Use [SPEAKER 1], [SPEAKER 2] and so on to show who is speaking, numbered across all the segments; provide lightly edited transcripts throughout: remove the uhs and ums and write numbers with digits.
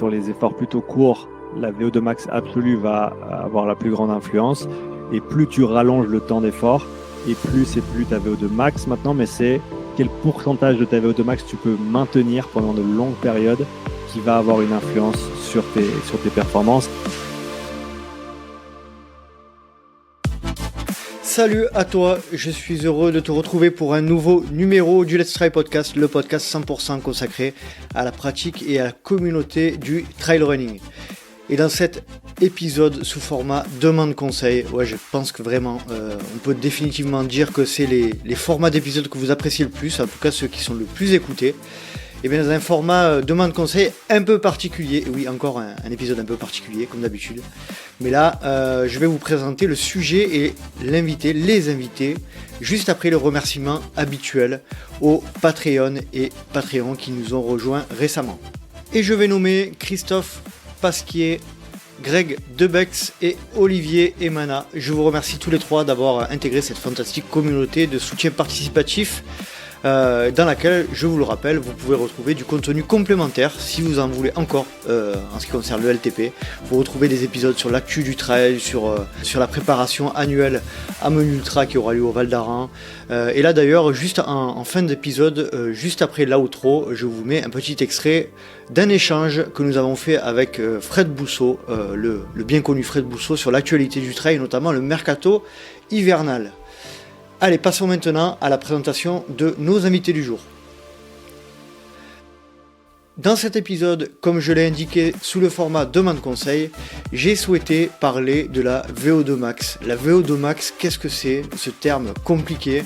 [SPEAKER 1] sur les efforts plutôt courts, la VO2 max absolue va avoir la plus grande influence. Et plus tu rallonges le temps d'effort, et plus c'est plus ta VO2 max maintenant, mais c'est quel pourcentage de ta VO2 max tu peux maintenir pendant de longues périodes qui va avoir une influence sur tes performances.
[SPEAKER 2] Salut à toi, je suis heureux de te retrouver pour un nouveau numéro du Let's Try Podcast, le podcast 100% consacré à la pratique et à la communauté du trail running. Et dans cet épisode sous format demande conseil, je pense que vraiment on peut définitivement dire que c'est les formats d'épisodes que vous appréciez le plus, en tout cas ceux qui sont le plus écoutés. Et bien dans un format demande conseil un peu particulier, oui encore un épisode un peu particulier comme d'habitude, mais là je vais vous présenter le sujet et les invités, juste après le remerciement habituel aux Patreon et Patreon qui nous ont rejoints récemment. Et je vais nommer Christophe Pasquier, Greg Debex et Olivier Emana. Je vous remercie tous les trois d'avoir intégré cette fantastique communauté de soutien participatif dans laquelle, je vous le rappelle, vous pouvez retrouver du contenu complémentaire si vous en voulez encore en ce qui concerne le LTP. Vous retrouvez des épisodes sur l'actu du trail, sur la préparation annuelle à Menu Ultra qui aura lieu au Val d'Aran. Et là d'ailleurs, juste en fin d'épisode, juste après l'outro, je vous mets un petit extrait d'un échange que nous avons fait avec Fred Bousseau, le bien connu Fred Bousseau, sur l'actualité du trail, notamment le mercato hivernal. Allez, passons maintenant à la présentation de nos invités du jour. Dans cet épisode, comme je l'ai indiqué sous le format demande conseil, j'ai souhaité parler de la VO2 max. La VO2 max, qu'est-ce que c'est, ce terme compliqué?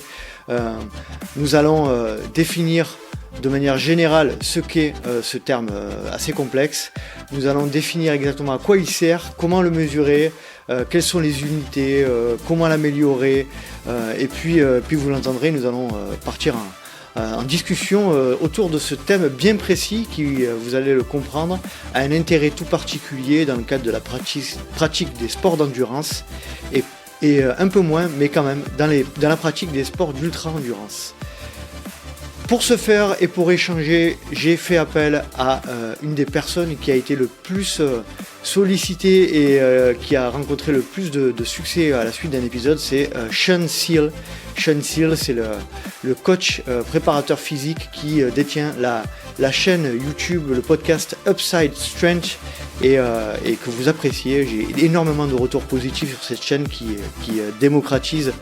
[SPEAKER 2] Nous allons définir de manière générale ce qu'est ce terme assez complexe. Nous allons définir exactement à quoi il sert, comment le mesurer, quelles sont les unités, comment l'améliorer, et puis vous l'entendrez, nous allons partir en discussion autour de ce thème bien précis qui, vous allez le comprendre, a un intérêt tout particulier dans le cadre de la pratique des sports d'endurance et un peu moins, mais quand même, dans la pratique des sports d'ultra-endurance. Pour ce faire et pour échanger, j'ai fait appel à une des personnes qui a été le plus sollicitée et qui a rencontré le plus de succès à la suite d'un épisode, c'est Sean Seal. Sean Seal, c'est le coach préparateur physique qui détient la chaîne YouTube, le podcast Upside Strength et que vous appréciez. J'ai énormément de retours positifs sur cette chaîne qui démocratise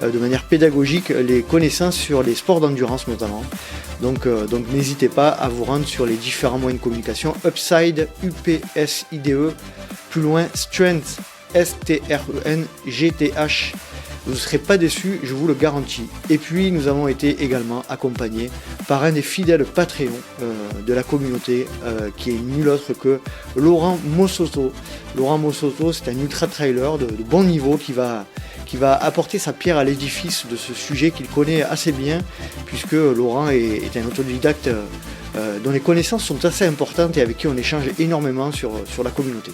[SPEAKER 2] de manière pédagogique les connaissances sur les sports d'endurance notamment. Donc n'hésitez pas à vous rendre sur les différents moyens de communication. Upside, UPSIDE, plus loin Strength, STRENGTH. Vous ne serez pas déçus, je vous le garantis. Et puis nous avons été également accompagnés par un des fidèles Patreons de la communauté qui est nul autre que Laurent Mossoto. Laurent Mossoto, c'est un ultra-trailer de bon niveau qui va apporter sa pierre à l'édifice de ce sujet qu'il connaît assez bien, puisque Laurent est un autodidacte dont les connaissances sont assez importantes et avec qui on échange énormément sur la communauté.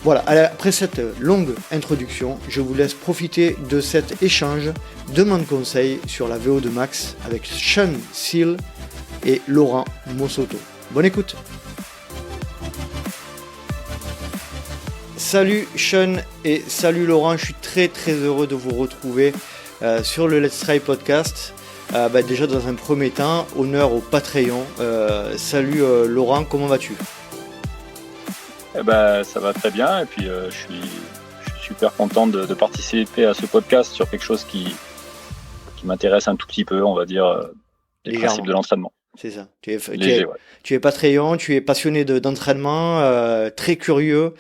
[SPEAKER 2] Voilà, après cette longue introduction, je vous laisse profiter de cet échange, demande conseil sur la VO2 max avec Sean Seal et Laurent Mossoto. Bonne écoute. Salut Sean et salut Laurent, je suis très très heureux de vous retrouver sur le Let's Try Podcast. Déjà dans un premier temps, honneur au Patreon. Salut Laurent, comment vas-tu?
[SPEAKER 3] Ça va très bien et puis je suis super content de participer à ce podcast sur quelque chose qui m'intéresse un tout petit peu, on va dire, les principes de l'entraînement.
[SPEAKER 2] C'est ça. Tu es Patreon, tu es passionné d'entraînement, très curieux.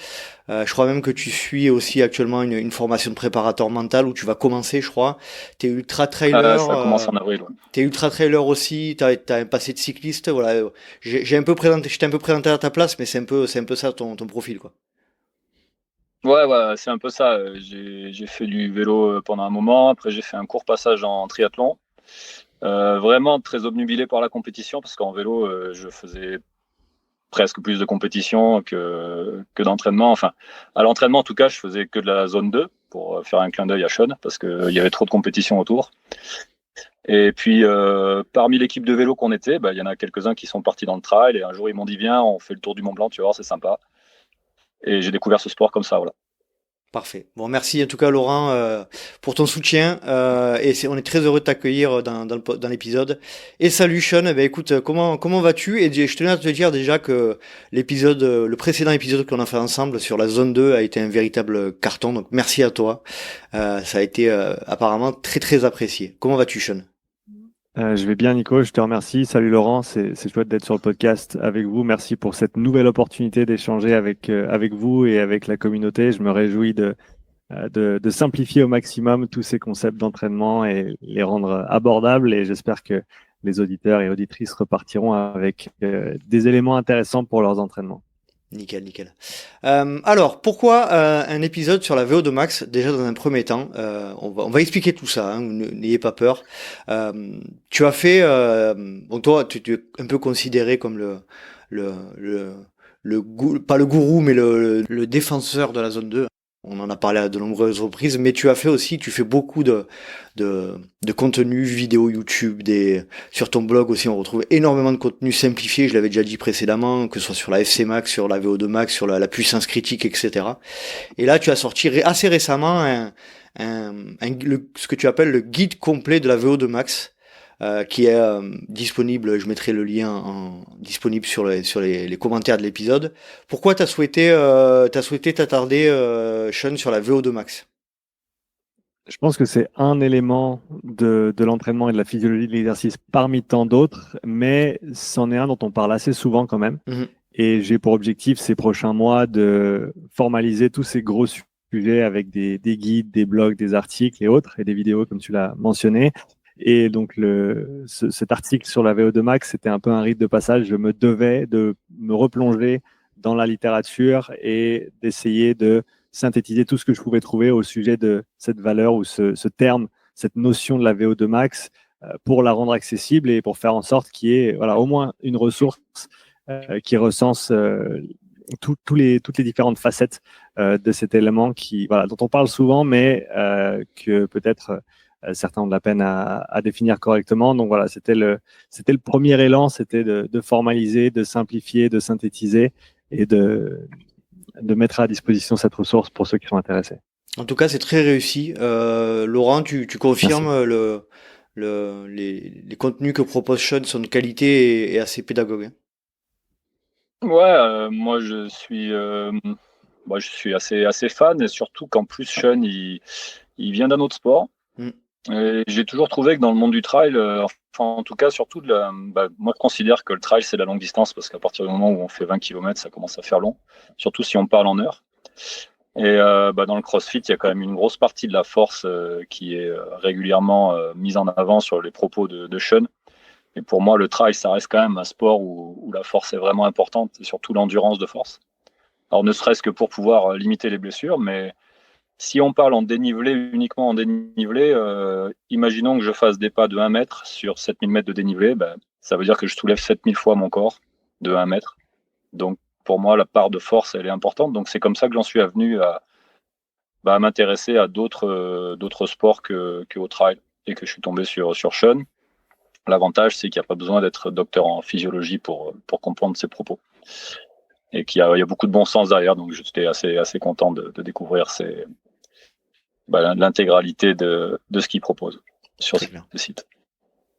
[SPEAKER 2] Je crois même que tu suis aussi actuellement une formation de préparateur mental où tu vas commencer, je crois. Tu es ultra trailer.
[SPEAKER 3] Ça commence en avril. Ouais.
[SPEAKER 2] Tu es ultra trailer aussi, tu as un passé de cycliste. Voilà. Je t'ai un peu présenté à ta place, mais c'est un peu ça ton profil, quoi.
[SPEAKER 3] Ouais, c'est un peu ça. J'ai fait du vélo pendant un moment. Après, j'ai fait un court passage en triathlon. Vraiment très obnubilé par la compétition parce qu'en vélo, je faisais presque plus de compétition que d'entraînement. Enfin, à l'entraînement, en tout cas, je faisais que de la zone 2 pour faire un clin d'œil à Sean parce qu'il y avait trop de compétition autour. Et puis, parmi l'équipe de vélo qu'on était, il y en a quelques-uns qui sont partis dans le trail. Et un jour, ils m'ont dit, viens, on fait le tour du Mont Blanc, tu vas voir, c'est sympa. Et j'ai découvert ce sport comme ça, voilà.
[SPEAKER 2] Parfait. Bon, merci en tout cas Laurent pour ton soutien on est très heureux de t'accueillir dans l'épisode. Et salut Sean, eh ben, écoute, comment vas-tu? Et je tenais à te dire déjà que le précédent épisode qu'on a fait ensemble sur la zone 2 a été un véritable carton, donc merci à toi. Ça a été apparemment très très apprécié. Comment vas-tu Sean?
[SPEAKER 1] Je vais bien, Nico. Je te remercie. Salut Laurent. C'est chouette d'être sur le podcast avec vous. Merci pour cette nouvelle opportunité d'échanger avec vous et avec la communauté. Je me réjouis de simplifier au maximum tous ces concepts d'entraînement et les rendre abordables. Et j'espère que les auditeurs et auditrices repartiront avec des éléments intéressants pour leurs entraînements.
[SPEAKER 2] Nickel, nickel. Alors, pourquoi un épisode sur la VO2 Max? Déjà, dans un premier temps, on va expliquer tout ça, hein, n'ayez pas peur. Tu as fait... bon, toi, tu es un peu considéré comme pas le gourou, mais le défenseur de la zone 2. On en a parlé à de nombreuses reprises, mais tu fais beaucoup de contenu vidéo YouTube, sur ton blog aussi, on retrouve énormément de contenu simplifié, je l'avais déjà dit précédemment, que ce soit sur la FC Max, sur la VO2 Max, sur la puissance critique, etc. Et là, tu as sorti assez récemment ce que tu appelles le guide complet de la VO2 Max, qui est disponible, je mettrai le lien disponible sur les commentaires de l'épisode. Pourquoi t'as souhaité t'attarder, Sean, sur la VO2 Max?
[SPEAKER 1] Je pense que c'est un élément de l'entraînement et de la physiologie de l'exercice parmi tant d'autres, mais c'en est un dont on parle assez souvent quand même.
[SPEAKER 2] Mhm.
[SPEAKER 1] Et j'ai pour objectif ces prochains mois de formaliser tous ces gros sujets avec des guides, des blogs, des articles et autres, et des vidéos comme tu l'as mentionné. Et donc cet article sur la VO2 Max, c'était un peu un rite de passage. Je me devais de me replonger dans la littérature et d'essayer de synthétiser tout ce que je pouvais trouver au sujet de cette valeur ou ce terme, cette notion de la VO2 Max, pour la rendre accessible et pour faire en sorte qu'il y ait au moins une ressource qui recense toutes les différentes facettes de cet élément dont on parle souvent, mais que peut-être certains ont de la peine à définir correctement. Donc voilà, c'était le premier élan, c'était de formaliser, de simplifier, de synthétiser et de mettre à disposition cette ressource pour ceux qui sont intéressés.
[SPEAKER 2] En tout cas, c'est très réussi. Laurent, tu confirmes les contenus que propose Sean sont de qualité et assez pédagogues, hein?
[SPEAKER 3] Ouais, moi je suis assez fan, et surtout qu'en plus Sean il vient d'un autre sport. Et j'ai toujours trouvé que dans le monde du trail, en tout cas surtout moi je considère que le trail c'est la longue distance, parce qu'à partir du moment où on fait 20 km ça commence à faire long, surtout si on parle en heures. Et dans le CrossFit il y a quand même une grosse partie de la force qui est régulièrement mise en avant sur les propos de Sean. Et pour moi, le trail, ça reste quand même un sport où la force est vraiment importante, et surtout l'endurance de force. Alors, ne serait-ce que pour pouvoir limiter les blessures, mais si on parle uniquement en dénivelé, imaginons que je fasse des pas de 1 mètre sur 7000 mètres de dénivelé, ça veut dire que je soulève 7000 fois mon corps de 1 mètre. Donc, pour moi, la part de force, elle est importante. Donc, c'est comme ça que j'en suis venu à m'intéresser à d'autres sports qu'au trail, et que je suis tombé sur Sean. L'avantage, c'est qu'il n'y a pas besoin d'être docteur en physiologie pour comprendre ses propos. Et qu'il y a beaucoup de bon sens derrière. Donc, j'étais assez content de découvrir l'intégralité de ce qu'il propose sur ce site.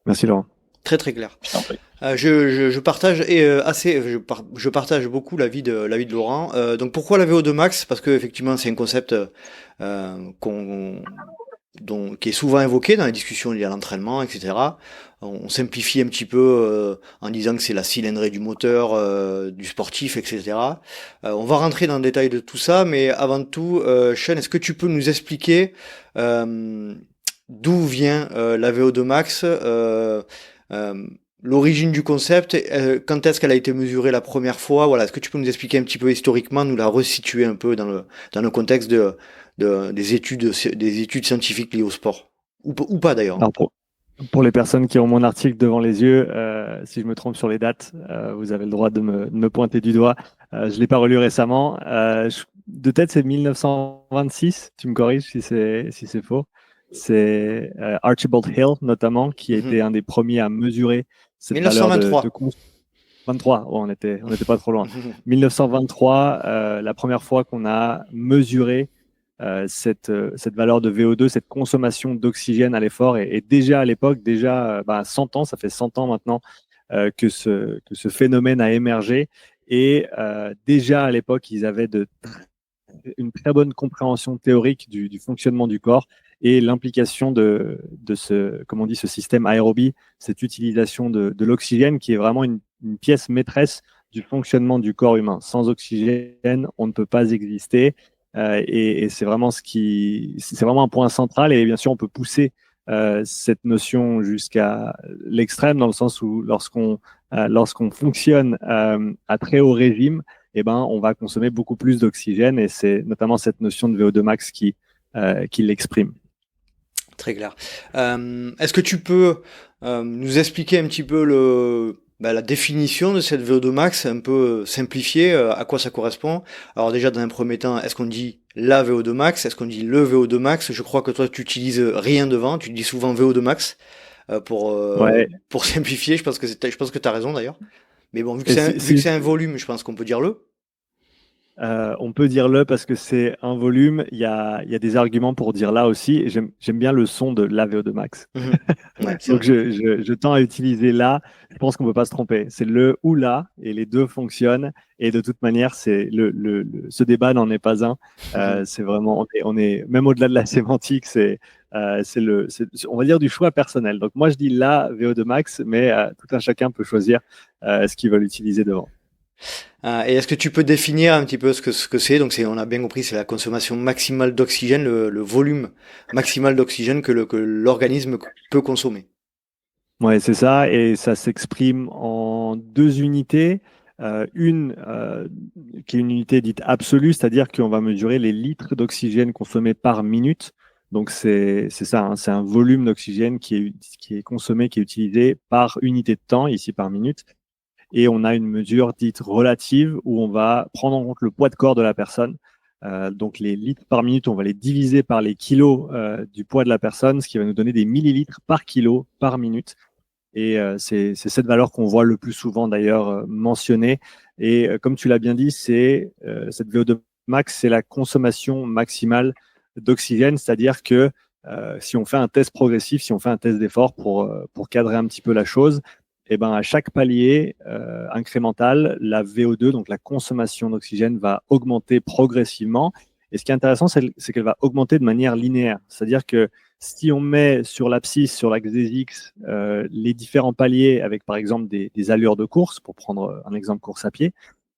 [SPEAKER 1] Merci, Laurent.
[SPEAKER 2] Très, très clair.
[SPEAKER 3] Je t'en prie.
[SPEAKER 2] Je partage beaucoup l'avis de Laurent. Donc, pourquoi la VO2 Max? Parce que effectivement, c'est un concept qui est souvent évoqué dans les discussions liées à l'entraînement, etc. On simplifie un petit peu en disant que c'est la cylindrée du moteur, du sportif, etc. On va rentrer dans le détail de tout ça, mais avant tout, Sean, est-ce que tu peux nous expliquer d'où vient la VO2 Max, l'origine du concept, quand est-ce qu'elle a été mesurée la première fois? Voilà, est-ce que tu peux nous expliquer un petit peu historiquement, nous la resituer un peu dans le contexte des études scientifiques liées au sport, ou pas d'ailleurs.
[SPEAKER 1] Alors pour les personnes qui ont mon article devant les yeux, si je me trompe sur les dates, vous avez le droit de me pointer du doigt. Je l'ai pas relu récemment. De tête, c'est 1926. Tu me corriges si c'est faux. c'est Archibald Hill notamment qui a été un des premiers à mesurer cette
[SPEAKER 2] 1923.
[SPEAKER 1] valeur de 23, on n'était pas trop loin. 1923, la première fois qu'on a mesuré cette valeur de VO2, cette consommation d'oxygène à l'effort. Et déjà à l'époque, 100 ans, ça fait 100 ans maintenant que ce phénomène a émergé. Et déjà à l'époque, ils avaient une très bonne compréhension théorique du fonctionnement du corps et l'implication de ce système aérobie, cette utilisation de l'oxygène qui est vraiment une pièce maîtresse du fonctionnement du corps humain. Sans oxygène, on ne peut pas exister. Et c'est vraiment c'est vraiment un point central. Et bien sûr, on peut pousser cette notion jusqu'à l'extrême dans le sens où lorsqu'on fonctionne à très haut régime, on va consommer beaucoup plus d'oxygène et c'est notamment cette notion de VO2 max qui l'exprime.
[SPEAKER 2] Très clair. Est-ce que tu peux nous expliquer un petit peu la définition de cette VO2 max, un peu simplifiée, à quoi ça correspond? Alors déjà, dans un premier temps, est-ce qu'on dit la VO2 max? Est-ce qu'on dit le VO2 max? Je crois que toi, tu utilises rien devant, tu dis souvent VO2 max pour simplifier. Je pense que tu as raison d'ailleurs. Mais bon, vu que c'est un volume, je pense qu'on peut dire le.
[SPEAKER 1] On peut dire le parce que c'est un volume. Il y a des arguments pour dire là aussi. Et j'aime bien le son de la VO2 max.
[SPEAKER 2] Ouais,
[SPEAKER 1] donc je tends à utiliser là. Je pense qu'on ne peut pas se tromper. C'est le ou là et les deux fonctionnent. Et de toute manière, ce débat n'en est pas un. C'est vraiment, on est même au-delà de la sémantique. On va dire du choix personnel. Donc moi je dis la VO2 max, mais tout un chacun peut choisir ce qu'il veut utiliser devant.
[SPEAKER 2] Et est-ce que tu peux définir un petit peu ce que c'est? Donc on a bien compris, c'est la consommation maximale d'oxygène, le volume maximal d'oxygène que l'organisme peut consommer.
[SPEAKER 1] Ouais, c'est ça, et ça s'exprime en deux unités. Une qui est une unité dite absolue, c'est-à-dire qu'on va mesurer les litres d'oxygène consommés par minute. Donc c'est ça, hein, c'est un volume d'oxygène qui est consommé, qui est utilisé par unité de temps, ici par minute. Et on a une mesure dite relative où on va prendre en compte le poids de corps de la personne. Donc les litres par minute, on va les diviser par les kilos du poids de la personne, ce qui va nous donner des millilitres par kilo par minute. Et c'est cette valeur qu'on voit le plus souvent d'ailleurs mentionnée. Et comme tu l'as bien dit, cette VO2 max, c'est la consommation maximale d'oxygène, c'est-à-dire que si on fait un test progressif, si on fait un test d'effort pour cadrer un petit peu la chose, à chaque palier incrémental, la VO2, donc la consommation d'oxygène, va augmenter progressivement. Et ce qui est intéressant, c'est qu'elle va augmenter de manière linéaire. C'est-à-dire que si on met sur l'abscisse, sur l'axe des X, les différents paliers avec par exemple des allures de course, pour prendre un exemple course à pied,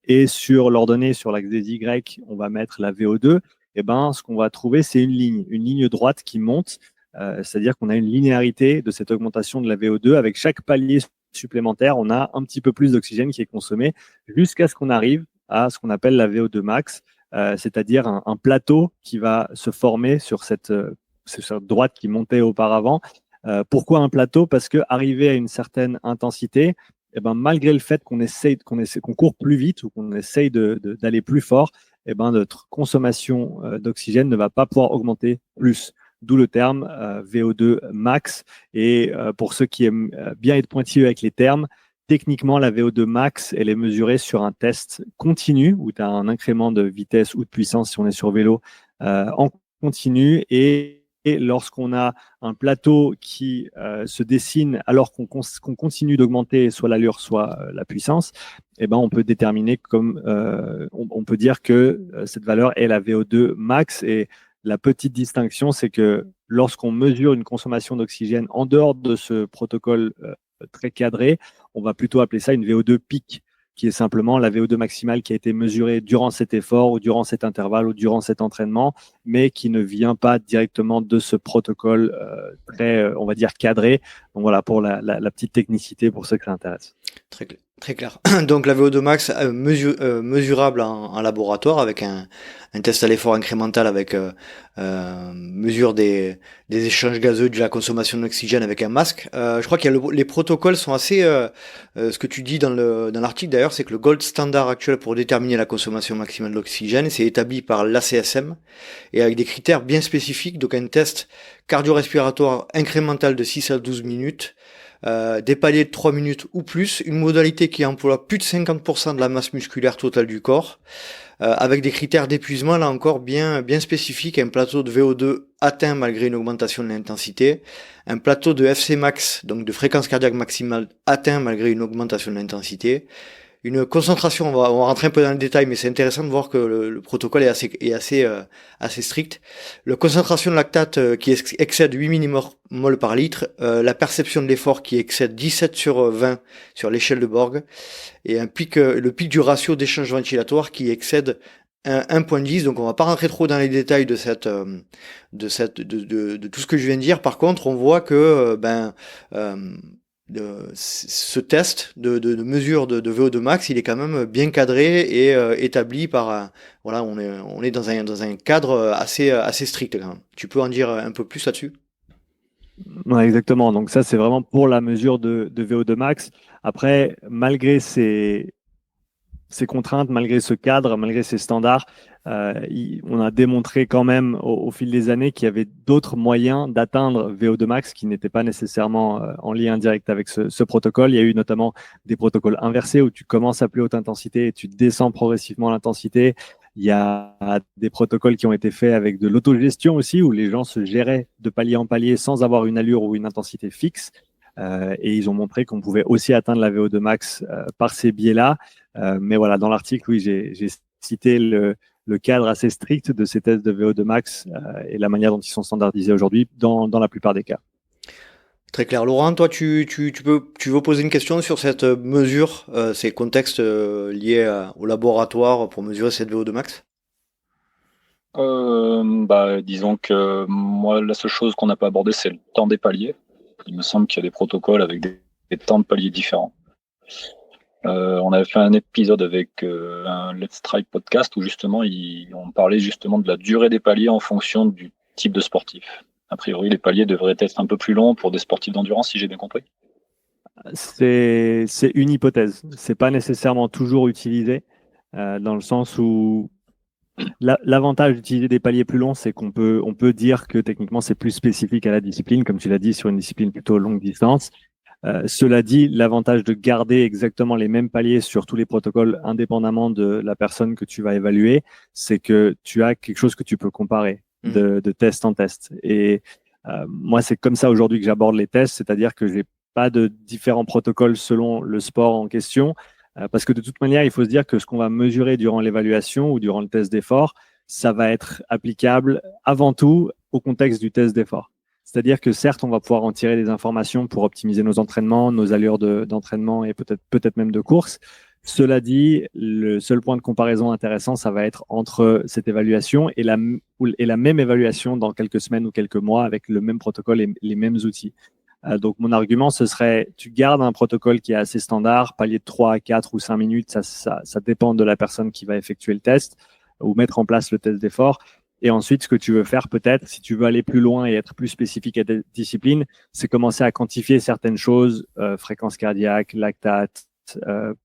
[SPEAKER 1] et sur l'ordonnée, sur l'axe des Y, on va mettre la VO2, ce qu'on va trouver, c'est une ligne droite qui monte. C'est-à-dire qu'on a une linéarité de cette augmentation de la VO2 avec chaque palier supplémentaire, on a un petit peu plus d'oxygène qui est consommé jusqu'à ce qu'on arrive à ce qu'on appelle la VO2 max, c'est-à-dire un plateau qui va se former sur cette droite qui montait auparavant. Pourquoi un plateau? Parce qu'arrivé à une certaine intensité, malgré le fait qu'on court plus vite ou qu'on essaye d'aller plus fort, notre consommation d'oxygène ne va pas pouvoir augmenter plus. D'où le terme VO2 max. Et pour ceux qui aiment bien être pointilleux avec les termes, techniquement, la VO2 max, elle est mesurée sur un test continu où tu as un incrément de vitesse ou de puissance si on est sur vélo en continu. Et lorsqu'on a un plateau qui se dessine alors qu'on continue d'augmenter soit l'allure, soit la puissance, on peut déterminer on peut dire que cette valeur est la VO2 max. Et la petite distinction, c'est que lorsqu'on mesure une consommation d'oxygène en dehors de ce protocole très cadré, on va plutôt appeler ça une VO2 pic, qui est simplement la VO2 maximale qui a été mesurée durant cet effort ou durant cet intervalle ou durant cet entraînement, mais qui ne vient pas directement de ce protocole très, on va dire, cadré. Donc voilà, pour la petite technicité pour ceux que ça intéresse.
[SPEAKER 2] Très clair. Donc la VO2 max mesurable en laboratoire avec un test à l'effort incrémental avec mesure des échanges gazeux, de la consommation d'oxygène avec un masque. Je crois qu'il y a les protocoles sont assez... ce que tu dis dans l'article d'ailleurs, c'est que le gold standard actuel pour déterminer la consommation maximale d'oxygène, c'est établi par l'ACSM et avec des critères bien spécifiques. Donc un test cardio-respiratoire incrémental de 6 à 12 minutes, des paliers de 3 minutes ou plus, une modalité qui emploie plus de 50% de la masse musculaire totale du corps, avec des critères d'épuisement là encore bien spécifiques, un plateau de VO2 atteint malgré une augmentation de l'intensité, un plateau de FC max, donc de fréquence cardiaque maximale atteint malgré une augmentation de l'intensité, une concentration, on va rentrer un peu dans le détail, mais c'est intéressant de voir que le protocole est assez strict. La concentration de lactate qui excède 8 mmol par litre, la perception de l'effort qui excède 17 sur 20 sur l'échelle de Borg, et le pic du ratio d'échange ventilatoire qui excède 1.10. Donc on va pas rentrer trop dans les détails de tout ce que je viens de dire. Par contre, on voit que ce test de mesure de VO2 max, il est quand même bien cadré et établi par voilà, on est dans un cadre assez strict quand même. Tu peux en dire un peu plus là-dessus?
[SPEAKER 1] Ouais, exactement. Donc ça, c'est vraiment pour la mesure de VO2 max. Après, malgré ces contraintes, malgré ce cadre, malgré ces standards, on a démontré quand même au fil des années qu'il y avait d'autres moyens d'atteindre VO2 max qui n'étaient pas nécessairement en lien direct avec ce protocole. Il y a eu notamment des protocoles inversés où tu commences à plus haute intensité et tu descends progressivement l'intensité. Il y a des protocoles qui ont été faits avec de l'autogestion aussi, où les gens se géraient de palier en palier sans avoir une allure ou une intensité fixe. Et ils ont montré qu'on pouvait aussi atteindre la VO2 max par ces biais-là. Mais voilà, dans l'article, oui, j'ai cité le cadre assez strict de ces tests de VO2 max et la manière dont ils sont standardisés aujourd'hui dans la plupart des cas.
[SPEAKER 2] Très clair. Laurent, toi, tu veux poser une question sur cette mesure, ces contextes liés au laboratoire pour mesurer cette VO2 max?
[SPEAKER 3] Disons que moi, la seule chose qu'on n'a pas abordé, c'est le temps des paliers. Il me semble qu'il y a des protocoles avec des temps de paliers différents. On avait fait un épisode avec un Let's Try podcast où justement on parlait justement de la durée des paliers en fonction du type de sportif. A priori, les paliers devraient être un peu plus longs pour des sportifs d'endurance, si j'ai bien compris.
[SPEAKER 1] C'est une hypothèse. C'est pas nécessairement toujours utilisé dans le sens où l'avantage d'utiliser des paliers plus longs, c'est on peut dire que techniquement c'est plus spécifique à la discipline, comme tu l'as dit, sur une discipline plutôt longue distance. Cela dit, l'avantage de garder exactement les mêmes paliers sur tous les protocoles, indépendamment de la personne que tu vas évaluer, c'est que tu as quelque chose que tu peux comparer de test en test. Et moi, c'est comme ça aujourd'hui que j'aborde les tests, c'est-à-dire que j'ai pas de différents protocoles selon le sport en question, parce que de toute manière, il faut se dire que ce qu'on va mesurer durant l'évaluation ou durant le test d'effort, ça va être applicable avant tout au contexte du test d'effort. C'est-à-dire que certes, on va pouvoir en tirer des informations pour optimiser nos entraînements, nos allures d'entraînement et peut-être même de course. Cela dit, le seul point de comparaison intéressant, ça va être entre cette évaluation et la même évaluation dans quelques semaines ou quelques mois avec le même protocole et les mêmes outils. Donc, mon argument, ce serait, tu gardes un protocole qui est assez standard, palier de 3 à 4 ou 5 minutes, ça dépend de la personne qui va effectuer le test ou mettre en place le test d'effort. Et ensuite, ce que tu veux faire peut-être, si tu veux aller plus loin et être plus spécifique à ta discipline, c'est commencer à quantifier certaines choses, fréquence cardiaque, lactate,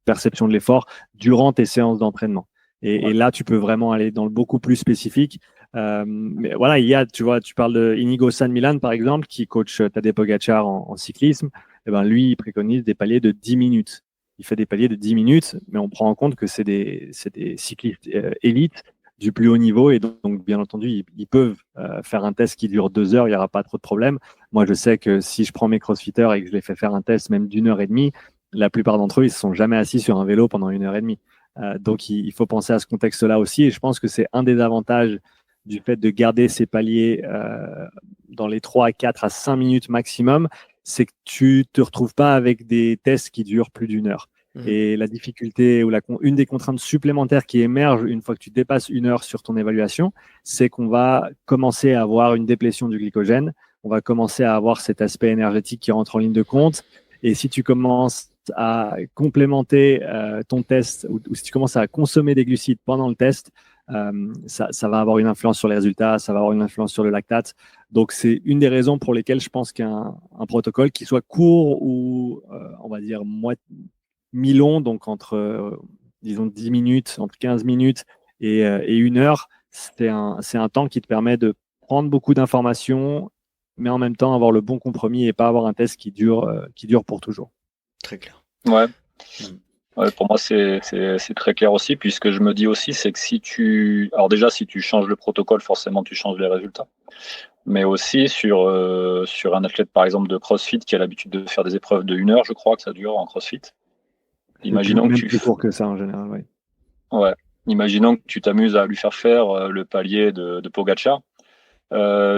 [SPEAKER 1] perception de l'effort, durant tes séances d'entraînement. Et là, tu peux vraiment aller dans le beaucoup plus spécifique. Mais voilà, tu parles de Inigo San Milan, par exemple, qui coach Tadej Pogacar en cyclisme. Et ben, lui, il préconise des paliers de 10 minutes. Il fait des paliers de 10 minutes, mais on prend en compte que c'est des cyclistes élites du plus haut niveau. Et donc bien entendu, ils peuvent faire un test qui dure 2 heures, il n'y aura pas trop de problème. Moi, je sais que si je prends mes crossfitters et que je les fais faire un test même d'1 heure et demie, la plupart d'entre eux, ils ne se sont jamais assis sur un vélo pendant 1 heure et demie. Donc, il faut penser à ce contexte-là aussi. Et je pense que c'est un des avantages du fait de garder ces paliers dans les 3 à 4 à 5 minutes maximum, c'est que tu ne te retrouves pas avec des tests qui durent plus d'1 heure. Et la difficulté ou une des contraintes supplémentaires qui émergent une fois que tu dépasses 1 heure sur ton évaluation, c'est qu'on va commencer à avoir une déplétion du glycogène, on va commencer à avoir cet aspect énergétique qui rentre en ligne de compte. Et si tu commences à complémenter ton test ou si tu commences à consommer des glucides pendant le test, ça va avoir une influence sur les résultats, ça va avoir une influence sur le lactate. Donc, c'est une des raisons pour lesquelles je pense qu'un protocole qui soit court ou, on va dire, mi-long, donc entre, disons, 10 minutes, entre 15 minutes et 1 heure, c'est un temps qui te permet de prendre beaucoup d'informations, mais en même temps avoir le bon compromis et pas avoir un test qui dure pour toujours.
[SPEAKER 2] Très clair.
[SPEAKER 3] Ouais. Ouais, pour moi, c'est très clair aussi, puisque je me dis aussi, c'est que alors déjà, si tu changes le protocole, forcément, tu changes les résultats. Mais aussi sur un athlète, par exemple, de CrossFit, qui a l'habitude de faire des épreuves de 1 heure, je crois que ça dure en CrossFit. Imaginons
[SPEAKER 1] Même plus court que ça en général, oui.
[SPEAKER 3] Ouais. Imaginons que tu t'amuses à lui faire le palier de Pogacar.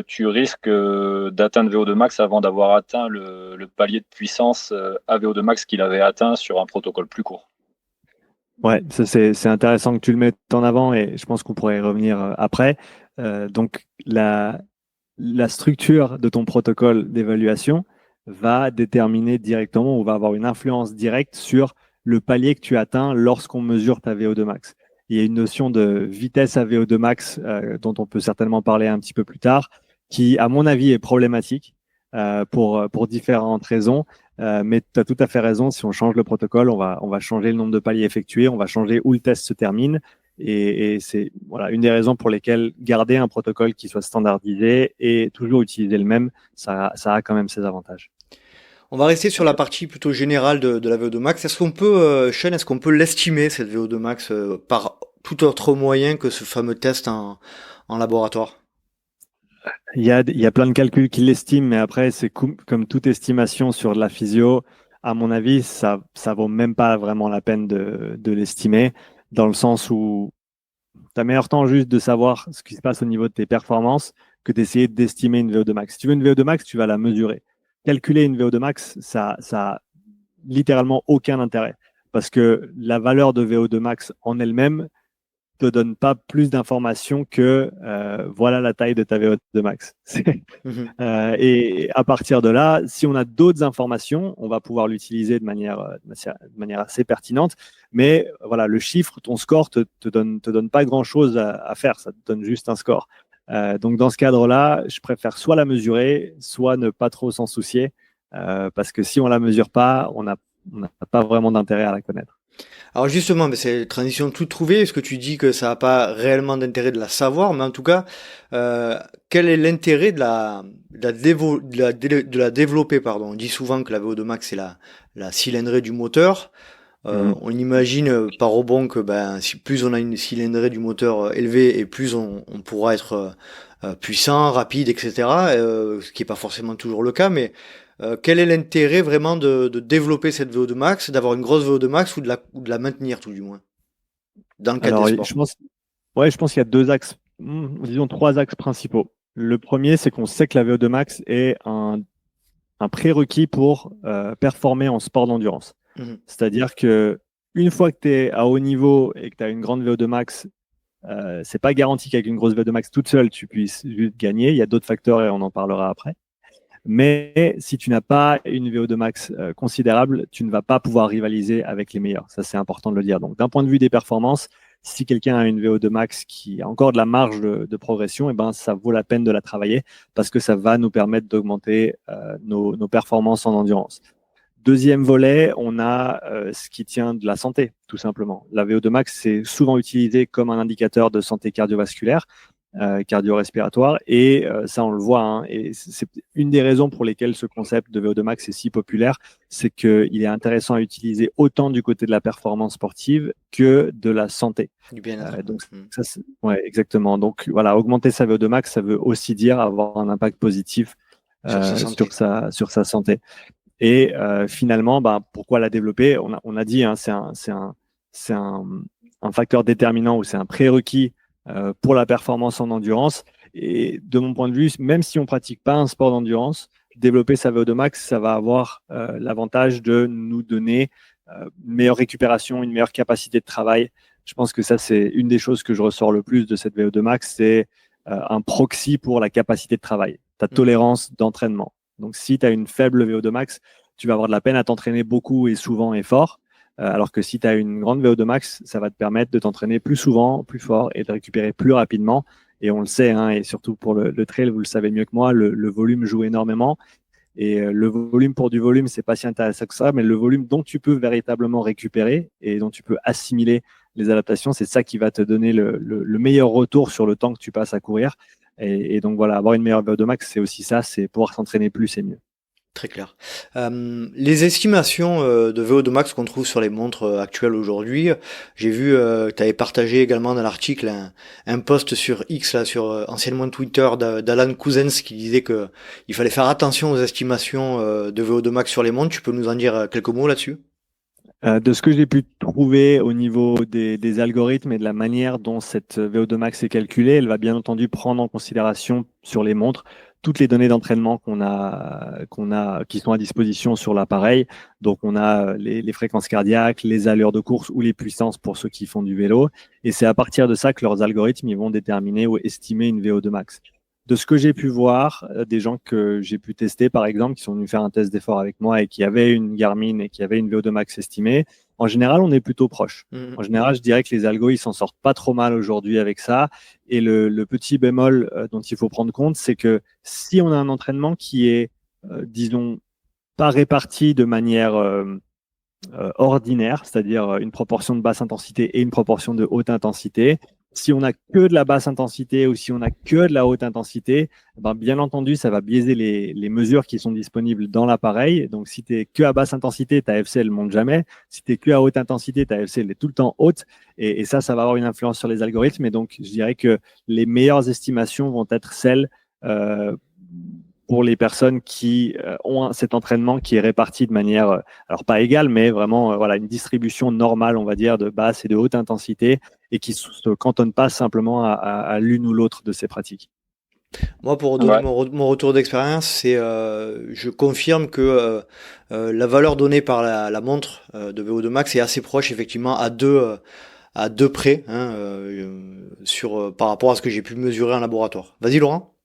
[SPEAKER 3] Tu risques d'atteindre VO2 max avant d'avoir atteint le palier de puissance à VO2 max qu'il avait atteint sur un protocole plus court.
[SPEAKER 1] Ouais, ça c'est intéressant que tu le mettes en avant et je pense qu'on pourrait y revenir après. Donc la structure de ton protocole d'évaluation va déterminer directement ou va avoir une influence directe sur le palier que tu atteins lorsqu'on mesure ta VO2 max. Il y a une notion de vitesse à VO2 max dont on peut certainement parler un petit peu plus tard, qui, à mon avis, est problématique pour différentes raisons. Mais tu as tout à fait raison, si on change le protocole, on va changer le nombre de paliers effectués, on va changer où le test se termine. Et c'est voilà, une des raisons pour lesquelles garder un protocole qui soit standardisé et toujours utiliser le même, ça a quand même ses avantages.
[SPEAKER 2] On va rester sur la partie plutôt générale de la VO2 max. Est-ce qu'on peut, Sean, est-ce qu'on peut l'estimer, cette VO2 max, par tout autre moyen que ce fameux test en laboratoire?
[SPEAKER 1] Il y a plein de calculs qui l'estiment, mais après, c'est comme toute estimation sur de la physio. À mon avis, ça vaut même pas vraiment la peine de l'estimer, dans le sens où tu as meilleur temps juste de savoir ce qui se passe au niveau de tes performances que d'essayer d'estimer une VO2 max. Si tu veux une VO2 max, tu vas la mesurer. Calculer une VO2 max, ça a littéralement aucun intérêt parce que la valeur de VO2 max en elle-même te donne pas plus d'informations que voilà la taille de ta VO2 max. Et à partir de là, si on a d'autres informations, on va pouvoir l'utiliser de manière assez pertinente. Mais voilà, le chiffre, ton score te donne pas grand-chose à faire. Ça te donne juste un score. Donc dans ce cadre-là, je préfère soit la mesurer, soit ne pas trop s'en soucier, parce que si on la mesure pas, on n'a pas vraiment d'intérêt à la connaître.
[SPEAKER 2] Alors justement, mais c'est une transition toute trouvée. Est-ce que tu dis que ça n'a pas réellement d'intérêt de la savoir, mais en tout cas, quel est l'intérêt de la développer, pardon. On dit souvent que la VO2 max c'est la cylindrée du moteur. On imagine par rebond que si plus on a une cylindrée du moteur élevée et plus on pourra être puissant, rapide, etc. Ce qui n'est pas forcément toujours le cas, mais quel est l'intérêt vraiment de développer cette VO2 max, d'avoir une grosse VO2 max ou de la maintenir tout du moins dans le cadre des sports?
[SPEAKER 1] Je pense qu'il y a disons 3 axes principaux. Le premier, c'est qu'on sait que la VO2 max est un prérequis pour performer en sport d'endurance. C'est-à-dire que une fois que tu es à haut niveau et que tu as une grande VO2 max, c'est pas garanti qu'avec une grosse VO2 max toute seule, tu puisses juste gagner. Il y a d'autres facteurs et on en parlera après. Mais si tu n'as pas une VO2 max considérable, tu ne vas pas pouvoir rivaliser avec les meilleurs. Ça, c'est important de le dire. Donc, d'un point de vue des performances, si quelqu'un a une VO2 max qui a encore de la marge de progression, ça vaut la peine de la travailler parce que ça va nous permettre d'augmenter nos performances en endurance. Deuxième volet, on a ce qui tient de la santé, tout simplement. La VO2 max, c'est souvent utilisé comme un indicateur de santé cardiovasculaire, cardio-respiratoire, et ça, on le voit. Hein, et c'est une des raisons pour lesquelles ce concept de VO2 max est si populaire, c'est qu'il est intéressant à utiliser autant du côté de la performance sportive que de la santé.
[SPEAKER 2] Du bien-être.
[SPEAKER 1] Donc, ouais, exactement. Donc, voilà, augmenter sa VO2 max, ça veut aussi dire avoir un impact positif sur sa santé. Et finalement, pourquoi la développer? On a dit, hein, c'est un facteur déterminant ou c'est un prérequis pour la performance en endurance. Et de mon point de vue, même si on ne pratique pas un sport d'endurance, développer sa VO2 max, ça va avoir l'avantage de nous donner une meilleure récupération, une meilleure capacité de travail. Je pense que ça, c'est une des choses que je ressors le plus de cette VO2 max, c'est un proxy pour la capacité de travail, ta tolérance d'entraînement. Donc, si tu as une faible VO2 max, tu vas avoir de la peine à t'entraîner beaucoup et souvent et fort. Alors que si tu as une grande VO2 max, ça va te permettre de t'entraîner plus souvent, plus fort et de récupérer plus rapidement. Et on le sait, hein, et surtout pour le trail, vous le savez mieux que moi, le volume joue énormément. Et le volume pour du volume, c'est pas si intéressant que ça, mais le volume dont tu peux véritablement récupérer et dont tu peux assimiler les adaptations, c'est ça qui va te donner le meilleur retour sur le temps que tu passes à courir. Et donc voilà, avoir une meilleure VO2 max, c'est aussi ça, c'est pouvoir s'entraîner plus et mieux.
[SPEAKER 2] Très clair. Les estimations de VO2 max qu'on trouve sur les montres actuelles aujourd'hui, j'ai vu que tu avais partagé également dans l'article un post sur X, là, sur anciennement Twitter, d'Alan Cousens qui disait que il fallait faire attention aux estimations de VO2 max sur les montres. Tu peux nous en dire quelques mots là-dessus?
[SPEAKER 1] De ce que j'ai pu trouver au niveau des algorithmes et de la manière dont cette VO2 max est calculée, elle va bien entendu prendre en considération sur les montres toutes les données d'entraînement qui sont à disposition sur l'appareil. Donc, on a les fréquences cardiaques, les allures de course ou les puissances pour ceux qui font du vélo. Et c'est à partir de ça que leurs algorithmes ils vont déterminer ou estimer une VO2 max. De ce que j'ai pu voir, des gens que j'ai pu tester, par exemple, qui sont venus faire un test d'effort avec moi et qui avaient une Garmin et qui avaient une VO2 max estimée, en général, on est plutôt proche. En général, je dirais que les algos, ils s'en sortent pas trop mal aujourd'hui avec ça. Et le petit bémol dont il faut prendre compte, c'est que si on a un entraînement qui est, disons, pas réparti de manière ordinaire, c'est-à-dire une proportion de basse intensité et une proportion de haute intensité, si on n'a que de la basse intensité ou si on n'a que de la haute intensité, ben bien entendu, ça va biaiser les mesures qui sont disponibles dans l'appareil. Donc, si tu es que à basse intensité, ta FC, elle ne monte jamais. Si tu es que à haute intensité, ta FC, elle est tout le temps haute. Et ça va avoir une influence sur les algorithmes. Et donc, je dirais que les meilleures estimations vont être celles pour les personnes qui ont cet entraînement qui est réparti de manière, alors pas égale, mais vraiment voilà, une distribution normale, on va dire, de basse et de haute intensité et qui ne se cantonne pas simplement à l'une ou l'autre de ces pratiques.
[SPEAKER 2] Moi, pour donner mon retour d'expérience, c'est je confirme que la valeur donnée par la montre de VO2 max est assez proche, effectivement, à deux près, hein, par rapport à ce que j'ai pu mesurer en laboratoire. Vas-y, Laurent.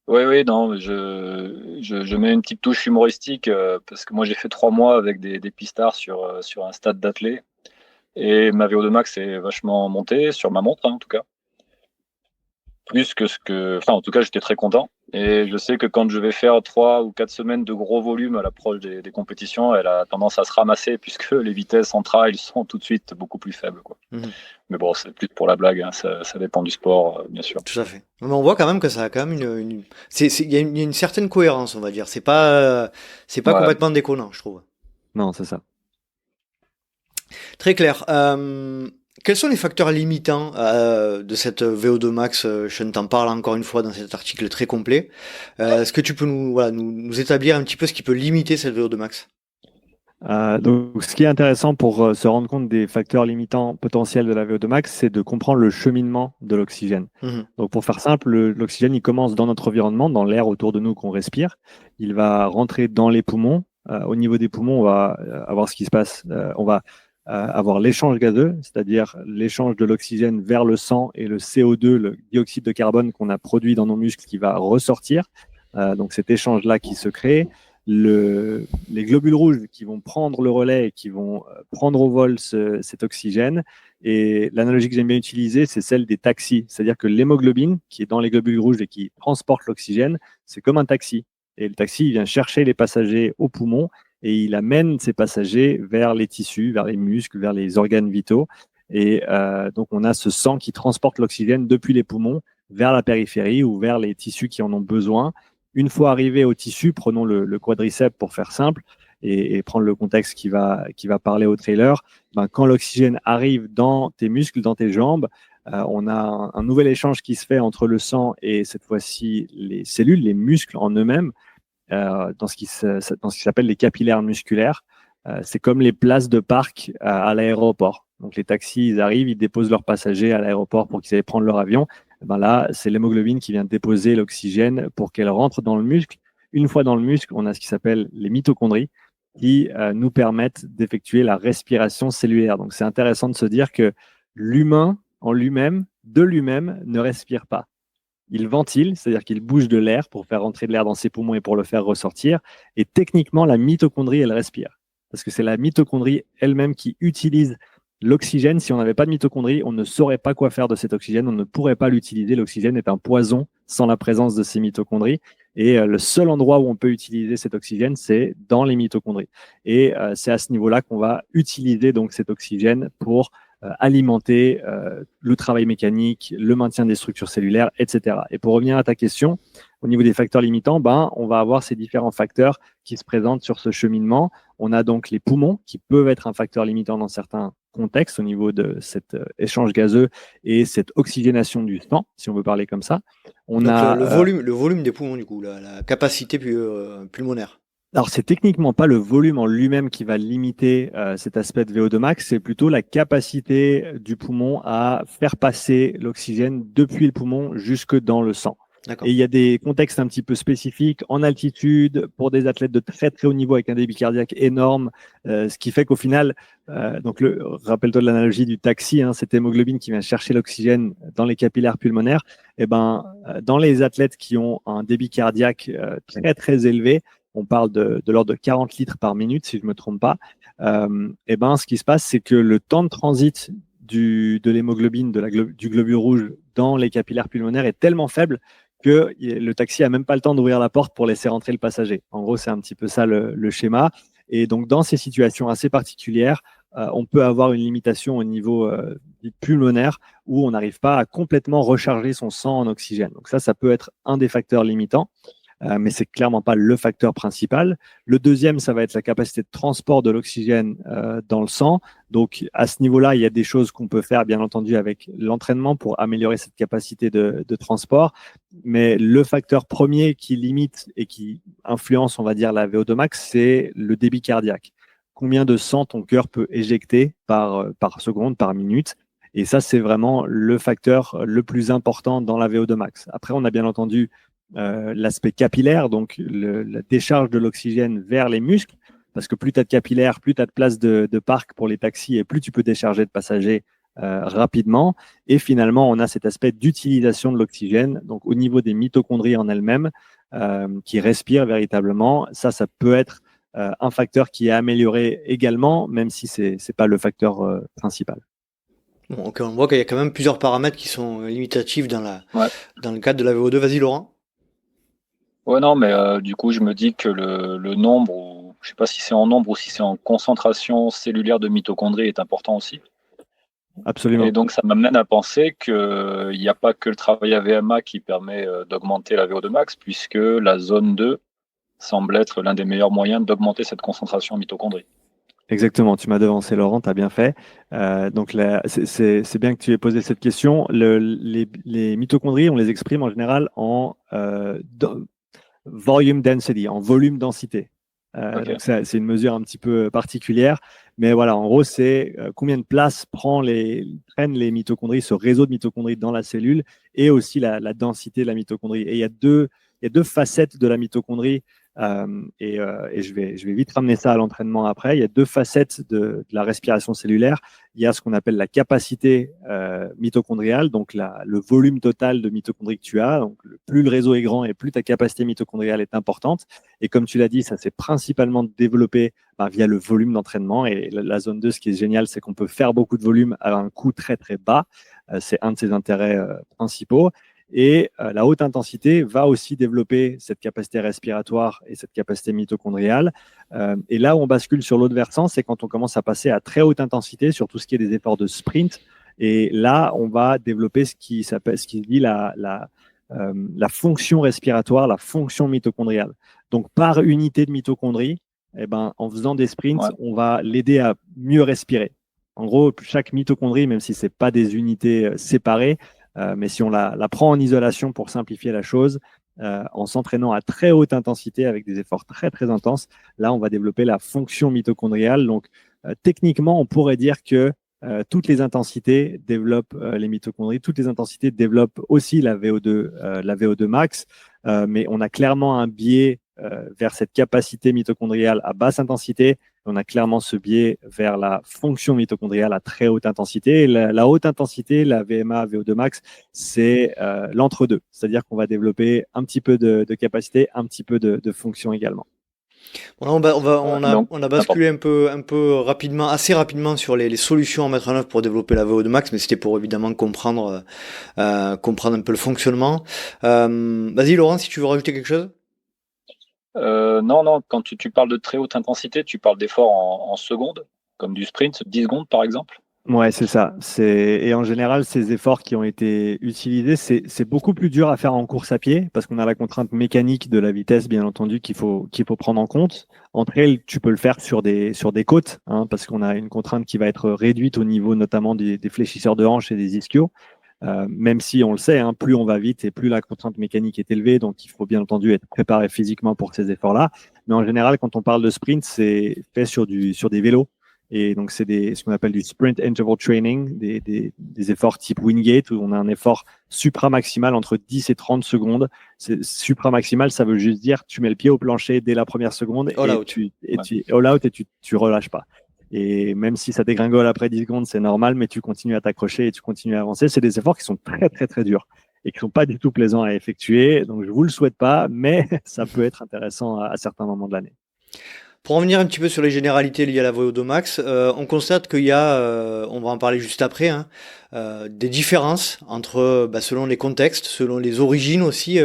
[SPEAKER 3] Oui, non, je mets une petite touche humoristique parce que moi j'ai fait 3 mois avec des pistards sur un stade d'athlée et ma VO2 max est vachement montée sur ma montre, hein, en tout cas. Plus enfin, en tout cas, j'étais très content. Et je sais que quand je vais faire 3 ou 4 semaines de gros volume à l'approche des compétitions, elle a tendance à se ramasser puisque les vitesses en trail sont tout de suite beaucoup plus faibles, quoi. Mais bon, c'est plus pour la blague, hein, ça dépend du sport, bien sûr.
[SPEAKER 2] Tout à fait. Mais on voit quand même que ça a quand même il y a une certaine cohérence, on va dire. C'est pas complètement déconnant, je trouve.
[SPEAKER 1] Non, c'est ça.
[SPEAKER 2] Très clair. Quels sont les facteurs limitants de cette VO2 max? Je t'en parle encore une fois dans cet article très complet. Est-ce que tu peux nous établir un petit peu ce qui peut limiter cette VO2 max?
[SPEAKER 1] Donc, ce qui est intéressant pour se rendre compte des facteurs limitants potentiels de la VO2 max, c'est de comprendre le cheminement de l'oxygène. Donc, pour faire simple, l'oxygène, il commence dans notre environnement, dans l'air autour de nous qu'on respire. Il va rentrer dans les poumons. Au niveau des poumons, on va avoir ce qui se passe. On va avoir l'échange gazeux, c'est-à-dire l'échange de l'oxygène vers le sang et le CO2, le dioxyde de carbone qu'on a produit dans nos muscles qui va ressortir. Donc, cet échange-là qui se crée. Les globules rouges qui vont prendre le relais et qui vont prendre au vol cet oxygène. Et l'analogie que j'aime bien utiliser, c'est celle des taxis. C'est-à-dire que l'hémoglobine, qui est dans les globules rouges et qui transporte l'oxygène, c'est comme un taxi. Et le taxi, il vient chercher les passagers au poumon et il amène ces passagers vers les tissus, vers les muscles, vers les organes vitaux. Et donc, on a ce sang qui transporte l'oxygène depuis les poumons vers la périphérie ou vers les tissus qui en ont besoin. Une fois arrivé au tissu, prenons le quadriceps pour faire simple et prendre le contexte qui va parler au trailer. Ben, quand l'oxygène arrive dans tes muscles, dans tes jambes, on a un nouvel échange qui se fait entre le sang et cette fois-ci les cellules, les muscles en eux-mêmes, dans ce qui s'appelle les capillaires musculaires. C'est comme les places de parc à l'aéroport. Donc les taxis, ils arrivent, ils déposent leurs passagers à l'aéroport pour qu'ils aillent prendre leur avion. Ben là, c'est l'hémoglobine qui vient déposer l'oxygène pour qu'elle rentre dans le muscle. Une fois dans le muscle, on a ce qui s'appelle les mitochondries qui nous permettent d'effectuer la respiration cellulaire. Donc, c'est intéressant de se dire que l'humain, en lui-même, de lui-même, ne respire pas. il ventile, c'est-à-dire qu'il bouge de l'air pour faire rentrer de l'air dans ses poumons et pour le faire ressortir. Et techniquement, la mitochondrie, elle respire. Parce que c'est la mitochondrie elle-même qui utilise l'oxygène. Si on n'avait pas de mitochondrie, on ne saurait pas quoi faire de cet oxygène, on ne pourrait pas l'utiliser. L'oxygène est un poison sans la présence de ces mitochondries. Et le seul endroit où on peut utiliser cet oxygène, c'est dans les mitochondries. Et c'est à ce niveau-là qu'on va utiliser donc cet oxygène pour alimenter le travail mécanique, le maintien des structures cellulaires, etc. Et pour revenir à ta question, au niveau des facteurs limitants, on va avoir ces différents facteurs qui se présentent sur ce cheminement. On a donc les poumons qui peuvent être un facteur limitant dans certains contextes au niveau de cet échange gazeux et cette oxygénation du sang, si on veut parler comme ça.
[SPEAKER 2] Donc le volume des poumons, du coup, la capacité pulmonaire.
[SPEAKER 1] Alors, c'est techniquement pas le volume en lui-même qui va limiter cet aspect de VO2 max, c'est plutôt la capacité du poumon à faire passer l'oxygène depuis le poumon jusque dans le sang.
[SPEAKER 2] D'accord.
[SPEAKER 1] Et il y a des contextes un petit peu spécifiques en altitude pour des athlètes de très très haut niveau avec un débit cardiaque énorme, ce qui fait qu'au final, rappelle-toi de l'analogie du taxi, cette hémoglobine qui vient chercher l'oxygène dans les capillaires pulmonaires. Et dans les athlètes qui ont un débit cardiaque très très élevé, on parle de l'ordre de 40 litres par minute, si je ne me trompe pas. Ce qui se passe, c'est que le temps de transit de l'hémoglobine, du globule rouge dans les capillaires pulmonaires est tellement faible que le taxi a même pas le temps d'ouvrir la porte pour laisser rentrer le passager. En gros, c'est un petit peu ça le schéma. Et donc, dans ces situations assez particulières, on peut avoir une limitation au niveau pulmonaire où on n'arrive pas à complètement recharger son sang en oxygène. Donc ça peut être un des facteurs limitants. Mais c'est clairement pas le facteur principal. Le deuxième, ça va être la capacité de transport de l'oxygène dans le sang. Donc, à ce niveau-là, il y a des choses qu'on peut faire, bien entendu, avec l'entraînement pour améliorer cette capacité de transport. Mais le facteur premier qui limite et qui influence, on va dire, la VO2 max, c'est le débit cardiaque. Combien de sang ton cœur peut éjecter par seconde, par minute? Et ça, c'est vraiment le facteur le plus important dans la VO2 max. Après, on a bien entendu l'aspect capillaire, donc la décharge de l'oxygène vers les muscles, parce que plus tu as de capillaires, plus tu as de place de parc pour les taxis et plus tu peux décharger de passagers rapidement. Et finalement, on a cet aspect d'utilisation de l'oxygène, donc au niveau des mitochondries en elles-mêmes, qui respirent véritablement. Ça peut être un facteur qui est amélioré également, même si c'est pas le facteur principal.
[SPEAKER 2] Bon, okay, on voit qu'il y a quand même plusieurs paramètres qui sont limitatifs dans le cadre de la VO2. Vas-y, Laurent.
[SPEAKER 3] Ouais, non, mais du coup, je me dis que le nombre, ou je sais pas si c'est en nombre ou si c'est en concentration cellulaire de mitochondries est important aussi.
[SPEAKER 1] Absolument.
[SPEAKER 3] Et donc, ça m'amène à penser qu'il n'y a pas que le travail à VMA qui permet d'augmenter la VO2 max, puisque la zone 2 semble être l'un des meilleurs moyens d'augmenter cette concentration en mitochondries.
[SPEAKER 1] Exactement, tu m'as devancé Laurent, tu as bien fait. Donc c'est bien que tu aies posé cette question. Les mitochondries, on les exprime en général en volume density, en volume densité.
[SPEAKER 3] Okay.
[SPEAKER 1] Donc c'est une mesure un petit peu particulière, mais voilà, en gros, c'est combien de place prennent les mitochondries, ce réseau de mitochondries dans la cellule, et aussi la densité de la mitochondrie. Et il y a deux facettes de la mitochondrie. Et je vais vite ramener ça à l'entraînement après. Il y a deux facettes de la respiration cellulaire. Il y a ce qu'on appelle la capacité mitochondriale, donc le volume total de mitochondries que tu as. Donc, plus le réseau est grand et plus ta capacité mitochondriale est importante. Et comme tu l'as dit, ça s'est principalement développé via le volume d'entraînement. Et la zone 2, ce qui est génial, c'est qu'on peut faire beaucoup de volume à un coût très très bas. C'est un de ses intérêts principaux. Et la haute intensité va aussi développer cette capacité respiratoire et cette capacité mitochondriale. Et là où on bascule sur l'autre versant, c'est quand on commence à passer à très haute intensité sur tout ce qui est des efforts de sprint. Et là, on va développer ce qui dit la fonction respiratoire, la fonction mitochondriale. Donc, par unité de mitochondrie, en faisant des sprints, on va l'aider à mieux respirer. En gros, chaque mitochondrie, même si ce n'est pas des unités séparées, mais si on la prend en isolation pour simplifier la chose, en s'entraînant à très haute intensité avec des efforts très très intenses, là on va développer la fonction mitochondriale. Donc techniquement, on pourrait dire que toutes les intensités développent les mitochondries, toutes les intensités développent aussi la VO2 max, mais on a clairement un biais vers cette capacité mitochondriale à basse intensité On a clairement ce biais vers la fonction mitochondriale à très haute intensité. Et la haute intensité, la VMA, VO2 max, c'est l'entre-deux. C'est-à-dire qu'on va développer un petit peu de capacité, un petit peu de fonction également.
[SPEAKER 2] Bon, là, on a basculé un peu rapidement, assez rapidement sur les solutions à mettre en œuvre pour développer la VO2 max, mais c'était pour évidemment comprendre un peu le fonctionnement. Vas-y Laurent, si tu veux rajouter quelque chose.
[SPEAKER 3] Non, quand tu parles de très haute intensité, tu parles d'efforts en secondes, comme du sprint, 10 secondes par exemple.
[SPEAKER 1] Ouais, c'est ça. Et en général, ces efforts qui ont été utilisés, c'est beaucoup plus dur à faire en course à pied parce qu'on a la contrainte mécanique de la vitesse, bien entendu, qu'il faut prendre en compte. En trail, tu peux le faire sur des côtes, hein, parce qu'on a une contrainte qui va être réduite au niveau notamment des fléchisseurs de hanches et des ischios. Même si on le sait, hein, plus on va vite et plus la contrainte mécanique est élevée, donc il faut bien entendu être préparé physiquement pour ces efforts-là. Mais en général, quand on parle de sprint, c'est fait sur des vélos. Et donc, c'est ce qu'on appelle du sprint interval training, des efforts type Wingate, où on a un effort supramaximal entre 10 et 30 secondes. Supramaximal, ça veut juste dire tu mets le pied au plancher dès la première seconde tu relâches pas. Et même si ça dégringole après 10 secondes, c'est normal, mais tu continues à t'accrocher et tu continues à avancer. C'est des efforts qui sont très, très, très durs et qui sont pas du tout plaisants à effectuer. Donc, je vous le souhaite pas, mais ça peut être intéressant à certains moments de l'année.
[SPEAKER 2] Pour en venir un petit peu sur les généralités liées à la VO2 max, on constate qu'il y a, on va en parler juste après, hein, des différences entre, selon les contextes, selon les origines aussi,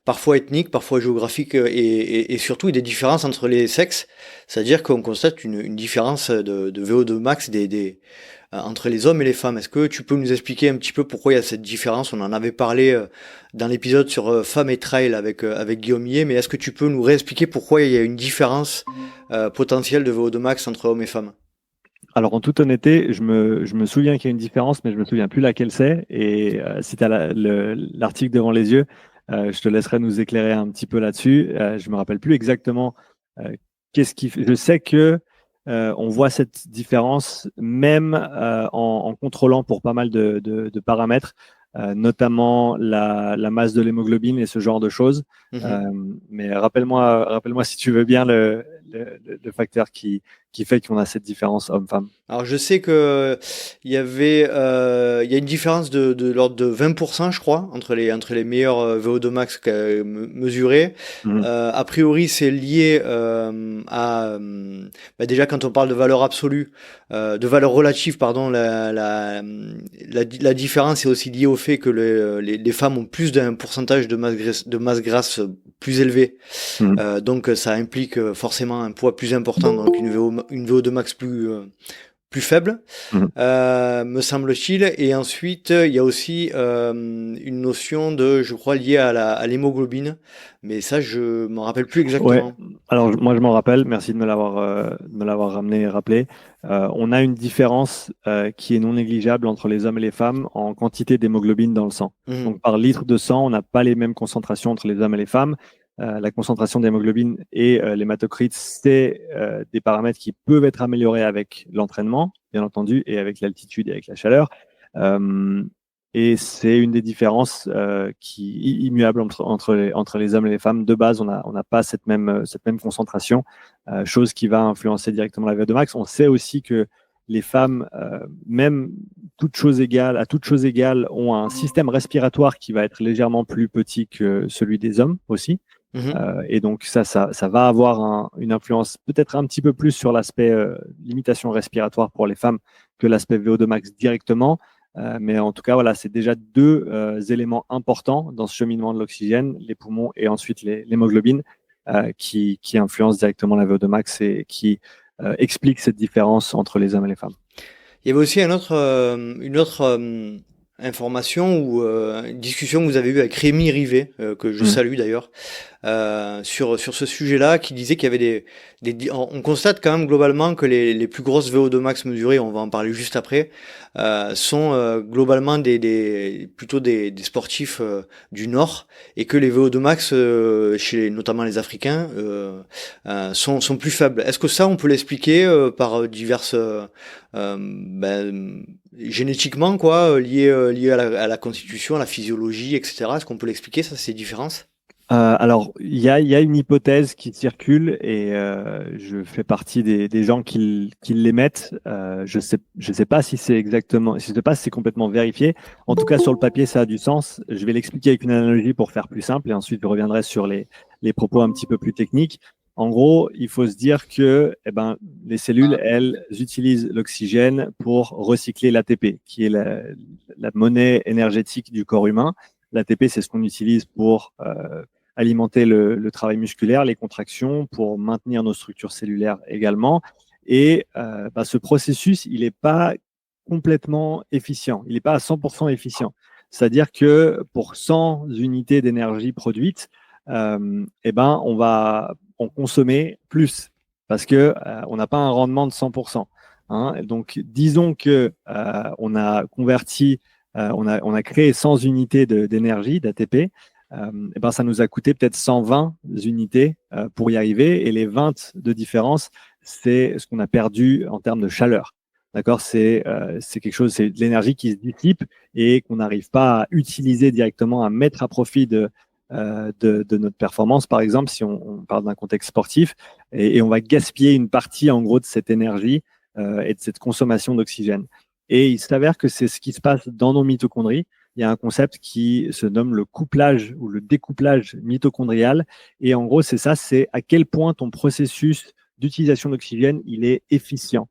[SPEAKER 2] parfois ethniques, parfois géographiques, et surtout des différences entre les sexes. C'est-à-dire qu'on constate une différence de VO2 max entre les hommes et les femmes. Est-ce que tu peux nous expliquer un petit peu pourquoi il y a cette différence? On en avait parlé dans l'épisode sur femmes et trail avec Guillaume Millet, mais est-ce que tu peux nous réexpliquer pourquoi il y a une différence potentielle de VO2 max entre hommes et femmes?
[SPEAKER 1] Alors, en toute honnêteté, je me souviens qu'il y a une différence, mais je me souviens plus laquelle c'est. Et si tu as l'article devant les yeux, je te laisserai nous éclairer un petit peu là-dessus. Je me rappelle plus exactement qu'est-ce qui fait. Je sais que on voit cette différence même en contrôlant pour pas mal de paramètres, notamment la masse de l'hémoglobine et ce genre de choses. Mais rappelle-moi si tu veux bien le facteur qui fait qu'on a cette différence homme-femme.
[SPEAKER 2] Alors je sais que il y a une différence de l'ordre de 20%, je crois, entre les meilleurs VO2 max mesurés. A priori, c'est lié à déjà quand on parle de valeur absolue, de valeur relative, pardon, la différence est aussi liée au fait que les femmes ont plus d'un pourcentage de masse grasse plus élevé. Donc ça implique forcément un poids plus important, donc une VO2 max plus faible, me semble-t-il. Et ensuite, il y a aussi une notion je crois, liée à l'hémoglobine. Mais ça, je m'en rappelle plus exactement.
[SPEAKER 1] Ouais. Alors, moi, je m'en rappelle. Merci de me l'avoir ramené et rappelé. On a une différence qui est non négligeable entre les hommes et les femmes en quantité d'hémoglobine dans le sang. Donc, par litre de sang, on n'a pas les mêmes concentrations entre les hommes et les femmes. La concentration d'hémoglobine et l'hématocrite, c'est des paramètres qui peuvent être améliorés avec l'entraînement, bien entendu, et avec l'altitude et avec la chaleur. Et c'est une des différences immuables entre les hommes et les femmes. De base, on n'a pas cette même concentration, chose qui va influencer directement la VO2 max. On sait aussi que les femmes, même à toute chose égale, ont un système respiratoire qui va être légèrement plus petit que celui des hommes aussi. Et donc ça va avoir une influence peut-être un petit peu plus sur l'aspect limitation respiratoire pour les femmes que l'aspect VO2 max directement. Mais en tout cas, voilà, c'est déjà deux éléments importants dans ce cheminement de l'oxygène, les poumons et ensuite l'hémoglobine, qui influencent directement la VO2 max et qui expliquent cette différence entre les hommes et les femmes.
[SPEAKER 2] Il y avait aussi une autre information ou une discussion que vous avez eue avec Rémi Rivet, que je salue d'ailleurs, sur ce sujet-là, qui disait qu'il y avait on constate quand même globalement que les plus grosses VO2 max mesurées, on va en parler juste après, sont globalement plutôt des sportifs du Nord, et que les VO2 max chez notamment les Africains sont plus faibles. Est-ce que ça on peut l'expliquer par diverses génétiquement lié à la constitution, à la physiologie, etc. Est-ce qu'on peut l'expliquer ça, ces différences?
[SPEAKER 1] Alors, il y a une hypothèse qui circule et je fais partie des gens qui l'émettent. Je sais pas si c'est exactement, je sais pas si c'est complètement vérifié. En tout cas, sur le papier, ça a du sens. Je vais l'expliquer avec une analogie pour faire plus simple et ensuite je reviendrai sur les propos un petit peu plus techniques. En gros, il faut se dire que les cellules, elles, utilisent l'oxygène pour recycler l'ATP, qui est la monnaie énergétique du corps humain. L'ATP, c'est ce qu'on utilise pour alimenter le travail musculaire, les contractions, pour maintenir nos structures cellulaires également. Et ce processus, il n'est pas complètement efficient. Il n'est pas à 100% efficient. C'est-à-dire que pour 100 unités d'énergie produites, on va en consommer plus parce que on n'a pas un rendement de 100%. Hein. Donc, disons que on a converti, on a créé 100 unités d'énergie, d'ATP. Ça nous a coûté peut-être 120 unités pour y arriver. Et les 20 de différence, c'est ce qu'on a perdu en termes de chaleur. D'accord, c'est quelque chose, c'est de l'énergie qui se dissipe et qu'on n'arrive pas à utiliser directement, à mettre à profit de notre performance, par exemple, si on parle d'un contexte sportif, et on va gaspiller une partie, en gros, de cette énergie et de cette consommation d'oxygène. Et il s'avère que c'est ce qui se passe dans nos mitochondries. Il y a un concept qui se nomme le couplage ou le découplage mitochondrial. Et en gros, c'est ça, c'est à quel point ton processus d'utilisation d'oxygène, il est efficient.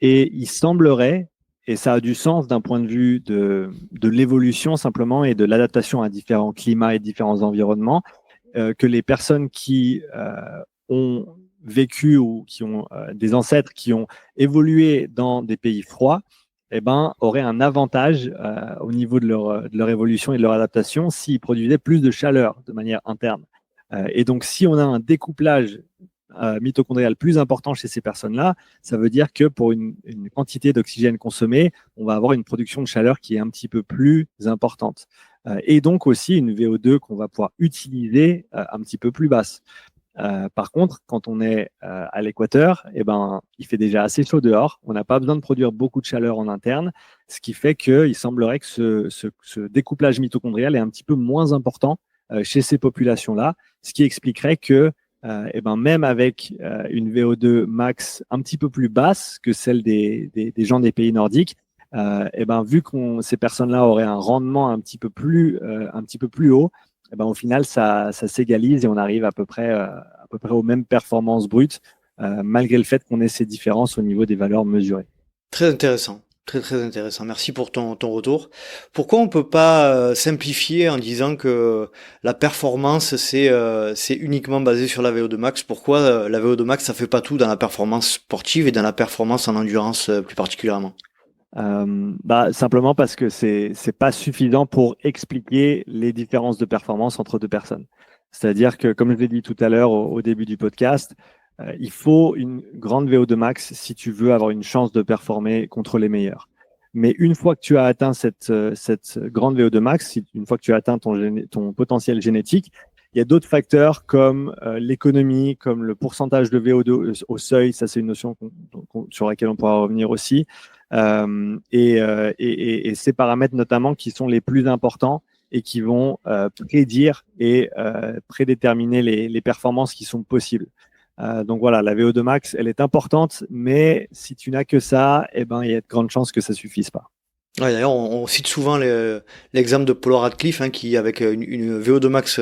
[SPEAKER 1] Et il semblerait, et ça a du sens d'un point de vue de l'évolution simplement et de l'adaptation à différents climats et différents environnements, que les personnes qui ont vécu ou qui ont des ancêtres qui ont évolué dans des pays froids, auraient un avantage au niveau de leur évolution et de leur adaptation s'ils produisaient plus de chaleur de manière interne. Et donc, si on a un découplage mitochondrial plus important chez ces personnes-là, ça veut dire que pour une quantité d'oxygène consommée, on va avoir une production de chaleur qui est un petit peu plus importante. Et donc aussi une VO2 qu'on va pouvoir utiliser un petit peu plus basse. Par contre, quand on est à l'équateur, il fait déjà assez chaud dehors. On n'a pas besoin de produire beaucoup de chaleur en interne, ce qui fait qu'il semblerait que ce découplage mitochondrial est un petit peu moins important chez ces populations-là, ce qui expliquerait que même avec une VO2 max un petit peu plus basse que celle des gens des pays nordiques, vu que ces personnes-là auraient un rendement un petit peu plus haut, au final, ça s'égalise et on arrive à peu près aux mêmes performances brutes, malgré le fait qu'on ait ces différences au niveau des valeurs mesurées.
[SPEAKER 2] Très intéressant. Très très intéressant. Merci pour ton retour. Pourquoi on peut pas simplifier en disant que la performance c'est uniquement basé sur la VO2 max? Pourquoi la VO2 max ça fait pas tout dans la performance sportive et dans la performance en endurance plus particulièrement?
[SPEAKER 1] Simplement parce que c'est pas suffisant pour expliquer les différences de performance entre deux personnes. C'est-à-dire que, comme je l'ai dit tout à l'heure au début du podcast, il faut une grande VO2 max si tu veux avoir une chance de performer contre les meilleurs. Mais une fois que tu as atteint cette grande VO2 max, une fois que tu as atteint ton potentiel génétique, il y a d'autres facteurs comme l'économie, comme le pourcentage de VO2 au seuil. Ça, c'est une notion sur laquelle on pourra revenir aussi. Et ces paramètres notamment qui sont les plus importants et qui vont prédire et prédéterminer les performances qui sont possibles. Donc voilà, la VO2 max, elle est importante, mais si tu n'as que ça, il y a de grandes chances que ça suffise pas.
[SPEAKER 2] Ouais, d'ailleurs, on cite souvent l'exemple de Paul Radcliffe, qui avec une VO2 max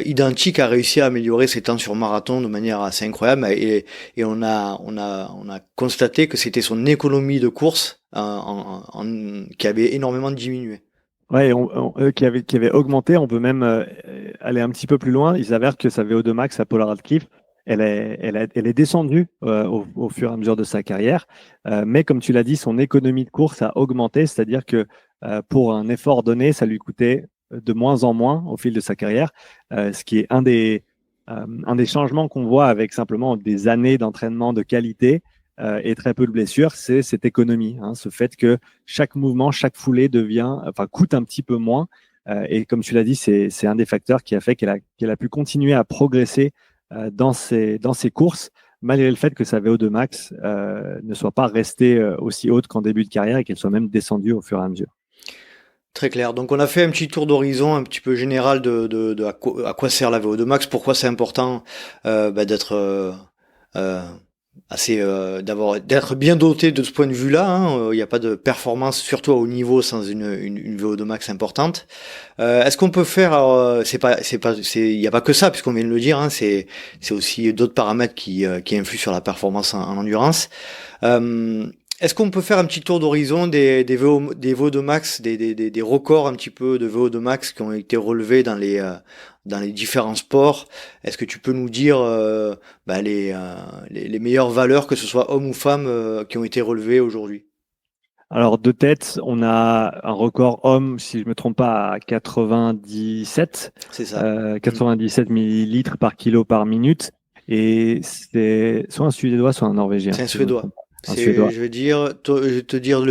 [SPEAKER 2] identique a réussi à améliorer ses temps sur marathon de manière assez incroyable, et on a constaté que c'était son économie de course qui avait énormément diminué.
[SPEAKER 1] Ouais, qui avait augmenté. On peut même aller un petit peu plus loin. Il s'avère que sa VO2 max à Paul Radcliffe, elle est descendue au fur et à mesure de sa carrière. Mais comme tu l'as dit, son économie de course a augmenté, c'est-à-dire que pour un effort donné, ça lui coûtait de moins en moins au fil de sa carrière, ce qui est un des changements qu'on voit avec simplement des années d'entraînement de qualité et très peu de blessures, c'est cette économie, ce fait que chaque mouvement, chaque foulée coûte un petit peu moins. Et comme tu l'as dit, c'est un des facteurs qui a fait qu'elle a pu continuer à progresser dans ses courses, malgré le fait que sa VO2 max ne soit pas restée aussi haute qu'en début de carrière et qu'elle soit même descendue au fur et à mesure.
[SPEAKER 2] Très clair. Donc on a fait un petit tour d'horizon un petit peu général de à quoi sert la VO2 Max, pourquoi c'est important d'être assez d'être bien doté de ce point de vue-là. Il n'y a pas de performance, surtout à haut niveau, sans une VO2 Max importante. Est-ce qu'on peut faire, alors, il n'y a pas que ça, puisqu'on vient de le dire, c'est aussi d'autres paramètres qui influent sur la performance en endurance. Est-ce qu'on peut faire un petit tour d'horizon des VO2 max, des records un petit peu de VO2 max qui ont été relevés dans les différents sports? Est-ce que tu peux nous dire les meilleures valeurs, que ce soit hommes ou femmes, qui ont été relevées aujourd'hui?
[SPEAKER 1] Alors, de tête, on a un record homme, si je ne me trompe pas, à 97,
[SPEAKER 2] C'est ça.
[SPEAKER 1] 97 millilitres par kilo par minute. Et c'est soit un Suédois, soit un Norvégien.
[SPEAKER 2] C'est un
[SPEAKER 1] si je me
[SPEAKER 2] Suédois.
[SPEAKER 1] trompe pas. Un Suédois.
[SPEAKER 2] Je vais te dire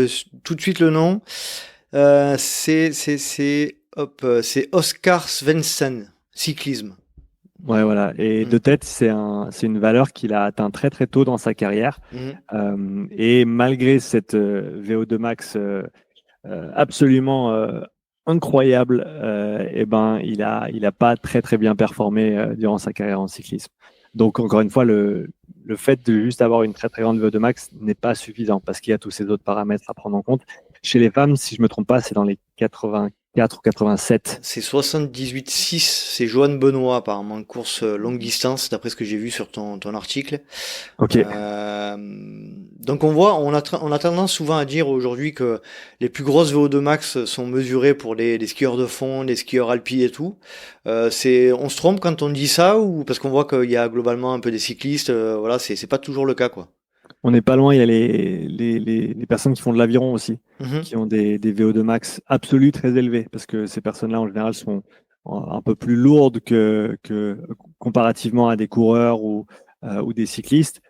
[SPEAKER 2] tout de suite le nom. C'est Oscar Svensson, cyclisme.
[SPEAKER 1] Ouais, voilà. Et de tête, c'est une valeur qu'il a atteint très très tôt dans sa carrière. Et malgré cette VO2 max absolument incroyable, il a pas très très bien performé durant sa carrière en cyclisme. Donc encore une fois, le fait de juste avoir une très très grande VO2 max n'est pas suffisant parce qu'il y a tous ces autres paramètres à prendre en compte. Chez les femmes, si je me trompe pas, c'est dans les 84 ou 87.
[SPEAKER 2] C'est 78,6. C'est Joanne Benoît, apparemment, course longue distance, d'après ce que j'ai vu sur ton article.
[SPEAKER 1] Ok.
[SPEAKER 2] Donc on a tendance souvent à dire aujourd'hui que les plus grosses VO2 max sont mesurées pour les skieurs de fond, les skieurs alpins et tout. On se trompe quand on dit ça, ou parce qu'on voit qu'il y a globalement un peu des cyclistes, voilà, c'est pas toujours le cas, quoi.
[SPEAKER 1] On n'est pas loin, il y a les personnes qui font de l'aviron aussi, qui ont des VO2 max absolus très élevés, parce que ces personnes-là, en général, sont un peu plus lourdes que comparativement à des coureurs ou des cyclistes.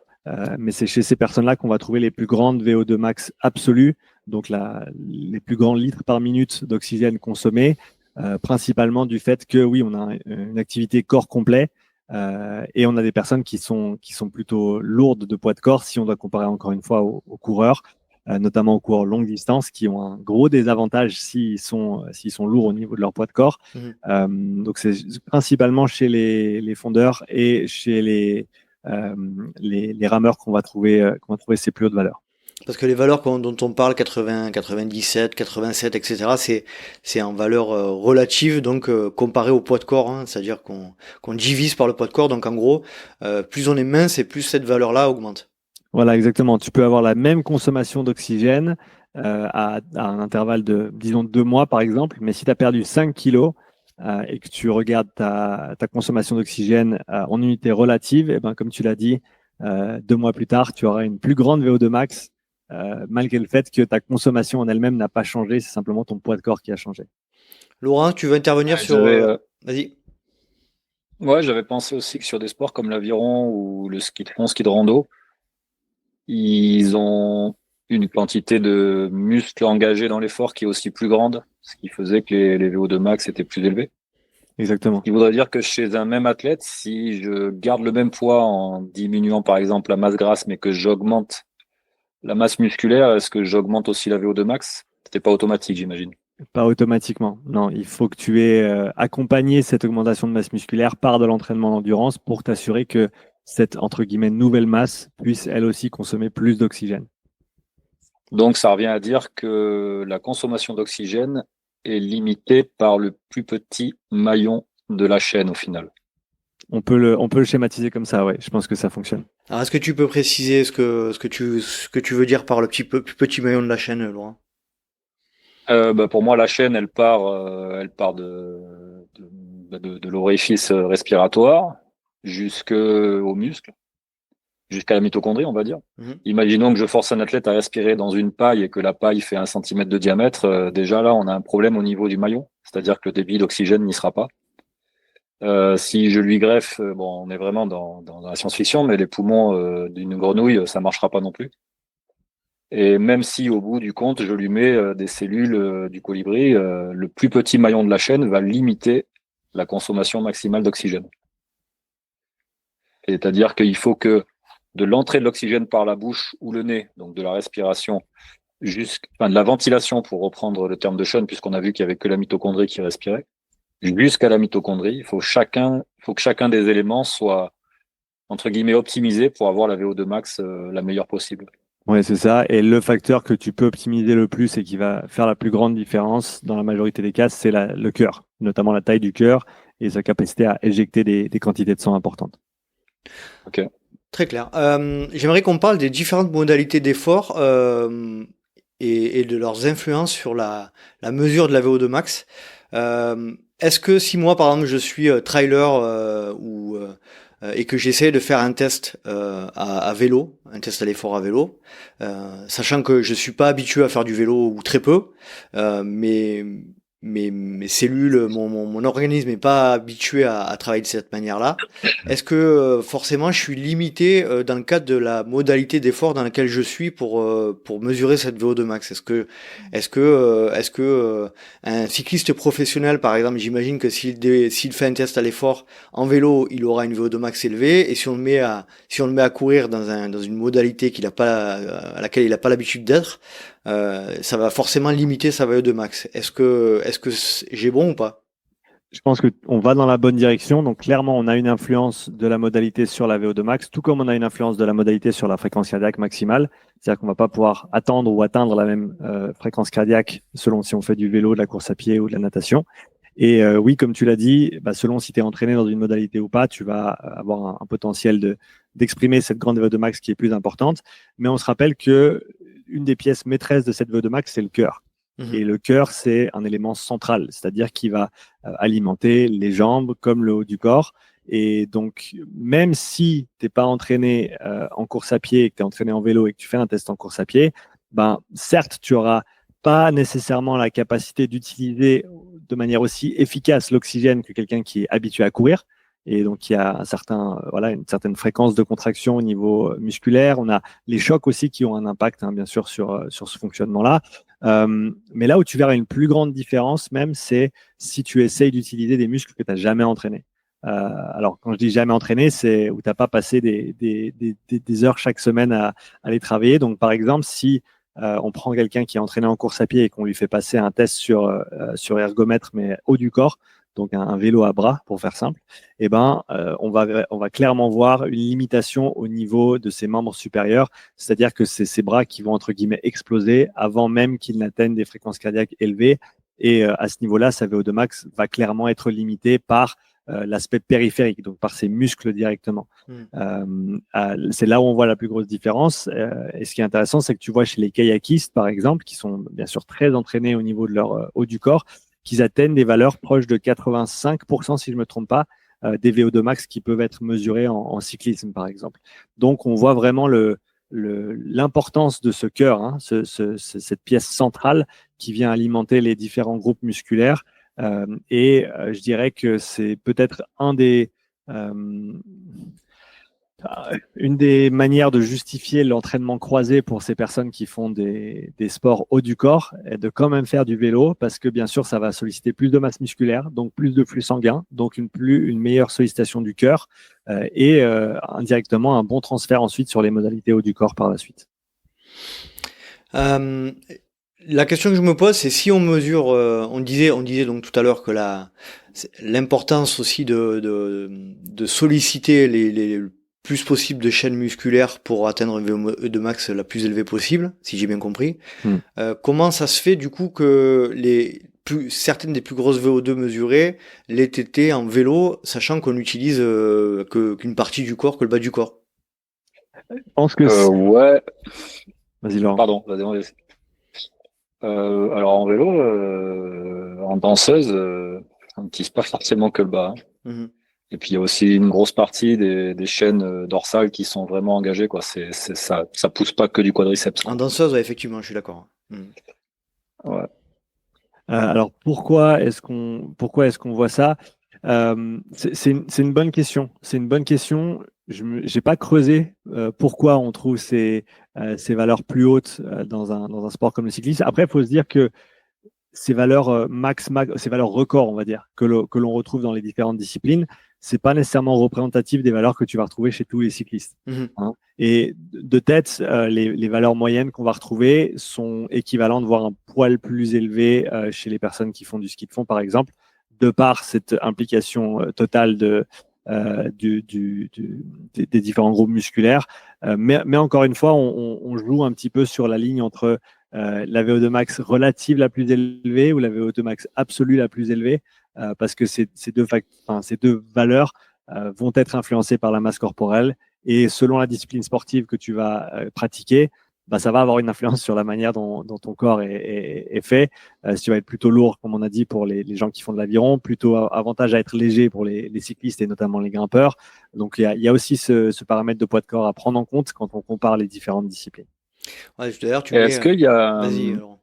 [SPEAKER 1] Mais c'est chez ces personnes-là qu'on va trouver les plus grandes VO2 max absolues, donc les plus grands litres par minute d'oxygène consommé, principalement du fait que, oui, on a une activité corps complet. Et on a des personnes qui sont plutôt lourdes de poids de corps, si on doit comparer encore une fois aux coureurs, notamment aux coureurs longue distance, qui ont un gros désavantage s'ils sont lourds au niveau de leur poids de corps. Donc c'est principalement chez les fondeurs et chez les rameurs qu'on va trouver ces plus hautes valeurs.
[SPEAKER 2] Parce que les valeurs dont on parle, 80, 97, 87, etc., c'est en valeur relative, donc comparé au poids de corps, hein, c'est-à-dire qu'on divise par le poids de corps, donc en gros, plus on est mince et plus cette valeur-là augmente.
[SPEAKER 1] Voilà, exactement. Tu peux avoir la même consommation d'oxygène à un intervalle de, disons, 2 mois, par exemple, mais si tu as perdu 5 kilos et que tu regardes ta consommation d'oxygène en unité relative, et ben, comme tu l'as dit, 2 mois plus tard, tu auras une plus grande VO2 max, malgré le fait que ta consommation en elle-même n'a pas changé, c'est simplement ton poids de corps qui a changé.
[SPEAKER 2] Laurent, tu veux intervenir sur... Vas-y.
[SPEAKER 3] Ouais, j'avais pensé aussi que sur des sports comme l'aviron ou le ski de fond, ski de rando, ils ont une quantité de muscles engagés dans l'effort qui est aussi plus grande, ce qui faisait que les VO2 max étaient plus élevés.
[SPEAKER 1] Exactement.
[SPEAKER 3] Ce qui voudrait dire que chez un même athlète, si je garde le même poids en diminuant par exemple la masse grasse, mais que j'augmente la masse musculaire, est-ce que j'augmente aussi la VO2 max? C'était pas automatique, j'imagine.
[SPEAKER 1] Pas automatiquement. Non, il faut que tu aies accompagné cette augmentation de masse musculaire par de l'entraînement d'endurance pour t'assurer que cette, entre guillemets, nouvelle masse puisse elle aussi consommer plus d'oxygène.
[SPEAKER 3] Donc ça revient à dire que la consommation d'oxygène est limitée par le plus petit maillon de la chaîne au final.
[SPEAKER 1] On peut le schématiser comme ça, ouais. Je pense que ça fonctionne.
[SPEAKER 2] Alors, est-ce que tu peux préciser ce que tu veux dire par le plus petit maillon de la chaîne, Laurent?
[SPEAKER 3] Pour moi, la chaîne, elle part de l'orifice respiratoire jusqu'aux muscles, jusqu'à la mitochondrie, on va dire. Imaginons que je force un athlète à respirer dans une paille et que la paille fait 1 centimètre de diamètre. Déjà là, on a un problème au niveau du maillon, c'est-à-dire que le débit d'oxygène n'y sera pas. Si je lui greffe, on est vraiment dans la science-fiction, mais les poumons d'une grenouille, ça marchera pas non plus. Et même si au bout du compte, je lui mets des cellules du colibri, le plus petit maillon de la chaîne va limiter la consommation maximale d'oxygène. C'est-à-dire qu'il faut que de l'entrée de l'oxygène par la bouche ou le nez, donc de la respiration, de la ventilation, pour reprendre le terme de Sean, puisqu'on a vu qu'il y avait que la mitochondrie qui respirait, jusqu'à la mitochondrie, il faut que chacun des éléments soit, entre guillemets, optimisé pour avoir la VO2 max la meilleure possible.
[SPEAKER 1] Ouais, c'est ça. Et le facteur que tu peux optimiser le plus et qui va faire la plus grande différence dans la majorité des cas, c'est le cœur, notamment la taille du cœur et sa capacité à éjecter des quantités de sang importantes.
[SPEAKER 3] Ok.
[SPEAKER 2] Très clair. J'aimerais qu'on parle des différentes modalités d'effort et de leurs influences sur la mesure de la VO2 max. Est-ce que si moi, par exemple, je suis trailer et que j'essaie de faire un test à vélo, un test à l'effort à vélo, sachant que je suis pas habitué à faire du vélo ou très peu, mes cellules, mon organisme n'est pas habitué à travailler de cette manière-là. Est-ce que forcément je suis limité dans le cadre de la modalité d'effort dans laquelle je suis pour mesurer cette VO2 max? Est-ce que un cycliste professionnel, par exemple, j'imagine que s'il fait un test à l'effort en vélo, il aura une VO2 max élevée, et si on le met à courir dans une modalité à laquelle il n'a pas l'habitude d'être, ça va forcément limiter sa VO2 max. Est-ce que j'ai bon ou pas?
[SPEAKER 1] Je pense qu'on va dans la bonne direction. Donc, clairement, on a une influence de la modalité sur la VO2 max, tout comme on a une influence de la modalité sur la fréquence cardiaque maximale. C'est-à-dire qu'on ne va pas pouvoir attendre ou atteindre la même fréquence cardiaque selon si on fait du vélo, de la course à pied ou de la natation. Et oui, comme tu l'as dit, selon si tu es entraîné dans une modalité ou pas, tu vas avoir un potentiel d'exprimer cette grande VO2 max qui est plus importante. Mais on se rappelle que une des pièces maîtresses de cette VO2 max, c'est le cœur. Et le cœur, c'est un élément central, c'est-à-dire qu'il va alimenter les jambes comme le haut du corps. Et donc, même si tu n'es pas entraîné en course à pied, que tu es entraîné en vélo et que tu fais un test en course à pied, certes, tu n'auras pas nécessairement la capacité d'utiliser de manière aussi efficace l'oxygène que quelqu'un qui est habitué à courir. Et donc, il y a une certaine fréquence de contraction au niveau musculaire. On a les chocs aussi qui ont un impact, bien sûr, sur ce fonctionnement-là. Mais là où tu verras une plus grande différence même, c'est si tu essayes d'utiliser des muscles que tu n'as jamais entraînés. Alors, quand je dis jamais entraîné, c'est où tu n'as pas passé des heures chaque semaine à les travailler. Donc, par exemple, si on prend quelqu'un qui est entraîné en course à pied et qu'on lui fait passer un test sur ergomètre, mais haut du corps, donc un vélo à bras pour faire simple, on va clairement voir une limitation au niveau de ses membres supérieurs, c'est-à-dire que c'est ses bras qui vont entre guillemets exploser avant même qu'ils n'atteignent des fréquences cardiaques élevées. Et à ce niveau-là, sa VO2 max va clairement être limitée par l'aspect périphérique, donc par ses muscles directement. C'est là où on voit la plus grosse différence. Et ce qui est intéressant, c'est que tu vois chez les kayakistes, par exemple, qui sont bien sûr très entraînés au niveau de leur haut du corps, qu'ils atteignent des valeurs proches de 85%, si je ne me trompe pas, des VO2 max qui peuvent être mesurés en cyclisme, par exemple. Donc, on voit vraiment l'importance de ce cœur, cette pièce centrale qui vient alimenter les différents groupes musculaires. Je dirais que c'est peut-être une des manières de justifier l'entraînement croisé pour ces personnes qui font des sports haut du corps, est de quand même faire du vélo, parce que bien sûr, ça va solliciter plus de masse musculaire, donc plus de flux sanguin, donc une meilleure sollicitation du cœur et indirectement un bon transfert ensuite sur les modalités haut du corps par la suite.
[SPEAKER 2] La question que je me pose, c'est si on mesure, on disait donc tout à l'heure que l'importance aussi de solliciter les plus possible de chaînes musculaires pour atteindre une VO2 max la plus élevée possible, si j'ai bien compris. Comment ça se fait du coup que certaines des plus grosses VO2 mesurées l'aient été en vélo, sachant qu'on n'utilise qu'une partie du corps, que le bas du corps?
[SPEAKER 1] Je pense que
[SPEAKER 3] ouais.
[SPEAKER 1] Vas-y Laurent.
[SPEAKER 3] Pardon, vas-y. Alors en vélo, en danseuse, on n'utilise pas forcément que le bas. Et puis il y a aussi une grosse partie des chaînes dorsales qui sont vraiment engagées, quoi. Ça pousse pas que du quadriceps.
[SPEAKER 2] En danseuse, ouais, effectivement, je suis d'accord.
[SPEAKER 1] Ouais. Alors pourquoi est-ce qu'on voit ça? C'est une bonne question. C'est une bonne question. Je n'ai pas creusé pourquoi on trouve ces valeurs plus hautes dans un sport comme le cyclisme. Après, il faut se dire que ces valeurs ces valeurs records, on va dire, que l'on retrouve dans les différentes disciplines, c'est pas nécessairement représentatif des valeurs que tu vas retrouver chez tous les cyclistes. Hein. Et de tête, les valeurs moyennes qu'on va retrouver sont équivalentes, voire un poil plus élevé chez les personnes qui font du ski de fond, par exemple, de par cette implication totale des différents groupes musculaires. Mais encore une fois, on joue un petit peu sur la ligne entre la VO2 max relative la plus élevée ou la VO2 max absolue la plus élevée, parce que ces deux valeurs vont être influencées par la masse corporelle, et selon la discipline sportive que tu vas pratiquer, ça va avoir une influence sur la manière dont ton corps est fait. Si tu vas être plutôt lourd, comme on a dit, pour les gens qui font de l'aviron, plutôt avantage à être léger pour les cyclistes et notamment les grimpeurs. Donc il y a aussi ce paramètre de poids de corps à prendre en compte quand on compare les différentes disciplines.
[SPEAKER 2] Ouais, d'ailleurs,
[SPEAKER 3] est-ce qu'il y a...
[SPEAKER 2] Vas-y, Laurent.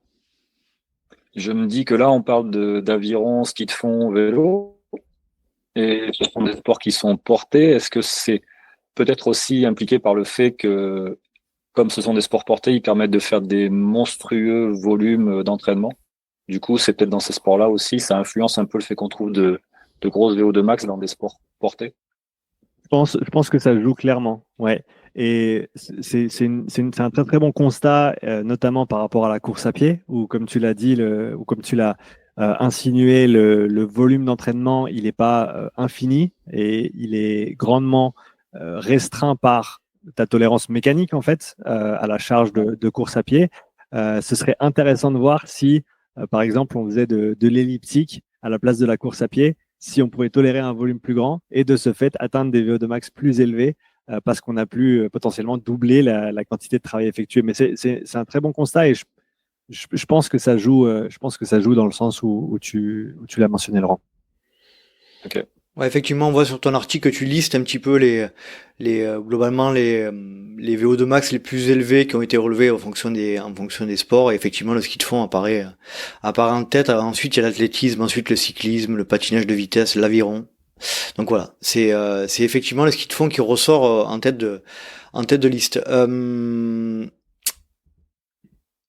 [SPEAKER 3] Je me dis que là, on parle d'aviron, ski de fond, vélo, et ce sont des sports qui sont portés. Est-ce que c'est peut-être aussi impliqué par le fait que, comme ce sont des sports portés, ils permettent de faire des monstrueux volumes d'entraînement? Du coup, c'est peut-être dans ces sports-là aussi, ça influence un peu le fait qu'on trouve de grosses VO2 max dans des sports portés.
[SPEAKER 1] Je pense que ça joue clairement, ouais. Et c'est un très très bon constat, notamment par rapport à la course à pied, où comme tu l'as dit, ou comme tu l'as insinué, le volume d'entraînement, il n'est pas infini et il est grandement restreint par ta tolérance mécanique en fait à la charge de course à pied. Ce serait intéressant de voir si, par exemple, on faisait de l'elliptique à la place de la course à pied, si on pouvait tolérer un volume plus grand et de ce fait atteindre des VO2 max plus élevés parce qu'on a pu potentiellement doubler la quantité de travail effectué. Mais c'est un très bon constat et je pense que ça joue. Je pense que ça joue dans le sens où tu l'as mentionné, Laurent.
[SPEAKER 3] Ok.
[SPEAKER 2] Ouais, effectivement, on voit sur ton article que tu listes un petit peu globalement les VO2 max les plus élevés qui ont été relevés en fonction des sports. Et effectivement, le ski de fond apparaît en tête. Ensuite, il y a l'athlétisme, ensuite le cyclisme, le patinage de vitesse, l'aviron. Donc voilà, c'est effectivement le ski de fond qui ressort en tête de liste.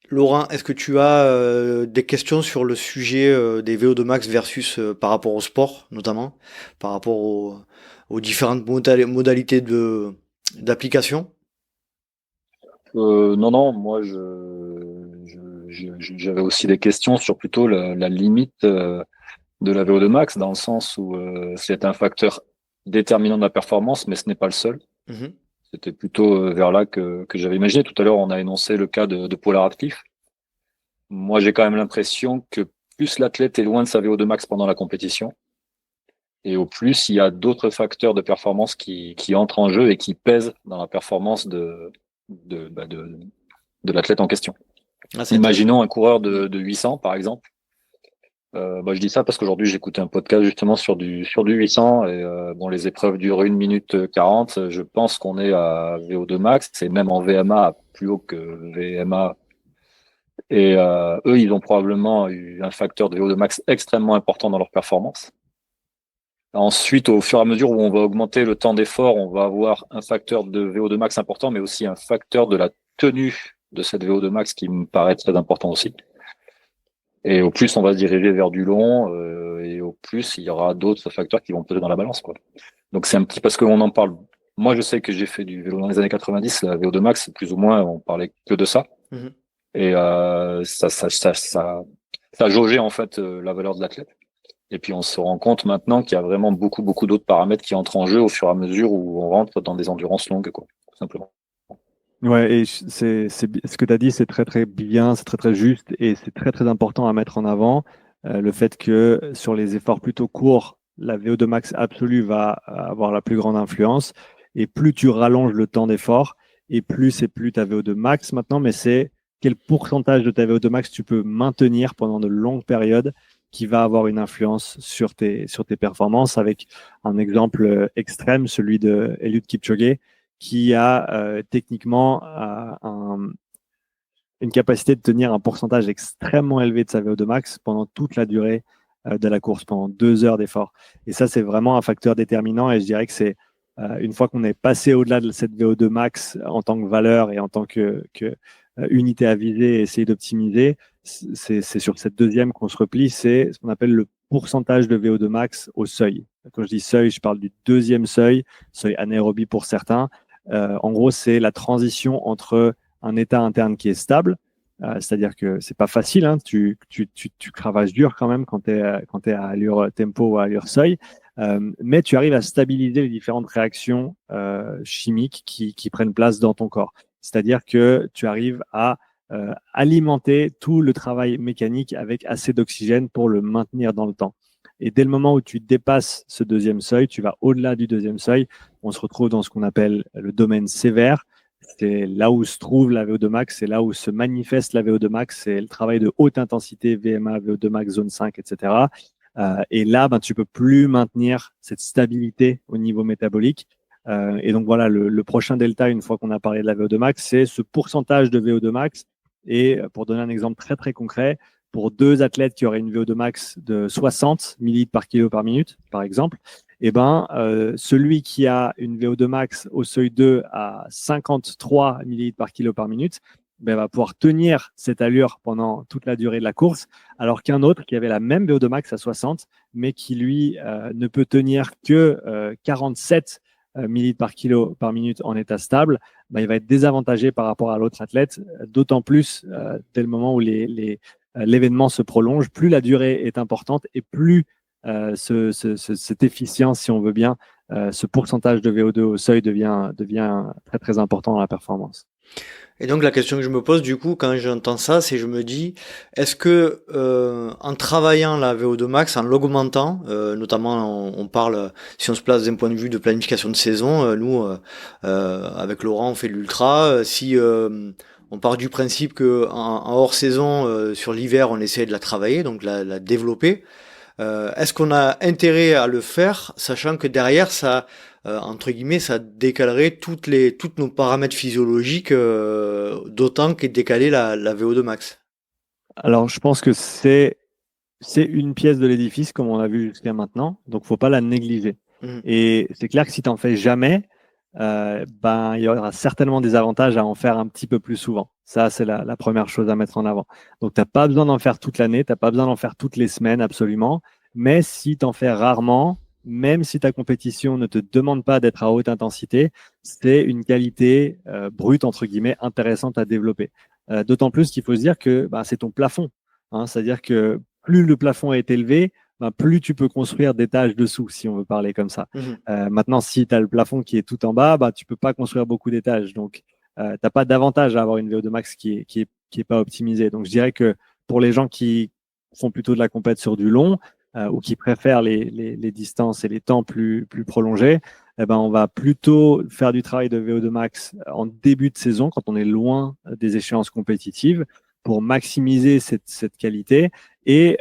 [SPEAKER 2] Laurent, est-ce que tu as des questions sur le sujet des VO2 max versus par rapport au sport, notamment, par rapport aux différentes modalités d'application?
[SPEAKER 3] Non, moi j'avais aussi des questions sur plutôt la limite de la VO2 max, dans le sens où c'est un facteur déterminant de la performance, mais ce n'est pas le seul.
[SPEAKER 2] Mm-hmm.
[SPEAKER 3] C'était plutôt vers là que j'avais imaginé. Tout à l'heure, on a énoncé le cas de Paula Radcliffe. Moi, j'ai quand même l'impression que plus l'athlète est loin de sa VO2 max pendant la compétition, et au plus, il y a d'autres facteurs de performance qui entrent en jeu et qui pèsent dans la performance de l'athlète en question. Imaginons un coureur de 800, par exemple. Je dis ça parce qu'aujourd'hui, j'écoutais un podcast justement sur du 800 et les épreuves durent 1 minute 40. Je pense qu'on est à VO2 max, c'est même en VMA plus haut que VMA. Et eux, ils ont probablement eu un facteur de VO2 max extrêmement important dans leur performance. Ensuite, au fur et à mesure où on va augmenter le temps d'effort, on va avoir un facteur de VO2 max important, mais aussi un facteur de la tenue de cette VO2 max qui me paraît très important aussi. Et au plus, on va se diriger vers du long, et au plus, il y aura d'autres facteurs qui vont peser dans la balance, quoi. Donc, c'est un petit, parce qu'on en parle. Moi, je sais que j'ai fait du vélo dans les années 90, la VO2 max, plus ou moins, on parlait que de ça. Mm-hmm. Et ça jaugeait, en fait, la valeur de l'athlète. Et puis, on se rend compte maintenant qu'il y a vraiment beaucoup d'autres paramètres qui entrent en jeu au fur et à mesure où on rentre dans des endurances longues, quoi, tout simplement.
[SPEAKER 1] Ouais, et ce que tu as dit, c'est très très bien, c'est très très juste et c'est très très important à mettre en avant. Le fait que sur les efforts plutôt courts, la VO2 max absolue va avoir la plus grande influence. Et plus tu rallonges le temps d'effort, et plus c'est plus ta VO2 max maintenant, mais c'est quel pourcentage de ta VO2 max tu peux maintenir pendant de longues périodes qui va avoir une influence sur tes performances. Avec un exemple extrême, celui de Eliud Kipchoge, qui a techniquement une capacité de tenir un pourcentage extrêmement élevé de sa VO2 max pendant toute la durée de la course, pendant 2 heures d'effort. Et ça, c'est vraiment un facteur déterminant. Et je dirais que c'est une fois qu'on est passé au-delà de cette VO2 max en tant que valeur et en tant que unité à viser et essayer d'optimiser, c'est sur cette deuxième qu'on se replie, c'est ce qu'on appelle le pourcentage de VO2 max au seuil. Quand je dis seuil, je parle du deuxième seuil anaérobie pour certains. En gros, c'est la transition entre un état interne qui est stable, c'est-à-dire que c'est pas facile, hein, tu cravaches dur quand même quand tu es à allure tempo ou à allure seuil, mais tu arrives à stabiliser les différentes réactions chimiques qui prennent place dans ton corps. C'est-à-dire que tu arrives à alimenter tout le travail mécanique avec assez d'oxygène pour le maintenir dans le temps. Et dès le moment où tu dépasses ce deuxième seuil, tu vas au-delà du deuxième seuil, on se retrouve dans ce qu'on appelle le domaine sévère. C'est là où se trouve la VO2 max, c'est là où se manifeste la VO2 max, c'est le travail de haute intensité, VMA, VO2 max, zone 5, etc. Et là, tu peux plus maintenir cette stabilité au niveau métabolique. Et donc voilà, le prochain delta, une fois qu'on a parlé de la VO2 max, c'est ce pourcentage de VO2 max. Et pour donner un exemple très très concret, pour deux athlètes qui auraient une VO2 max de 60 millilitres par kilo par minute, par exemple, celui qui a une VO2 max au seuil 2 à 53 millilitres par kilo par minute, va pouvoir tenir cette allure pendant toute la durée de la course, alors qu'un autre qui avait la même VO2 max à 60, mais qui lui ne peut tenir que 47 millilitres par kilo par minute en état stable, il va être désavantagé par rapport à l'autre athlète, d'autant plus dès le moment où l'événement se prolonge, plus la durée est importante et plus cette efficience, si on veut bien, ce pourcentage de VO2 au seuil devient très très important dans la performance.
[SPEAKER 2] Et donc la question que je me pose du coup quand j'entends ça, c'est je me dis, est-ce que en travaillant la VO2 max, en l'augmentant, notamment on parle, si on se place d'un point de vue de planification de saison, nous avec Laurent on fait de l'ultra, si on part du principe que en hors saison, sur l'hiver on essaie de la travailler, donc la développer, est-ce qu'on a intérêt à le faire, sachant que derrière ça entre guillemets, ça décalerait toutes nos paramètres physiologiques, d'autant qu'est décalée la VO2 max.
[SPEAKER 1] Alors, je pense que c'est une pièce de l'édifice, comme on a vu jusqu'à maintenant, donc faut pas la négliger.
[SPEAKER 2] Mmh.
[SPEAKER 1] Et c'est clair que si tu n'en fais jamais, il y aura certainement des avantages à en faire un petit peu plus souvent. Ça, c'est la première chose à mettre en avant. Donc, tu n'as pas besoin d'en faire toute l'année, tu n'as pas besoin d'en faire toutes les semaines, absolument. Mais si tu en fais rarement, même si ta compétition ne te demande pas d'être à haute intensité, c'est une qualité brute, entre guillemets, intéressante à développer. D'autant plus qu'il faut se dire que c'est ton plafond. Hein, c'est-à-dire que plus le plafond est élevé, plus tu peux construire des tâches dessous, si on veut parler comme ça. Maintenant, si tu as le plafond qui est tout en bas, tu peux pas construire beaucoup d'étages. Donc, tu n'as pas d'avantage à avoir une VO2 max qui est pas optimisée. Donc, je dirais que pour les gens qui font plutôt de la compète sur du long ou qui préfèrent les distances et les temps plus prolongés, on va plutôt faire du travail de VO2 max en début de saison, quand on est loin des échéances compétitives, pour maximiser cette qualité. Et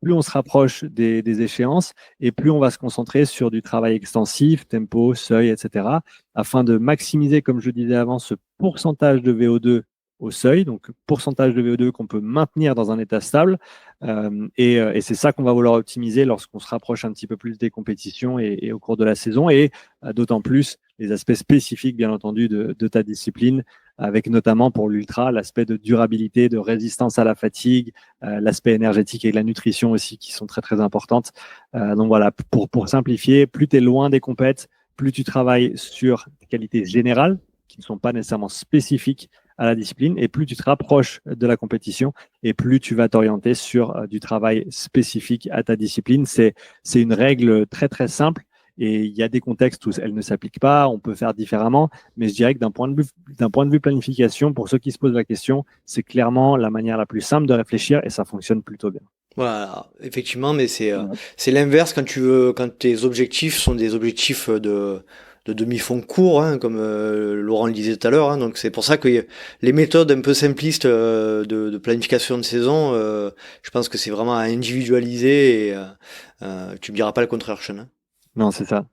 [SPEAKER 1] plus on se rapproche des échéances et plus on va se concentrer sur du travail extensif, tempo, seuil, etc., afin de maximiser, comme je disais avant, ce pourcentage de VO2 au seuil, donc pourcentage de VO2 qu'on peut maintenir dans un état stable. Et c'est ça qu'on va vouloir optimiser lorsqu'on se rapproche un petit peu plus des compétitions et au cours de la saison, et d'autant plus les aspects spécifiques, bien entendu, de ta discipline, avec notamment pour l'ultra l'aspect de durabilité, de résistance à la fatigue, l'aspect énergétique et la nutrition aussi qui sont très très importantes. Donc voilà, pour simplifier, plus tu es loin des compètes, plus tu travailles sur des qualités générales qui ne sont pas nécessairement spécifiques à la discipline, et plus tu te rapproches de la compétition et plus tu vas t'orienter sur du travail spécifique à ta discipline. C'est une règle très très simple. Et il y a des contextes où elle ne s'applique pas, on peut faire différemment, mais je dirais que d'un point de vue planification, pour ceux qui se posent la question, c'est clairement la manière la plus simple de réfléchir et ça fonctionne plutôt bien.
[SPEAKER 2] Voilà, effectivement, mais c'est l'inverse quand tes objectifs sont des objectifs de demi-fond court, hein, comme Laurent le disait tout à l'heure. Hein, donc c'est pour ça que les méthodes un peu simplistes de planification de saison, je pense que c'est vraiment à individualiser et tu me diras pas le contraire, Sean. Hein.
[SPEAKER 1] Non, c'est ça.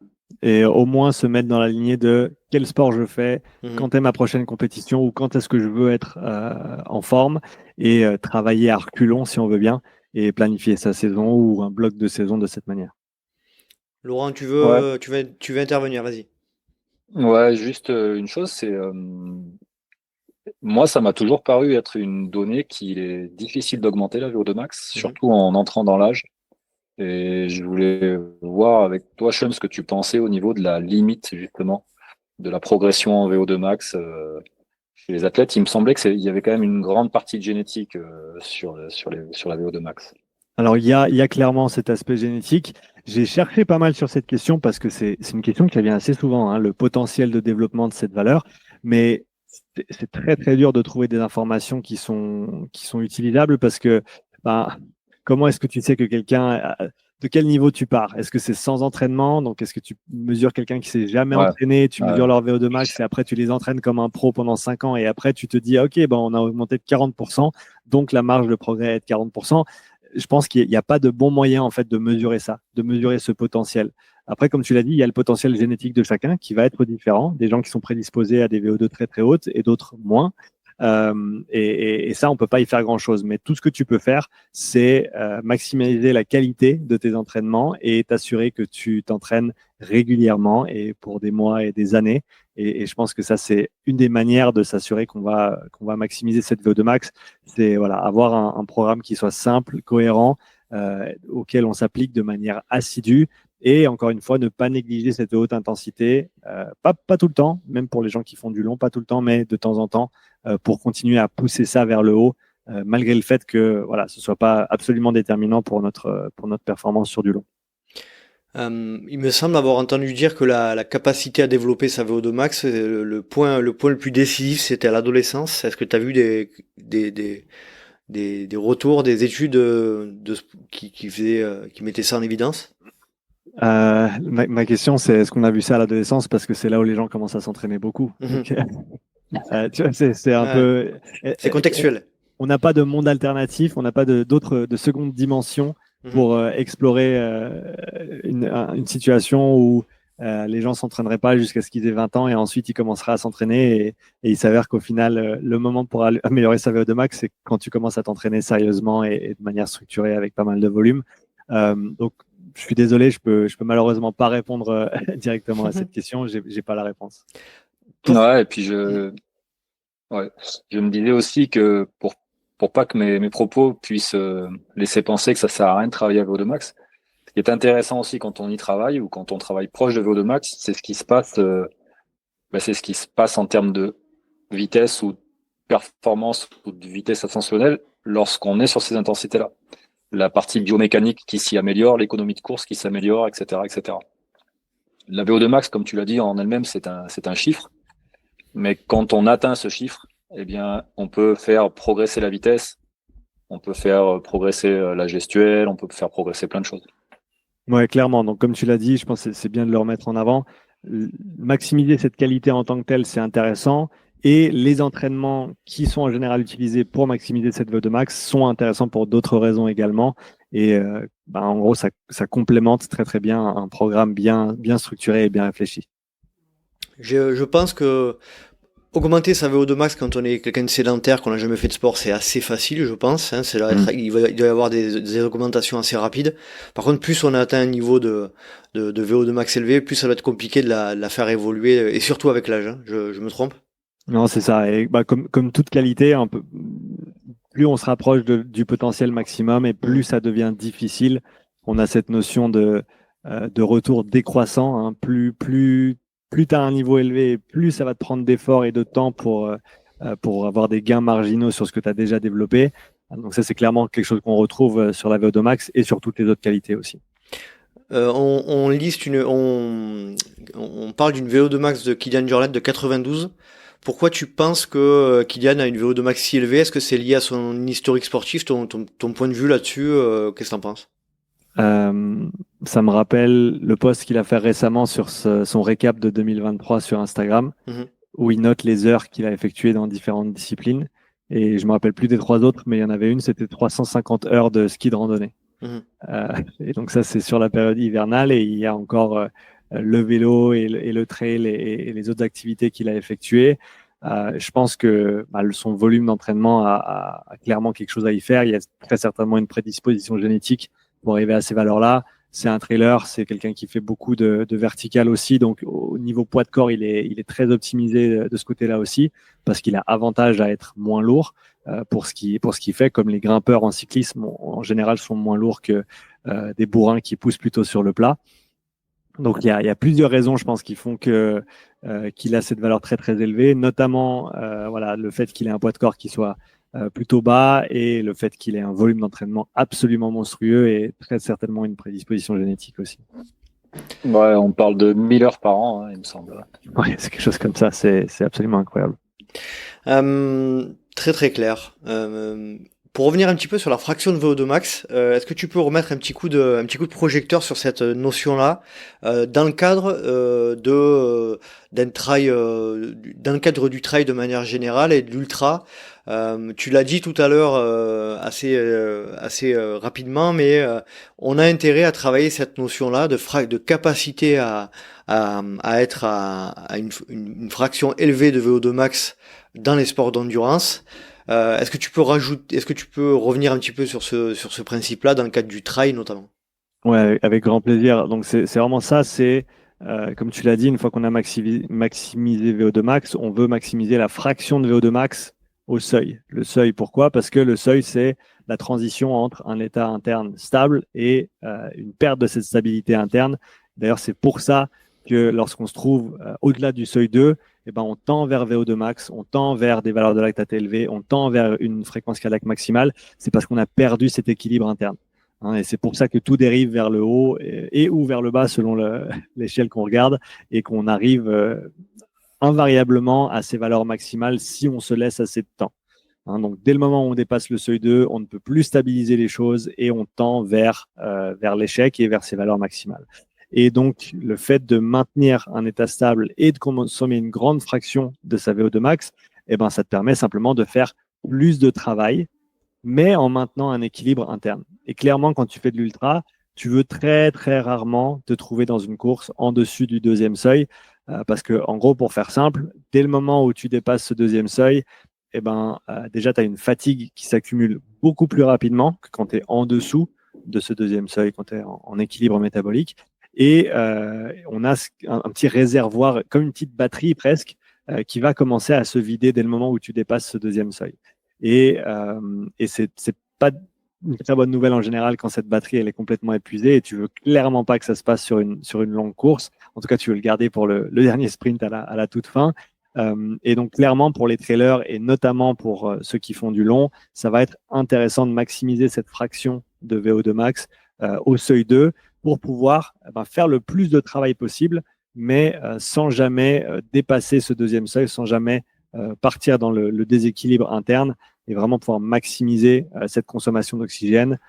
[SPEAKER 1] Et au moins se mettre dans la lignée de quel sport je fais, quand est ma prochaine compétition ou quand est-ce que je veux être en forme, et travailler à reculons si on veut bien et planifier sa saison ou un bloc de saison de cette manière.
[SPEAKER 2] Laurent, tu
[SPEAKER 3] Ouais.
[SPEAKER 2] veux intervenir, vas-y.
[SPEAKER 3] Ouais, juste une chose, c'est
[SPEAKER 4] Moi, ça m'a toujours paru être une donnée qu'il est difficile d'augmenter, la VO2 max, surtout en entrant dans l'âge. Et je voulais voir avec toi, Sean, ce que tu pensais au niveau de la limite, justement, de la progression en VO2 max chez les athlètes. Il me semblait qu'il y avait quand même une grande partie de génétique sur la VO2 max.
[SPEAKER 1] Alors, il y a clairement cet aspect génétique. J'ai cherché pas mal sur cette question parce que c'est une question qui revient assez souvent, hein, le potentiel de développement de cette valeur. Mais c'est très, très dur de trouver des informations qui sont utilisables parce que ben, comment est-ce que tu sais que de quel niveau tu pars? Est-ce que c'est sans entraînement? Donc, est-ce que tu mesures quelqu'un qui s'est jamais
[SPEAKER 4] Ouais,
[SPEAKER 1] entraîné, tu
[SPEAKER 4] ouais,
[SPEAKER 1] mesures leur VO2 max et après tu les entraînes comme un pro pendant 5 ans et après tu te dis, ah, OK, ben, on a augmenté de 40%, donc la marge de progrès est de 40%. Je pense qu'il n'y a pas de bon moyen en fait de mesurer ça, de mesurer ce potentiel. Après, comme tu l'as dit, il y a le potentiel génétique de chacun qui va être différent. Des gens qui sont prédisposés à des VO2 très très hautes et d'autres moins. Et ça, on peut pas y faire grand-chose. Mais tout ce que tu peux faire, c'est maximiser la qualité de tes entraînements et t'assurer que tu t'entraînes régulièrement et pour des mois et des années. Et je pense que ça, c'est une des manières de s'assurer qu'on va maximiser cette VO2 max. C'est voilà, avoir un programme qui soit simple, cohérent, auquel on s'applique de manière assidue. Et encore une fois, ne pas négliger cette haute intensité, pas tout le temps, même pour les gens qui font du long, pas tout le temps, mais de temps en temps, pour continuer à pousser ça vers le haut, malgré le fait que voilà, ce ne soit pas absolument déterminant pour notre performance sur du long.
[SPEAKER 2] Il me semble avoir entendu dire que la capacité à développer sa VO2 max, le point le plus décisif, c'était à l'adolescence. Est-ce que tu as vu des retours, des études qui mettaient ça en évidence?
[SPEAKER 1] Ma question, c'est est-ce qu'on a vu ça à l'adolescence parce que c'est là où les gens commencent à s'entraîner beaucoup.
[SPEAKER 2] Mhm.
[SPEAKER 1] Donc, tu vois, c'est un
[SPEAKER 2] Ouais.
[SPEAKER 1] peu.
[SPEAKER 2] C'est contextuel.
[SPEAKER 1] On n'a pas de monde alternatif, on n'a pas de seconde dimension
[SPEAKER 2] Mhm.
[SPEAKER 1] pour explorer une situation où les gens s'entraîneraient pas jusqu'à ce qu'ils aient 20 ans et ensuite ils commenceraient à s'entraîner et il s'avère qu'au final, le moment pour améliorer sa VO2 max, c'est quand tu commences à t'entraîner sérieusement et de manière structurée avec pas mal de volume. Donc, je suis désolé, je peux malheureusement pas répondre directement à cette question, j'ai pas la réponse.
[SPEAKER 4] Ouais, et puis je me disais aussi que pour pas que mes propos puissent laisser penser que ça sert à rien de travailler à VO2 max, ce qui est intéressant aussi quand on y travaille ou quand on travaille proche de VO2 max, c'est ce qui se passe, c'est ce qui se passe en termes de vitesse ou de performance ou de vitesse ascensionnelle lorsqu'on est sur ces intensités-là. La partie biomécanique qui s'y améliore, l'économie de course qui s'améliore, etc., etc. La VO2 max, comme tu l'as dit en elle-même, c'est un chiffre. Mais quand on atteint ce chiffre, eh bien, on peut faire progresser la vitesse, on peut faire progresser la gestuelle, on peut faire progresser plein de choses.
[SPEAKER 1] Ouais, clairement. Donc, comme tu l'as dit, je pense que c'est bien de le remettre en avant. Maximiser cette qualité en tant que telle, c'est intéressant. Et les entraînements qui sont en général utilisés pour maximiser cette VO2 max sont intéressants pour d'autres raisons également. Et en gros, ça complémente très très bien un programme bien structuré et bien réfléchi.
[SPEAKER 2] Je pense que augmenter sa VO2 max quand on est quelqu'un de sédentaire, qu'on n'a jamais fait de sport, c'est assez facile, je pense. Hein. Il doit y avoir des augmentations assez rapides. Par contre, plus on a atteint un niveau de VO2 max élevé, plus ça va être compliqué de la faire évoluer, et surtout avec l'âge. Hein. Je me trompe?
[SPEAKER 1] Non, c'est ça. Et comme toute qualité, plus on se rapproche du potentiel maximum et plus ça devient difficile. On a cette notion de retour décroissant. Hein. Plus tu as un niveau élevé, plus ça va te prendre d'efforts et de temps pour avoir des gains marginaux sur ce que tu as déjà développé. Donc ça, c'est clairement quelque chose qu'on retrouve sur la VO2 max et sur toutes les autres qualités aussi.
[SPEAKER 2] On liste on parle d'une VO2 max de Kylian Jornet de 92. Pourquoi tu penses que Kylian a une VO2 max si élevée? Est-ce que c'est lié à son historique sportif? Ton point de vue là-dessus, qu'est-ce que t'en penses?
[SPEAKER 1] Ça me rappelle le post qu'il a fait récemment sur son récap de 2023 sur Instagram, où il note les heures qu'il a effectuées dans différentes disciplines. Et je me rappelle plus des 3 autres, mais il y en avait une, c'était 350 heures de ski de randonnée. Et donc ça, c'est sur la période hivernale et il y a encore le vélo et le trail et les autres activités qu'il a effectuées. Je pense que son volume d'entraînement a clairement quelque chose à y faire. Il y a très certainement une prédisposition génétique pour arriver à ces valeurs-là. c'est un trailer, c'est quelqu'un qui fait beaucoup de vertical aussi. Donc, au niveau poids de corps, il est très optimisé de ce côté-là aussi, parce qu'il a avantage à être moins lourd pour ce qu'il fait. Comme les grimpeurs en cyclisme, en général, sont moins lourds que des bourrins qui poussent plutôt sur le plat. Donc, il y a plusieurs raisons, je pense, qui font qu'il a cette valeur très, très élevée, notamment voilà, le fait qu'il ait un poids de corps qui soit plutôt bas et le fait qu'il ait un volume d'entraînement absolument monstrueux et très certainement une prédisposition génétique aussi.
[SPEAKER 4] Ouais, on parle de 1000 heures par an, hein, il me semble.
[SPEAKER 1] Ouais, c'est quelque chose comme ça, c'est absolument incroyable.
[SPEAKER 2] Très très clair. Pour revenir un petit peu sur la fraction de VO2 max, est-ce que tu peux remettre un petit coup de projecteur sur cette notion-là dans le cadre d'un trail, dans le cadre du trail de manière générale et de l'ultra? Tu l'as dit tout à l'heure assez rapidement, mais on a intérêt à travailler cette notion-là de capacité à être à une fraction élevée de VO2 max dans les sports d'endurance. Est-ce que tu peux revenir un petit peu sur ce principe-là dans le cadre du trail notamment?
[SPEAKER 1] Ouais, avec grand plaisir. Donc, c'est vraiment ça. C'est, comme tu l'as dit, une fois qu'on a maximisé VO2 max, on veut maximiser la fraction de VO2 max au seuil. Le seuil, pourquoi? Parce que le seuil, c'est la transition entre un état interne stable et une perte de cette stabilité interne. D'ailleurs, c'est pour ça que lorsqu'on se trouve au-delà du seuil 2, eh ben, on tend vers VO2 max, on tend vers des valeurs de lactate élevées, on tend vers une fréquence cardiaque maximale. C'est parce qu'on a perdu cet équilibre interne. Hein, et c'est pour ça que tout dérive vers le haut et ou vers le bas selon l'échelle qu'on regarde et qu'on arrive invariablement à ces valeurs maximales si on se laisse assez de temps. Hein, donc, dès le moment où on dépasse le seuil 2, on ne peut plus stabiliser les choses et on tend vers l'échec et vers ces valeurs maximales. Et donc, le fait de maintenir un état stable et de consommer une grande fraction de sa VO2 max, eh ben, ça te permet simplement de faire plus de travail, mais en maintenant un équilibre interne. Et clairement, quand tu fais de l'ultra, tu veux très, très rarement te trouver dans une course en dessus du deuxième seuil, parce que, en gros, pour faire simple, dès le moment où tu dépasses ce deuxième seuil, eh ben, déjà, tu as une fatigue qui s'accumule beaucoup plus rapidement que quand tu es en dessous de ce deuxième seuil, quand tu es en équilibre métabolique. Et on a un petit réservoir, comme une petite batterie presque, qui va commencer à se vider dès le moment où tu dépasses ce deuxième seuil. Et c'est pas une très bonne nouvelle en général quand cette batterie elle est complètement épuisée et tu veux clairement pas que ça se passe sur une longue course. En tout cas, tu veux le garder pour le dernier sprint à la toute fin. Et donc clairement pour les trailers et notamment pour ceux qui font du long, ça va être intéressant de maximiser cette fraction de VO2 max au seuil 2 pour pouvoir faire le plus de travail possible, mais sans jamais dépasser ce deuxième seuil, sans jamais partir dans le déséquilibre interne et vraiment pouvoir maximiser cette consommation d'oxygène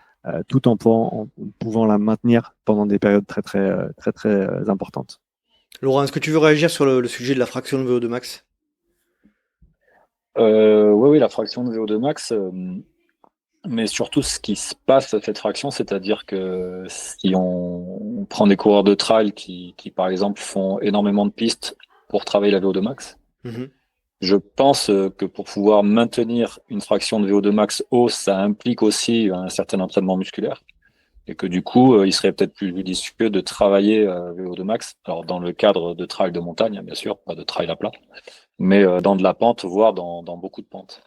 [SPEAKER 1] tout en pouvant la maintenir pendant des périodes très, très, très, très importantes.
[SPEAKER 2] Laurent, est-ce que tu veux réagir sur le sujet de la fraction de VO2 max?
[SPEAKER 4] Oui, la fraction de VO2 max, mais surtout ce qui se passe à cette fraction, c'est-à-dire que si on prend des coureurs de trail qui par exemple font énormément de pistes pour travailler la VO2 max, je pense que pour pouvoir maintenir une fraction de VO2 max haut, ça implique aussi un certain entraînement musculaire. Et que du coup, il serait peut-être plus judicieux de travailler VO2 max. Alors, dans le cadre de trail de montagne, bien sûr, pas de trail à plat, mais dans de la pente, voire dans beaucoup de pentes.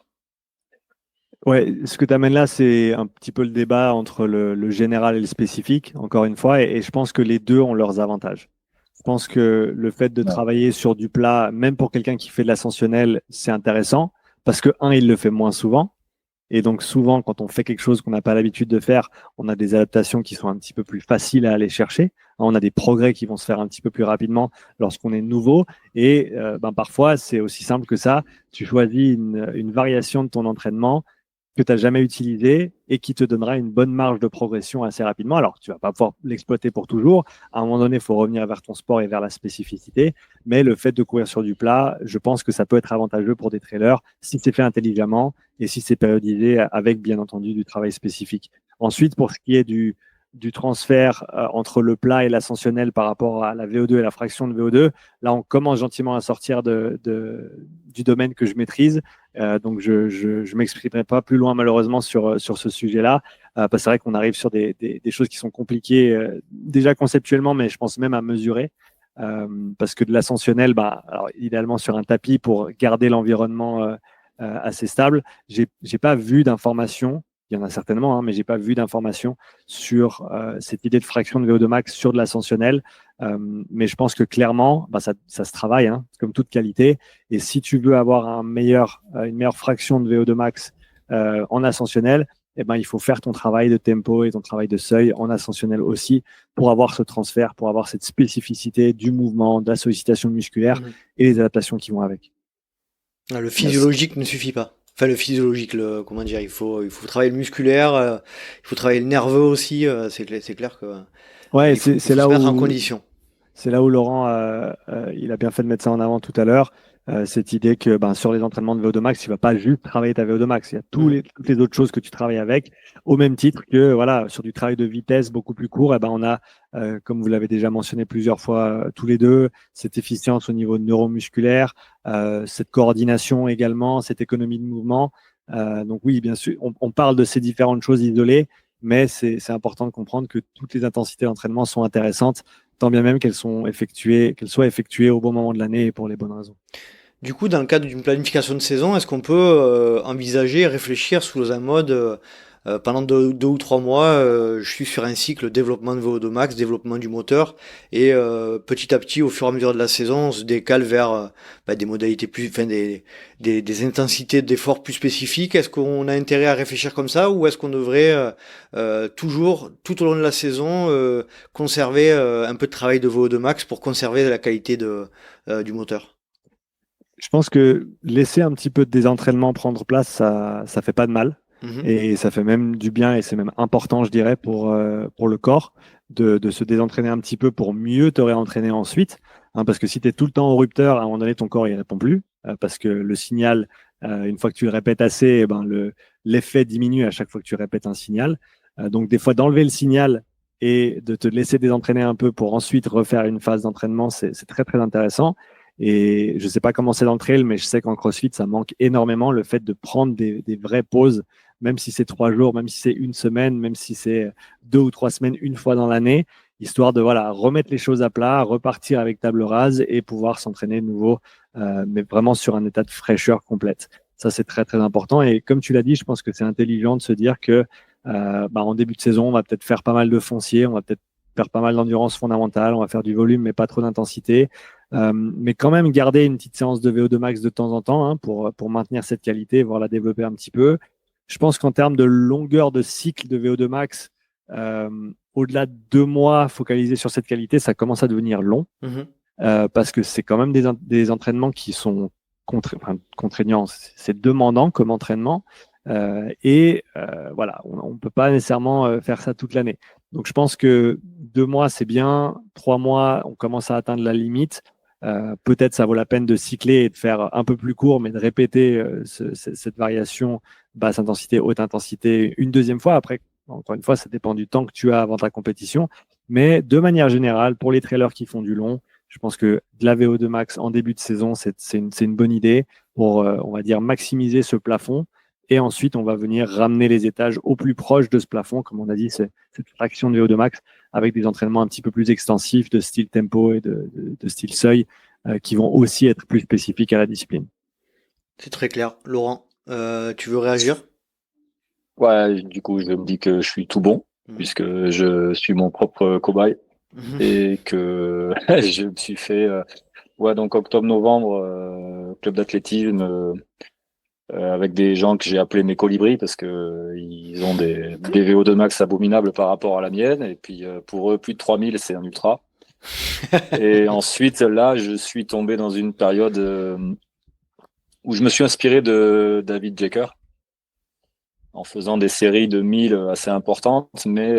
[SPEAKER 1] Ouais, ce que tu amènes là, c'est un petit peu le débat entre le général et le spécifique, encore une fois, et je pense que les deux ont leurs avantages. Je pense que le fait de travailler sur du plat, même pour quelqu'un qui fait de l'ascensionnel, c'est intéressant, parce que, il le fait moins souvent. Et donc souvent, quand on fait quelque chose qu'on n'a pas l'habitude de faire, on a des adaptations qui sont un petit peu plus faciles à aller chercher. On a des progrès qui vont se faire un petit peu plus rapidement lorsqu'on est nouveau. Et parfois, c'est aussi simple que ça. Tu choisis une variation de ton entraînement que tu n'as jamais utilisé et qui te donnera une bonne marge de progression assez rapidement. Alors, tu ne vas pas pouvoir l'exploiter pour toujours. À un moment donné, il faut revenir vers ton sport et vers la spécificité. Mais le fait de courir sur du plat, je pense que ça peut être avantageux pour des trailers si c'est fait intelligemment et si c'est périodisé avec, bien entendu, du travail spécifique. Ensuite, pour ce qui est du transfert entre le plat et l'ascensionnel par rapport à la VO2 et la fraction de VO2, là, on commence gentiment à sortir du domaine que je maîtrise. Donc, je m'exprimerai pas plus loin, malheureusement, sur ce sujet-là. parce que c'est vrai qu'on arrive sur des choses qui sont compliquées déjà conceptuellement, mais je pense même à mesurer. Parce que de l'ascensionnel, alors, idéalement sur un tapis pour garder l'environnement assez stable, j'ai pas vu d'informations. Il y en a certainement, hein, mais j'ai pas vu d'informations sur cette idée de fraction de VO2 max sur de l'ascensionnel. Mais je pense que clairement, ça se travaille, hein, comme toute qualité. Et si tu veux avoir une meilleure fraction de VO2 max en ascensionnel, eh ben, il faut faire ton travail de tempo et ton travail de seuil en ascensionnel aussi pour avoir ce transfert, pour avoir cette spécificité du mouvement, de la sollicitation musculaire et les adaptations qui vont avec.
[SPEAKER 2] Le physiologique ne suffit pas. Enfin, le physiologique, comment dire, il faut travailler le musculaire, il faut travailler le nerveux aussi. C'est clair que.
[SPEAKER 1] Ouais,
[SPEAKER 2] il faut
[SPEAKER 1] c'est
[SPEAKER 2] se
[SPEAKER 1] là
[SPEAKER 2] mettre
[SPEAKER 1] où
[SPEAKER 2] en condition.
[SPEAKER 1] C'est là où Laurent, il a bien fait de mettre ça en avant tout à l'heure, cette idée que sur les entraînements de VO2 max, tu vas pas juste travailler ta VO2 max. Il y a toutes les autres choses que tu travailles avec, au même titre que voilà, sur du travail de vitesse beaucoup plus court, on a, comme vous l'avez déjà mentionné plusieurs fois tous les deux, cette efficience au niveau neuromusculaire, cette coordination également, cette économie de mouvement. Donc oui, bien sûr, on parle de ces différentes choses isolées, mais c'est important de comprendre que toutes les intensités d'entraînement sont intéressantes, tant bien même qu'elles soient effectuées au bon moment de l'année et pour les bonnes raisons.
[SPEAKER 2] Du coup, dans le cadre d'une planification de saison, est-ce qu'on peut envisager, réfléchir sous un mode pendant 2 ou 3 mois, je suis sur un cycle développement de VO2 max, développement du moteur, et petit à petit, au fur et à mesure de la saison, on se décale vers des modalités plus, enfin des intensités d'efforts plus spécifiques. Est-ce qu'on a intérêt à réfléchir comme ça, ou est-ce qu'on devrait toujours, tout au long de la saison, conserver un peu de travail de VO2 max pour conserver la qualité du moteur?
[SPEAKER 1] Je pense que laisser un petit peu de désentraînement prendre place, ça fait pas de mal. Et ça fait même du bien et c'est même important, je dirais, pour le corps de se désentraîner un petit peu pour mieux te réentraîner ensuite. Hein, parce que si tu es tout le temps au rupteur, à un moment donné, ton corps il répond plus. Parce que le signal, une fois que tu le répètes assez, l'effet diminue à chaque fois que tu répètes un signal. Donc des fois, d'enlever le signal et de te laisser désentraîner un peu pour ensuite refaire une phase d'entraînement, c'est très, très intéressant. Et je ne sais pas comment c'est dans le trail, mais je sais qu'en CrossFit, ça manque énormément le fait de prendre des vraies pauses, même si c'est 3 jours, même si c'est une semaine, même si c'est 2 ou 3 semaines, une fois dans l'année, histoire de remettre les choses à plat, repartir avec table rase et pouvoir s'entraîner de nouveau, mais vraiment sur un état de fraîcheur complète. Ça, c'est très, très important. Et comme tu l'as dit, je pense que c'est intelligent de se dire que en début de saison, on va peut-être faire pas mal de foncier, on va peut-être faire pas mal d'endurance fondamentale, on va faire du volume, mais pas trop d'intensité. Mais quand même garder une petite séance de VO2 max de temps en temps, hein, pour maintenir cette qualité, voire la développer un petit peu. Je pense qu'en termes de longueur de cycle de VO2 max, au-delà de 2 mois focalisé sur cette qualité, ça commence à devenir long, parce que c'est quand même des entraînements qui sont contraignants, c'est demandant comme entraînement. Voilà, on ne peut pas nécessairement faire ça toute l'année. Donc je pense que 2 mois, c'est bien. 3 mois, on commence à atteindre la limite. Peut-être ça vaut la peine de cycler et de faire un peu plus court, mais de répéter cette variation basse intensité, haute intensité une deuxième fois. Après, encore une fois, ça dépend du temps que tu as avant ta compétition. Mais de manière générale, pour les trailers qui font du long, je pense que de la VO2 max en début de saison, c'est une bonne idée pour, on va dire, maximiser ce plafond. Et ensuite, on va venir ramener les étages au plus proche de ce plafond, comme on a dit, c'est cette fraction de VO2 max, avec des entraînements un petit peu plus extensifs de style tempo et de style seuil, qui vont aussi être plus spécifiques à la discipline.
[SPEAKER 2] C'est très clair. Laurent, tu veux réagir?
[SPEAKER 4] Ouais, du coup, je me dis que je suis tout bon, puisque je suis mon propre cobaye, et que je me suis fait, donc octobre-novembre, club d'athlétisme, avec des gens que j'ai appelés mes colibris, parce que ils ont des VO2 max abominables par rapport à la mienne, et puis pour eux, plus de 3000, c'est un ultra. Et ensuite, là, je suis tombé dans une période où je me suis inspiré de David Jecker, en faisant des séries de 1000 assez importantes, mais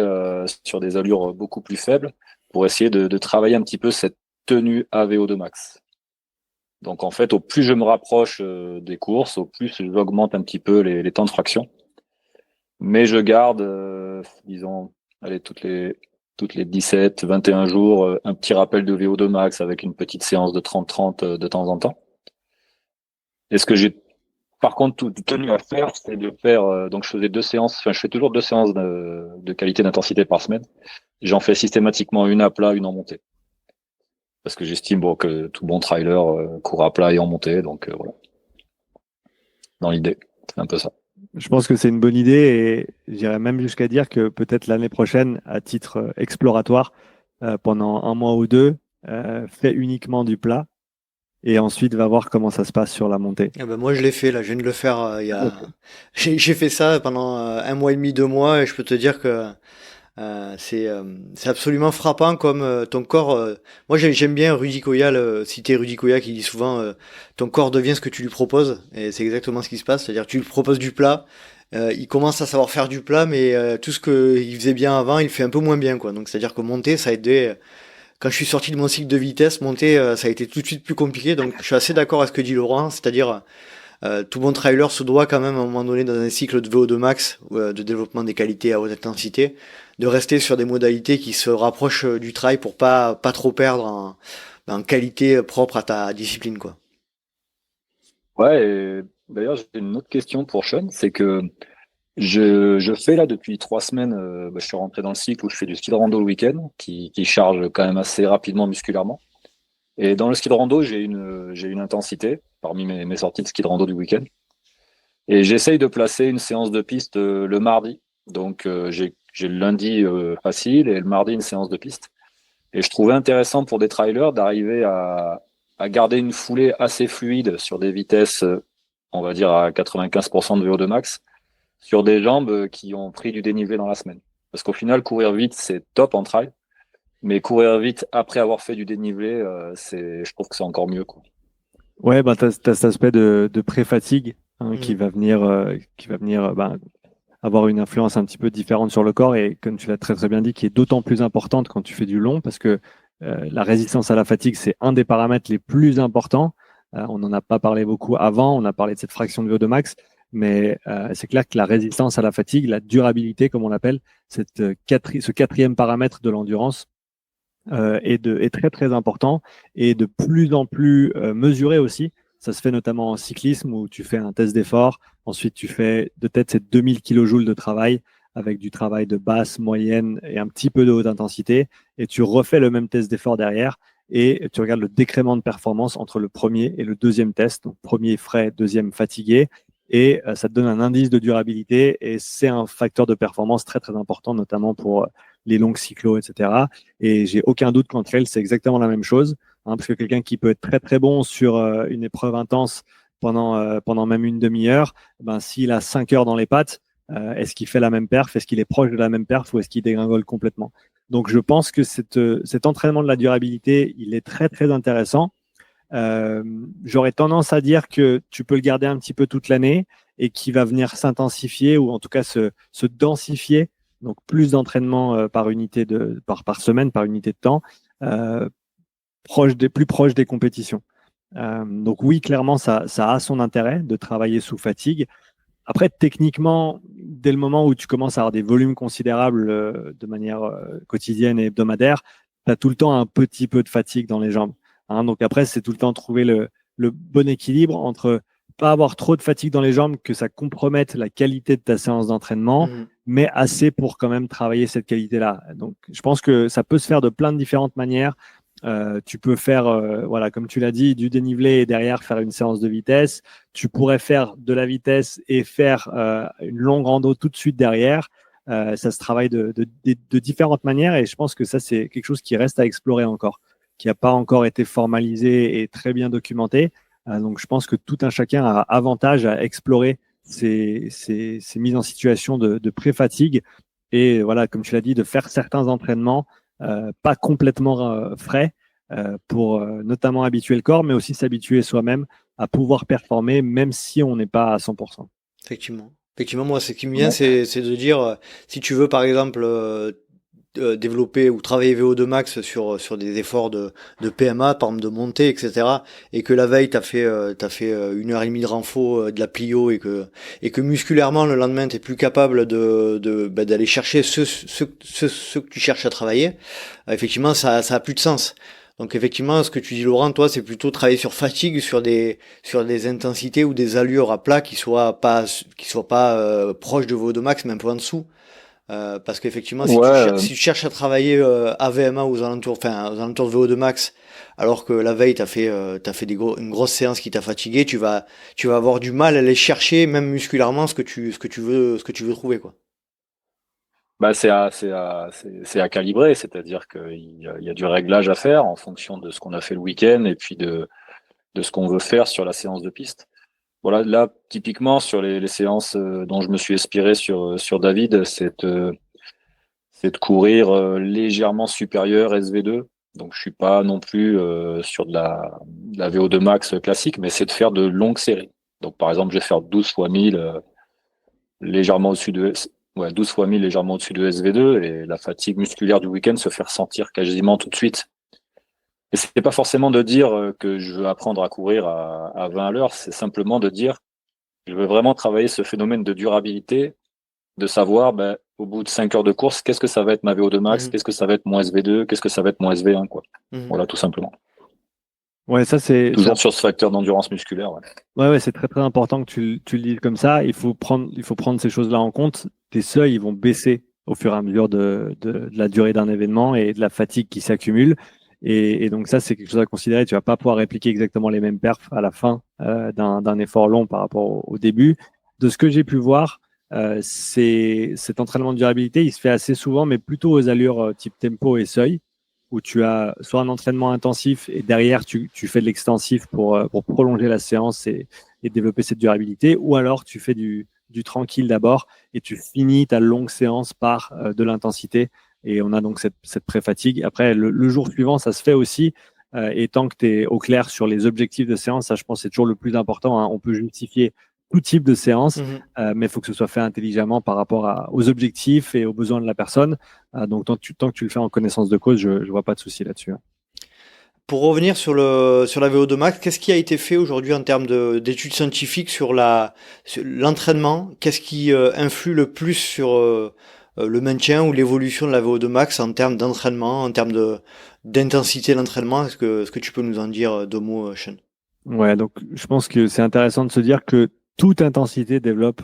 [SPEAKER 4] sur des allures beaucoup plus faibles, pour essayer de travailler un petit peu cette tenue à VO2 max. Donc en fait, au plus je me rapproche des courses, au plus j'augmente un petit peu les temps de fraction. Mais je garde, disons, allez, toutes les 17, 21 jours, un petit rappel de VO2 max avec une petite séance de 30-30 de temps en temps. Et ce que j'ai par contre, tout tenu à faire, c'est de faire. Donc, je faisais 2 séances. Enfin, je fais toujours 2 séances de qualité d'intensité par semaine. J'en fais systématiquement une à plat, une en montée, parce que j'estime que tout bon trailer court à plat et en montée. Donc voilà, dans l'idée, c'est un peu ça.
[SPEAKER 1] Je pense que c'est une bonne idée et j'irais même jusqu'à dire que peut-être l'année prochaine, à titre exploratoire, pendant un mois ou deux, fais uniquement du plat et ensuite va voir comment ça se passe sur la montée.
[SPEAKER 2] Ah ben moi je l'ai fait là, je viens de le faire
[SPEAKER 1] Ok.
[SPEAKER 2] j'ai fait ça pendant un mois et demi, 2 mois et je peux te dire que c'est absolument frappant comme ton corps. Moi j'aime bien Rudy Koya, citer Rudy Koya qui dit souvent ton corps devient ce que tu lui proposes et c'est exactement ce qui se passe. C'est-à-dire tu lui proposes du plat, il commence à savoir faire du plat, mais tout ce qu'il faisait bien avant, il fait un peu moins bien quoi. Donc c'est-à-dire que monter, ça a aidé. Quand je suis sorti de mon cycle de vitesse, monter, ça a été tout de suite plus compliqué. Donc je suis assez d'accord avec ce que dit Laurent, c'est-à-dire tout bon trailer se doit quand même à un moment donné dans un cycle de VO2 max, de développement des qualités à haute intensité, de rester sur des modalités qui se rapprochent du trail pour pas trop perdre en qualité propre à ta discipline quoi.
[SPEAKER 4] Ouais. Et d'ailleurs, j'ai une autre question pour Sean, c'est que je fais là depuis 3 semaines. Je suis rentré dans le cycle où je fais du ski de rando le week-end, qui charge quand même assez rapidement musculairement. Et dans le ski de rando, j'ai une intensité parmi mes sorties de ski de rando du week-end. Et j'essaye de placer une séance de piste le mardi. Donc j'ai le lundi facile et le mardi une séance de piste. Et je trouvais intéressant pour des trailers d'arriver à garder une foulée assez fluide sur des vitesses, on va dire à 95% de VO2 max, sur des jambes qui ont pris du dénivelé dans la semaine. Parce qu'au final, courir vite, c'est top en trail. Mais courir vite après avoir fait du dénivelé, je trouve que c'est encore mieux, quoi.
[SPEAKER 1] Ouais, bah, tu as, cet aspect de pré-fatigue qui
[SPEAKER 2] Mhm.
[SPEAKER 1] va venir avoir une influence un petit peu différente sur le corps et comme tu l'as très très bien dit, qui est d'autant plus importante quand tu fais du long parce que la résistance à la fatigue, c'est un des paramètres les plus importants. On n'en a pas parlé beaucoup avant, on a parlé de cette fraction de VO2 max, mais c'est clair que la résistance à la fatigue, la durabilité comme on l'appelle, ce quatrième paramètre de l'endurance est très très important et de plus en plus mesuré aussi. Ça se fait notamment en cyclisme où tu fais un test d'effort, ensuite tu fais de tête ces 2000 kilojoules de travail avec du travail de basse, moyenne et un petit peu de haute intensité et tu refais le même test d'effort derrière et tu regardes le décrément de performance entre le premier et le deuxième test, donc premier frais, deuxième fatigué et ça te donne un indice de durabilité et c'est un facteur de performance très très important notamment pour les longs cyclos, etc. Et j'ai aucun doute qu'en trail, c'est exactement la même chose. Parce que quelqu'un qui peut être très très bon sur une épreuve intense pendant même une demi-heure, ben, s'il a 5 heures dans les pattes, est-ce qu'il fait la même perf? Est-ce qu'il est proche de la même perf ou est-ce qu'il dégringole complètement? Donc je pense que cet entraînement de la durabilité, il est très très intéressant. J'aurais tendance à dire que tu peux le garder un petit peu toute l'année et qui va venir s'intensifier ou en tout cas se densifier. Donc plus d'entraînement par semaine, par unité de temps, euh, plus proche des compétitions. Donc oui, clairement, ça a son intérêt de travailler sous fatigue. Après, techniquement, dès le moment où tu commences à avoir des volumes considérables de manière quotidienne et hebdomadaire, tu as tout le temps un petit peu de fatigue dans les jambes. Donc après, c'est tout le temps trouver le bon équilibre entre pas avoir trop de fatigue dans les jambes, que ça compromette la qualité de ta séance d'entraînement,
[SPEAKER 2] Mhm.
[SPEAKER 1] mais assez pour quand même travailler cette qualité-là. Donc je pense que ça peut se faire de plein de différentes manières. Tu peux faire, voilà, comme tu l'as dit, du dénivelé et derrière faire une séance de vitesse. Tu pourrais faire de la vitesse et faire une longue rando tout de suite derrière. Ça se travaille de différentes manières et je pense que ça, c'est quelque chose qui reste à explorer encore, qui n'a pas encore été formalisé et très bien documenté. Donc, je pense que tout un chacun a avantage à explorer ces mises en situation de pré-fatigue et voilà, comme tu l'as dit, de faire certains entraînements pas complètement frais pour notamment habituer le corps, mais aussi s'habituer soi-même à pouvoir performer même si on n'est pas à 100%.
[SPEAKER 2] Effectivement. Effectivement, moi, ce qui me vient,
[SPEAKER 4] Ouais.
[SPEAKER 2] c'est de dire, si tu veux, par exemple, développer ou travailler VO2 max sur des efforts de PMA, par exemple de montée, etc., et que la veille, t'as fait 1 heure et demie de renfo, de la plio, et que musculairement, le lendemain, t'es plus capable d'aller chercher ce que tu cherches à travailler, effectivement, ça a plus de sens. Donc effectivement, ce que tu dis Laurent, toi, c'est plutôt travailler sur fatigue, sur des intensités ou des allures à plat qui soient pas proches de VO2 max, mais un peu en dessous. Parce qu'effectivement,
[SPEAKER 4] Ouais,
[SPEAKER 2] si tu cherches à travailler AVMA aux alentours, enfin aux alentours de VO2 max, alors que la veille t'as fait une grosse séance qui t'a fatigué, tu vas avoir du mal à aller chercher, même musculairement, ce que tu veux trouver, quoi.
[SPEAKER 4] bah c'est à calibrer, c'est-à-dire qu'il y a du réglage à faire en fonction de ce qu'on a fait le week-end et puis de ce qu'on veut faire sur la séance de piste. Voilà, là, typiquement, sur les séances dont je me suis inspiré sur David, c'est de courir légèrement supérieur SV2. Donc, je suis pas non plus sur de la VO2 max classique, mais c'est de faire de longues séries. Donc, par exemple, je vais faire 12 fois 1000 légèrement au-dessus de, ouais, 12 fois 1000 légèrement au-dessus de SV2 et la fatigue musculaire du week-end se fait ressentir quasiment tout de suite. Et c'est pas forcément de dire que je veux apprendre à courir à 20 à l'heure, c'est simplement de dire je veux vraiment travailler ce phénomène de durabilité, de savoir, ben, au bout de 5 heures de course, qu'est-ce que ça va être ma VO2 max,
[SPEAKER 2] Mhm.
[SPEAKER 4] qu'est-ce que ça va être mon SV2, qu'est-ce que ça va être mon SV1, quoi.
[SPEAKER 2] Mhm.
[SPEAKER 4] Voilà, tout simplement.
[SPEAKER 1] Ouais, ça
[SPEAKER 4] Toujours sur ce facteur d'endurance musculaire, ouais.
[SPEAKER 1] ouais, c'est très très important que tu le dises comme ça. Il faut prendre ces choses-là en compte. Tes seuils, ils vont baisser au fur et à mesure de la durée d'un événement et de la fatigue qui s'accumule. Et donc ça, c'est quelque chose à considérer. Tu vas pas pouvoir répliquer exactement les mêmes perfs à la fin d'un effort long par rapport au début. De ce que j'ai pu voir, cet entraînement de durabilité, il se fait assez souvent, mais plutôt aux allures type tempo et seuil où tu as soit un entraînement intensif et derrière tu fais de l'extensif pour prolonger la séance et développer cette durabilité, ou alors tu fais du tranquille d'abord et tu finis ta longue séance par de l'intensité et on a donc cette pré-fatigue. Après, le jour suivant, ça se fait aussi. Et tant que tu es au clair sur les objectifs de séance, ça je pense c'est toujours le plus important, hein. On peut justifier tout type de séance,
[SPEAKER 2] Mhm.
[SPEAKER 1] mais il faut que ce soit fait intelligemment par rapport aux objectifs et aux besoins de la personne. Donc, tant que tu le fais en connaissance de cause, je ne vois pas de souci là-dessus, hein.
[SPEAKER 2] Pour revenir sur la VO2 max, qu'est-ce qui a été fait aujourd'hui en termes d'études scientifiques sur l'entraînement? Qu'est-ce qui influe le plus sur le maintien ou l'évolution de la VO2 max en termes d'entraînement, en termes d'intensité de l'entraînement? Est-ce que tu peux nous en dire deux mots, Sean?
[SPEAKER 1] Ouais, donc je pense que c'est intéressant de se dire que toute intensité développe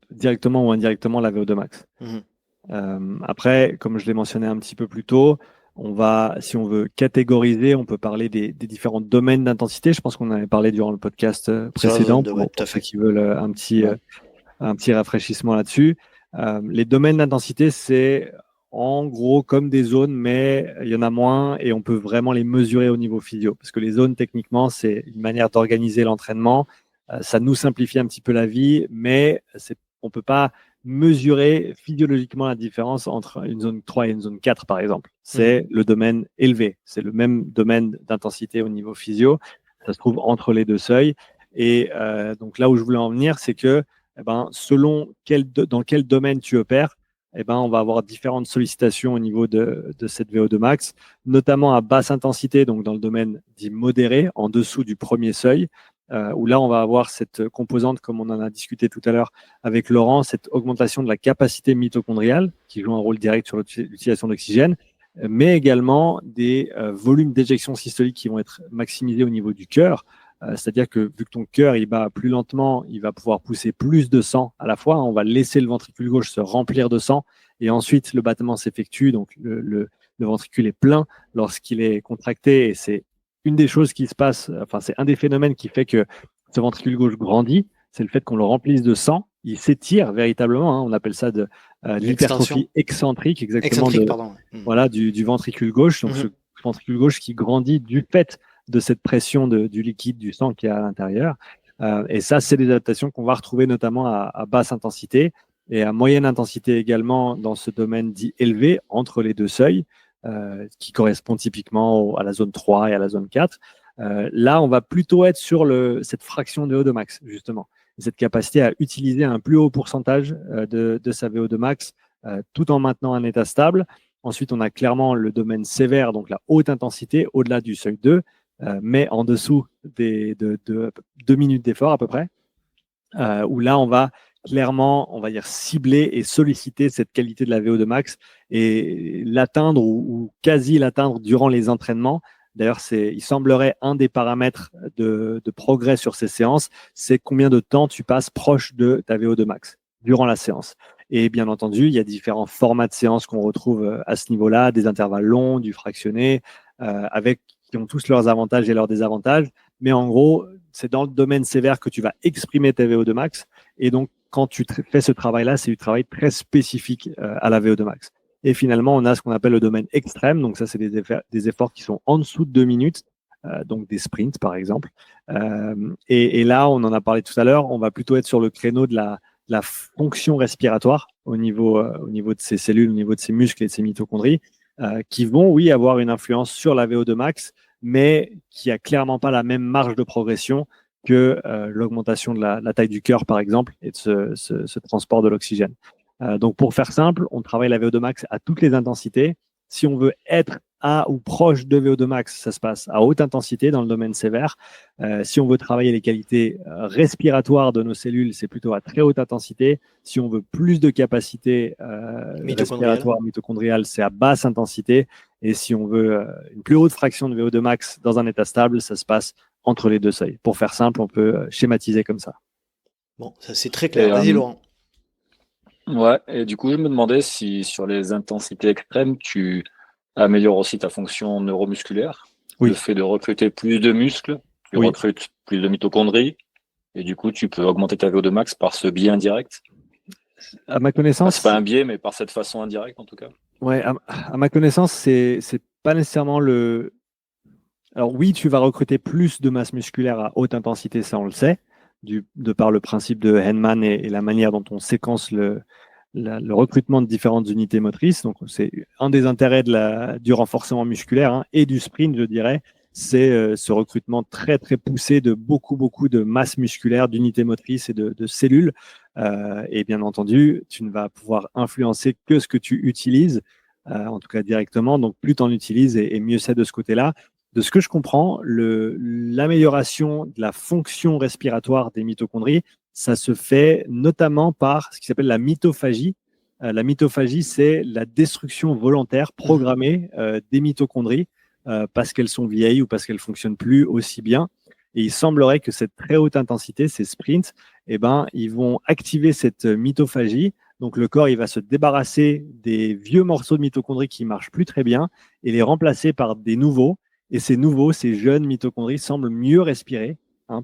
[SPEAKER 1] directement ou indirectement la VO2 max.
[SPEAKER 2] Mhm.
[SPEAKER 1] Après, comme je l'ai mentionné un petit peu plus tôt, si on veut catégoriser, on peut parler des différents domaines d'intensité. Je pense qu'on en avait parlé durant le podcast
[SPEAKER 2] Sur la zone
[SPEAKER 1] précédent
[SPEAKER 2] 2, ouais, tout à
[SPEAKER 1] pour ceux
[SPEAKER 2] fait.
[SPEAKER 1] qui veulent un petit rafraîchissement là-dessus. Les domaines d'intensité, c'est en gros comme des zones, mais il y en a moins et on peut vraiment les mesurer au niveau physio. Parce que les zones, techniquement, c'est une manière d'organiser l'entraînement. Ça nous simplifie un petit peu la vie, mais on ne peut pas mesurer physiologiquement la différence entre une zone 3 et une zone 4, par exemple. C'est le domaine élevé. C'est le même domaine d'intensité au niveau physio. Ça se trouve entre les deux seuils. Et donc là où je voulais en venir, c'est que eh ben, selon dans quel domaine tu opères, eh ben, on va avoir différentes sollicitations au niveau de cette VO2 max, notamment à basse intensité, donc dans le domaine dit modéré, en dessous du premier seuil, où là, on va avoir cette composante, comme on en a discuté tout à l'heure avec Laurent, cette augmentation de la capacité mitochondriale, qui joue un rôle direct sur l'utilisation d'oxygène, mais également des volumes d'éjection systolique qui vont être maximisés au niveau du cœur. C'est-à-dire que vu que ton cœur il bat plus lentement, il va pouvoir pousser plus de sang à la fois, hein. On va laisser le ventricule gauche se remplir de sang et ensuite le battement s'effectue. Donc le ventricule est plein lorsqu'il est contracté et c'est une des choses qui se passe, enfin c'est un des phénomènes qui fait que ce ventricule gauche grandit, c'est le fait qu'on le remplisse de sang. Il s'étire véritablement, hein. On appelle ça de
[SPEAKER 2] L'extension.
[SPEAKER 1] l'hypertrophie excentrique, exactement
[SPEAKER 2] Excentrique, pardon. Mhm.
[SPEAKER 1] voilà, du ventricule gauche. Donc ce
[SPEAKER 2] Mhm.
[SPEAKER 1] ventricule gauche qui grandit du fait de cette pression du liquide, du sang qui est à l'intérieur. Et ça, c'est des adaptations qu'on va retrouver notamment à basse intensité et à moyenne intensité également dans ce domaine dit élevé entre les deux seuils, qui correspond typiquement à la zone 3 et à la zone 4. Là, on va plutôt être sur cette fraction de VO2 max, justement. Et cette capacité à utiliser un plus haut pourcentage de sa VO2 max tout en maintenant un état stable. Ensuite, on a clairement le domaine sévère, donc la haute intensité, au-delà du seuil 2, mais en dessous de 2 minutes d'effort à peu près, où là, on va clairement, on va dire, cibler et solliciter cette qualité de la VO2 max et l'atteindre ou quasi l'atteindre durant les entraînements, D'ailleurs, il semblerait un des paramètres de progrès sur ces séances, c'est combien de temps tu passes proche de ta VO2 max durant la séance. Et bien entendu, il y a différents formats de séances qu'on retrouve à ce niveau-là, des intervalles longs, du fractionné, qui ont tous leurs avantages et leurs désavantages. Mais en gros, c'est dans le domaine sévère que tu vas exprimer ta VO2 max. Et donc, quand tu fais ce travail-là, c'est du travail très spécifique à la VO2 max. Et finalement, on a ce qu'on appelle le domaine extrême. Donc ça, c'est des efforts qui sont en dessous de 2 minutes, donc des sprints, par exemple. Et là, on en a parlé tout à l'heure, on va plutôt être sur le créneau de la fonction respiratoire au niveau de ces cellules, au niveau de ces muscles et de ces mitochondries, qui vont, oui, avoir une influence sur la VO2 max, mais qui a clairement pas la même marge de progression que l'augmentation de la taille du cœur, par exemple, et de ce transport de l'oxygène. Donc, pour faire simple, on travaille la VO2 max à toutes les intensités. Si on veut être à ou proche de VO2 max, ça se passe à haute intensité dans le domaine sévère. Si on veut travailler les qualités respiratoires de nos cellules, c'est plutôt à très haute intensité. Si on veut plus de capacité respiratoire mitochondriale, c'est à basse intensité. Et si on veut une plus haute fraction de VO2 max dans un état stable, ça se passe entre les deux seuils. Pour faire simple, on peut schématiser comme ça.
[SPEAKER 2] Bon, ça c'est très clair. Vas-y, Laurent.
[SPEAKER 4] Ouais, et du coup, je me demandais si sur les intensités extrêmes, tu améliores aussi ta fonction neuromusculaire.
[SPEAKER 1] Oui.
[SPEAKER 4] Le fait de recruter plus de muscles, tu recrutes plus de mitochondries, et du coup, tu peux augmenter ta VO2 max par ce biais indirect.
[SPEAKER 1] À ma connaissance,
[SPEAKER 4] c'est pas un biais, mais par cette façon indirecte en tout cas.
[SPEAKER 1] Ouais, à ma connaissance, c'est pas nécessairement le. Alors oui, tu vas recruter plus de masse musculaire à haute intensité, ça on le sait, de par le principe de Henman et la manière dont on séquence le recrutement de différentes unités motrices. Donc c'est un des intérêts du renforcement musculaire et du sprint, je dirais, c'est ce recrutement très très poussé de beaucoup de masse musculaire, d'unités motrices et de cellules. Et bien entendu, tu ne vas pouvoir influencer que ce que tu utilises, en tout cas directement. Donc plus tu en utilises et mieux c'est de ce côté-là. De ce que je comprends, l'amélioration de la fonction respiratoire des mitochondries, ça se fait notamment par ce qui s'appelle la mitophagie. La mitophagie, c'est la destruction volontaire programmée des mitochondries parce qu'elles sont vieilles ou parce qu'elles ne fonctionnent plus aussi bien. Et il semblerait que cette très haute intensité, ces sprints, ils vont activer cette mitophagie. Donc le corps, il va se débarrasser des vieux morceaux de mitochondries qui ne marchent plus très bien et les remplacer par des nouveaux. Et ces jeunes mitochondries semblent mieux respirer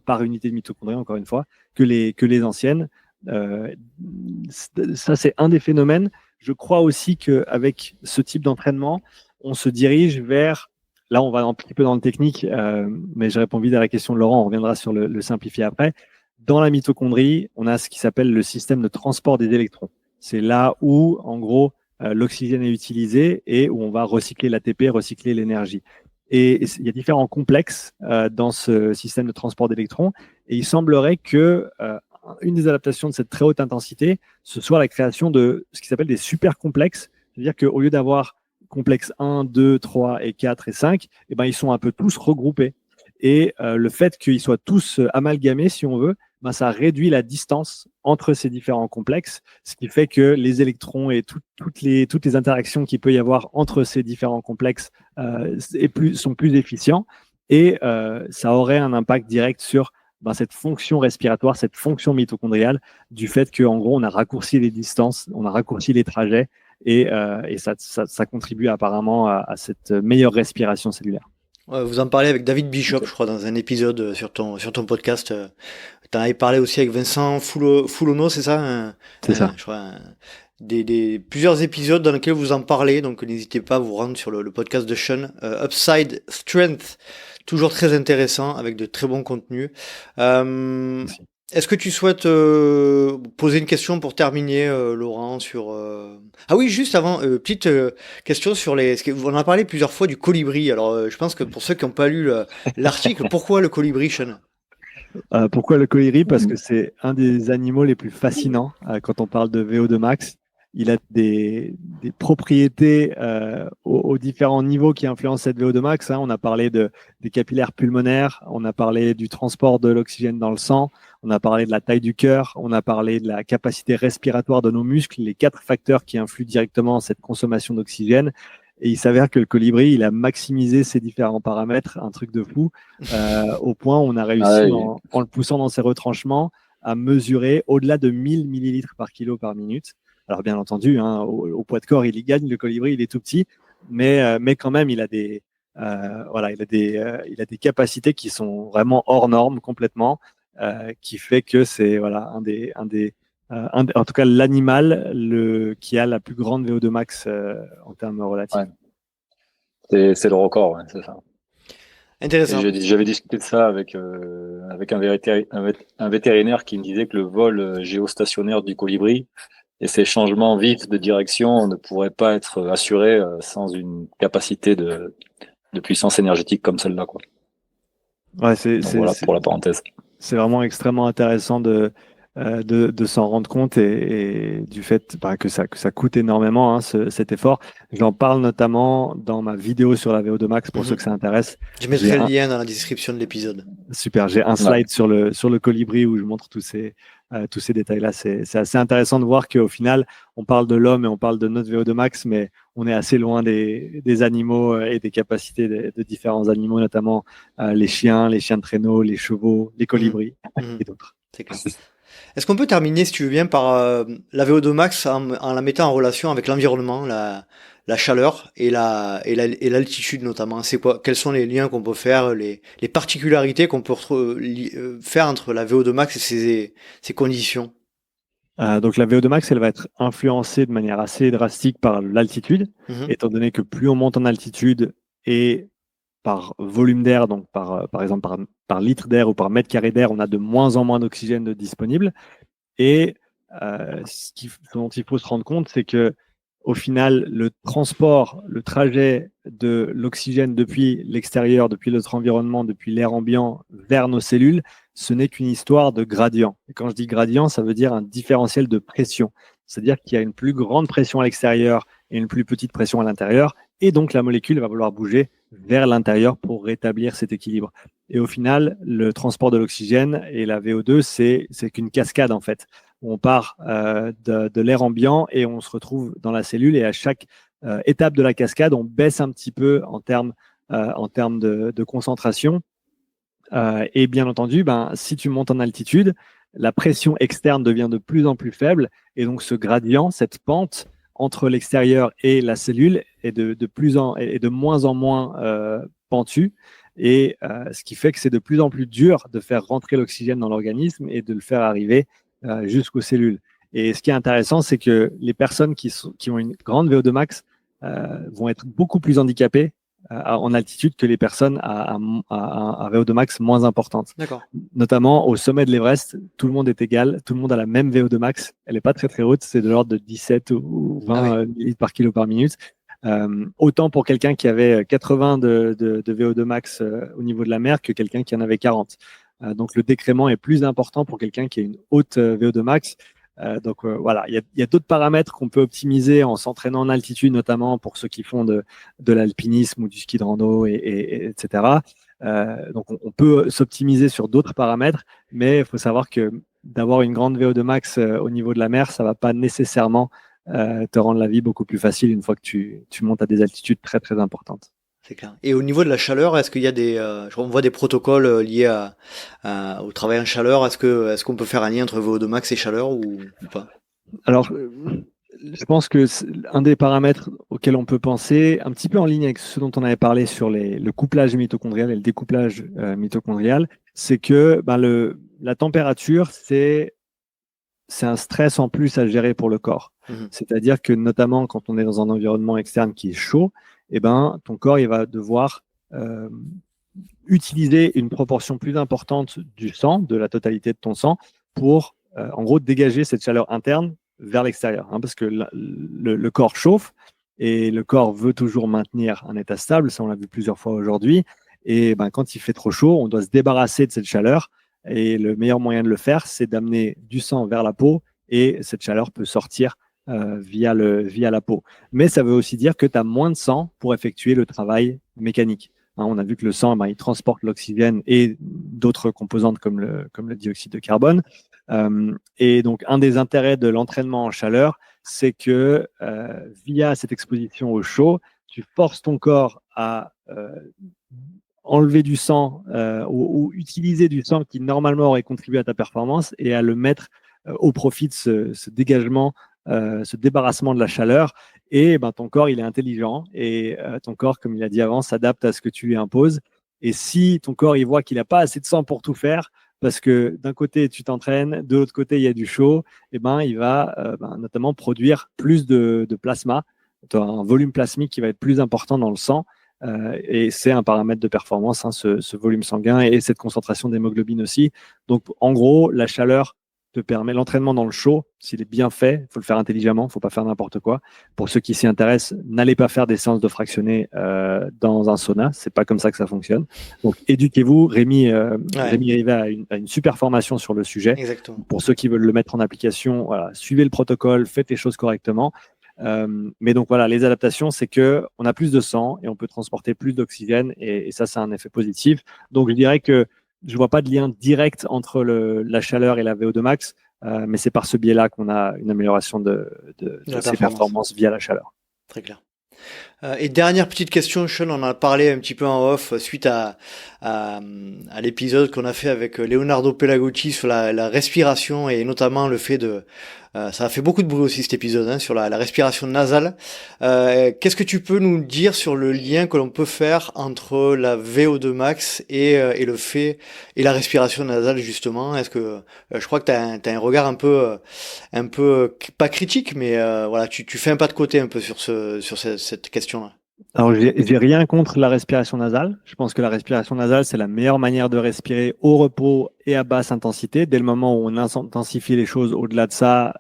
[SPEAKER 1] par unité de mitochondrie, encore une fois, que les anciennes. Ça, c'est un des phénomènes. Je crois aussi qu'avec ce type d'entraînement, on se dirige vers... Là, on va un petit peu dans le technique, mais je réponds vite à la question de Laurent. On reviendra sur le simplifié après. Dans la mitochondrie, on a ce qui s'appelle le système de transport des électrons. C'est là où, en gros, l'oxygène est utilisé et où on va recycler l'ATP, recycler l'énergie. Et il y a différents complexes dans ce système de transport d'électrons. Et il semblerait que une des adaptations de cette très haute intensité, ce soit la création de ce qui s'appelle des supercomplexes. C'est-à-dire qu'au lieu d'avoir complexe 1, 2, 3 et 4 et 5, ils sont un peu tous regroupés. Et le fait qu'ils soient tous amalgamés, si on veut, ça réduit la distance entre ces différents complexes, ce qui fait que les électrons et toutes les interactions qu'il peut y avoir entre ces différents complexes sont plus efficients. Et ça aurait un impact direct sur cette fonction respiratoire, cette fonction mitochondriale, du fait qu'en gros, on a raccourci les distances, on a raccourci les trajets, et ça contribue apparemment à cette meilleure respiration cellulaire.
[SPEAKER 2] Vous en parlez avec David Bishop, je crois, dans un épisode sur ton podcast. Tu en avais parlé aussi avec Vincent Foulono, c'est ça?
[SPEAKER 1] C'est ça.
[SPEAKER 2] Je crois, plusieurs épisodes dans lesquels vous en parlez, donc n'hésitez pas à vous rendre sur le podcast de Sean, Upside Strength, toujours très intéressant, avec de très bons contenus. Est-ce que tu souhaites poser une question pour terminer, Laurent, sur... Ah oui, juste avant, petite question sur les... On en a parlé plusieurs fois du colibri. Alors, je pense que pour ceux qui n'ont pas lu l'article, pourquoi le colibri, Sean?
[SPEAKER 1] Pourquoi le colibri? Parce que c'est un des animaux les plus fascinants quand on parle de VO2 max. Il a des propriétés aux différents niveaux qui influencent cette VO2 max. On a parlé des capillaires pulmonaires, on a parlé du transport de l'oxygène dans le sang, on a parlé de la taille du cœur, on a parlé de la capacité respiratoire de nos muscles, les 4 facteurs qui influent directement cette consommation d'oxygène. Et il s'avère que le colibri, il a maximisé ses différents paramètres, un truc de fou, au point où on a réussi, en le poussant dans ses retranchements, à mesurer au-delà de 1000 millilitres par kilo par minute. Alors bien entendu, hein, au poids de corps, il y gagne, le colibri, il est tout petit, mais quand même, il a des capacités qui sont vraiment hors normes complètement, qui fait que c'est en tout cas l'animal qui a la plus grande VO2 max en termes relatifs.
[SPEAKER 4] Ouais. C'est le record, ouais, c'est ça.
[SPEAKER 2] Intéressant.
[SPEAKER 4] J'avais discuté de ça avec un vétérinaire qui me disait que le vol géostationnaire du colibri et ses changements vifs de direction ne pourraient pas être assurés sans une capacité de puissance énergétique comme celle-là, quoi.
[SPEAKER 1] Ouais,
[SPEAKER 4] voilà pour la parenthèse.
[SPEAKER 1] C'est vraiment extrêmement intéressant de s'en rendre compte et du fait que ça coûte énormément, hein, cet effort. J'en parle notamment dans ma vidéo sur la VO2 max pour ceux que ça intéresse.
[SPEAKER 2] Je mettrai le lien dans la description de l'épisode.
[SPEAKER 1] Super, j'ai un slide sur le colibri où je montre tous ces détails-là. C'est assez intéressant de voir qu'au final, on parle de l'homme et on parle de notre VO2 max, mais on est assez loin des animaux et des capacités de différents animaux, notamment les chiens de traîneau, les chevaux, les colibris et d'autres.
[SPEAKER 2] C'est clair. Est-ce qu'on peut terminer, si tu veux bien, par la VO2 max en la mettant en relation avec l'environnement, la chaleur et l'altitude notamment? C'est quoi? Quels sont les liens qu'on peut faire, les particularités qu'on peut faire entre la VO2 max et ces conditions?
[SPEAKER 1] Donc la VO2 max, elle va être influencée de manière assez drastique par l'altitude, étant donné que plus on monte en altitude et par volume d'air, donc par exemple par litre d'air ou par mètre carré d'air, on a de moins en moins d'oxygène disponible. Et ce dont il faut se rendre compte, c'est que au final, le trajet de l'oxygène depuis l'extérieur, depuis notre environnement, depuis l'air ambiant vers nos cellules, ce n'est qu'une histoire de gradient. Et quand je dis gradient, ça veut dire un différentiel de pression. C'est-à-dire qu'il y a une plus grande pression à l'extérieur et une plus petite pression à l'intérieur. Et donc, la molécule va vouloir bouger vers l'intérieur pour rétablir cet équilibre. Et au final, le transport de l'oxygène et la VO2, c'est qu'une cascade en fait. On part de l'air ambiant et on se retrouve dans la cellule et à chaque étape de la cascade, on baisse un petit peu en termes de concentration. Et bien entendu, si tu montes en altitude, la pression externe devient de plus en plus faible et donc ce gradient, cette pente entre l'extérieur et la cellule est de moins en moins pentue. Et ce qui fait que c'est de plus en plus dur de faire rentrer l'oxygène dans l'organisme et de le faire arriver jusqu'aux cellules. Et ce qui est intéressant, c'est que les personnes qui ont une grande VO2 max vont être beaucoup plus handicapées en altitude que les personnes à VO2 max moins importante. Notamment au sommet de l'Everest, tout le monde est égal, tout le monde a la même VO2 max. Elle n'est pas très très haute, c'est de l'ordre de 17 ou 20 litres par kilo par minute. Autant pour quelqu'un qui avait 80 de VO2 max au niveau de la mer que quelqu'un qui en avait 40. Donc le décrément est plus important pour quelqu'un qui a une haute VO2 max. Voilà, il y a d'autres paramètres qu'on peut optimiser en s'entraînant en altitude, notamment pour ceux qui font de l'alpinisme ou du ski de rando, etc. Donc on peut s'optimiser sur d'autres paramètres, mais il faut savoir que d'avoir une grande VO2 max au niveau de la mer, ça ne va pas nécessairement te rendre la vie beaucoup plus facile une fois que tu montes à des altitudes très très importantes.
[SPEAKER 2] C'est clair. Et au niveau de la chaleur, est-ce qu'il y a on voit des protocoles liés au travail en chaleur? Est-ce qu'on peut faire un lien entre VO2 max et chaleur ou pas?
[SPEAKER 1] Alors, je pense que un des paramètres auxquels on peut penser, un petit peu en ligne avec ce dont on avait parlé sur le couplage mitochondrial et le découplage mitochondrial, c'est que la température, c'est un stress en plus à gérer pour le corps. C'est-à-dire que notamment quand on est dans un environnement externe qui est chaud, ton corps il va devoir utiliser une proportion plus importante du sang, de la totalité de ton sang, pour en gros dégager cette chaleur interne vers l'extérieur. Parce que le corps chauffe et le corps veut toujours maintenir un état stable, ça on l'a vu plusieurs fois aujourd'hui. Et quand il fait trop chaud, on doit se débarrasser de cette chaleur. Et le meilleur moyen de le faire, c'est d'amener du sang vers la peau et cette chaleur peut sortir via la peau. Mais ça veut aussi dire que tu as moins de sang pour effectuer le travail mécanique. On a vu que le sang, il transporte l'oxygène et d'autres composantes comme le dioxyde de carbone. Et donc, un des intérêts de l'entraînement en chaleur, c'est que via cette exposition au chaud, tu forces ton corps à enlever du sang ou utiliser du sang qui normalement aurait contribué à ta performance et à le mettre au profit de ce dégagement, ce débarrassement de la chaleur. Et ben, ton corps, il est intelligent et ton corps, comme il a dit avant, s'adapte à ce que tu lui imposes. Et si ton corps, il voit qu'il n'a pas assez de sang pour tout faire, parce que d'un côté, tu t'entraînes, de l'autre côté, il y a du chaud, et ben, il va notamment produire plus de plasma. Tu as un volume plasmique qui va être plus important dans le sang. Et c'est un paramètre de performance, hein, ce volume sanguin et cette concentration d'hémoglobine aussi. Donc, en gros, la chaleur te permet l'entraînement dans le chaud, s'il est bien fait, il faut le faire intelligemment, il ne faut pas faire n'importe quoi. Pour ceux qui s'y intéressent, n'allez pas faire des séances de fractionnés dans un sauna, c'est pas comme ça que ça fonctionne. Donc, éduquez-vous. Rémi arrivait à une super formation sur le sujet.
[SPEAKER 2] Exactement.
[SPEAKER 1] Pour ceux qui veulent le mettre en application, voilà, suivez le protocole, faites les choses correctement. Mais donc voilà, les adaptations, c'est que on a plus de sang et on peut transporter plus d'oxygène et ça, c'est un effet positif. Donc je dirais que je vois pas de lien direct entre la chaleur et la VO2 max, mais c'est par ce biais-là qu'on a une amélioration de ces performances via la chaleur.
[SPEAKER 2] Très clair. Et dernière petite question, Sean, on en a parlé un petit peu en off suite à l'épisode qu'on a fait avec Leonardo Pelagocci sur la respiration et notamment le fait de... ça a fait beaucoup de bruit aussi cet épisode, hein, sur la respiration nasale. Qu'est-ce que tu peux nous dire sur le lien que l'on peut faire entre la VO2 max et le fait et la respiration nasale justement? Est-ce que je crois que t'as un regard un peu pas critique, mais voilà, tu fais un pas de côté un peu sur cette question-là.
[SPEAKER 1] Alors, j'ai rien contre la respiration nasale. Je pense que la respiration nasale, c'est la meilleure manière de respirer au repos et à basse intensité. Dès le moment où on intensifie les choses au-delà de ça,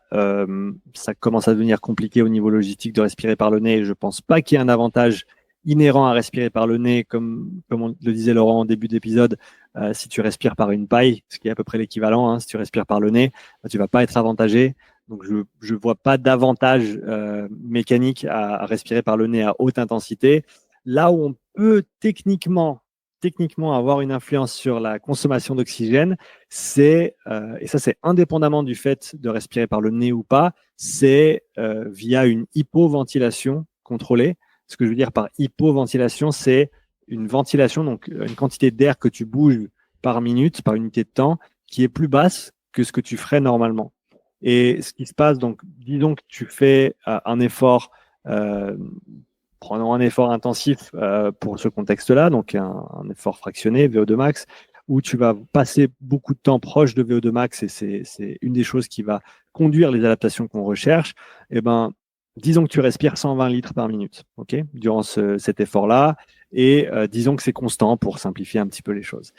[SPEAKER 1] ça commence à devenir compliqué au niveau logistique de respirer par le nez. Je pense pas qu'il y ait un avantage inhérent à respirer par le nez, comme on le disait Laurent en début d'épisode. Si tu respires par une paille, ce qui est à peu près l'équivalent, hein, si tu respires par le nez, tu vas pas être avantagé. Donc, je vois pas d'avantage mécanique à respirer par le nez à haute intensité. Là où on peut techniquement avoir une influence sur la consommation d'oxygène, c'est, et ça c'est indépendamment du fait de respirer par le nez ou pas, c'est via une hypoventilation contrôlée. Ce que je veux dire par hypoventilation, c'est une ventilation, donc une quantité d'air que tu bouges par minute, par unité de temps, qui est plus basse que ce que tu ferais normalement. Et ce qui se passe, donc, disons que tu fais un effort, prenons un effort intensif pour ce contexte-là, donc un effort fractionné, VO2 max, où tu vas passer beaucoup de temps proche de VO2 max, et c'est une des choses qui va conduire les adaptations qu'on recherche. Et ben, disons que tu respires 120 litres par minute, ok, durant cet effort-là, et disons que c'est constant pour simplifier un petit peu les choses.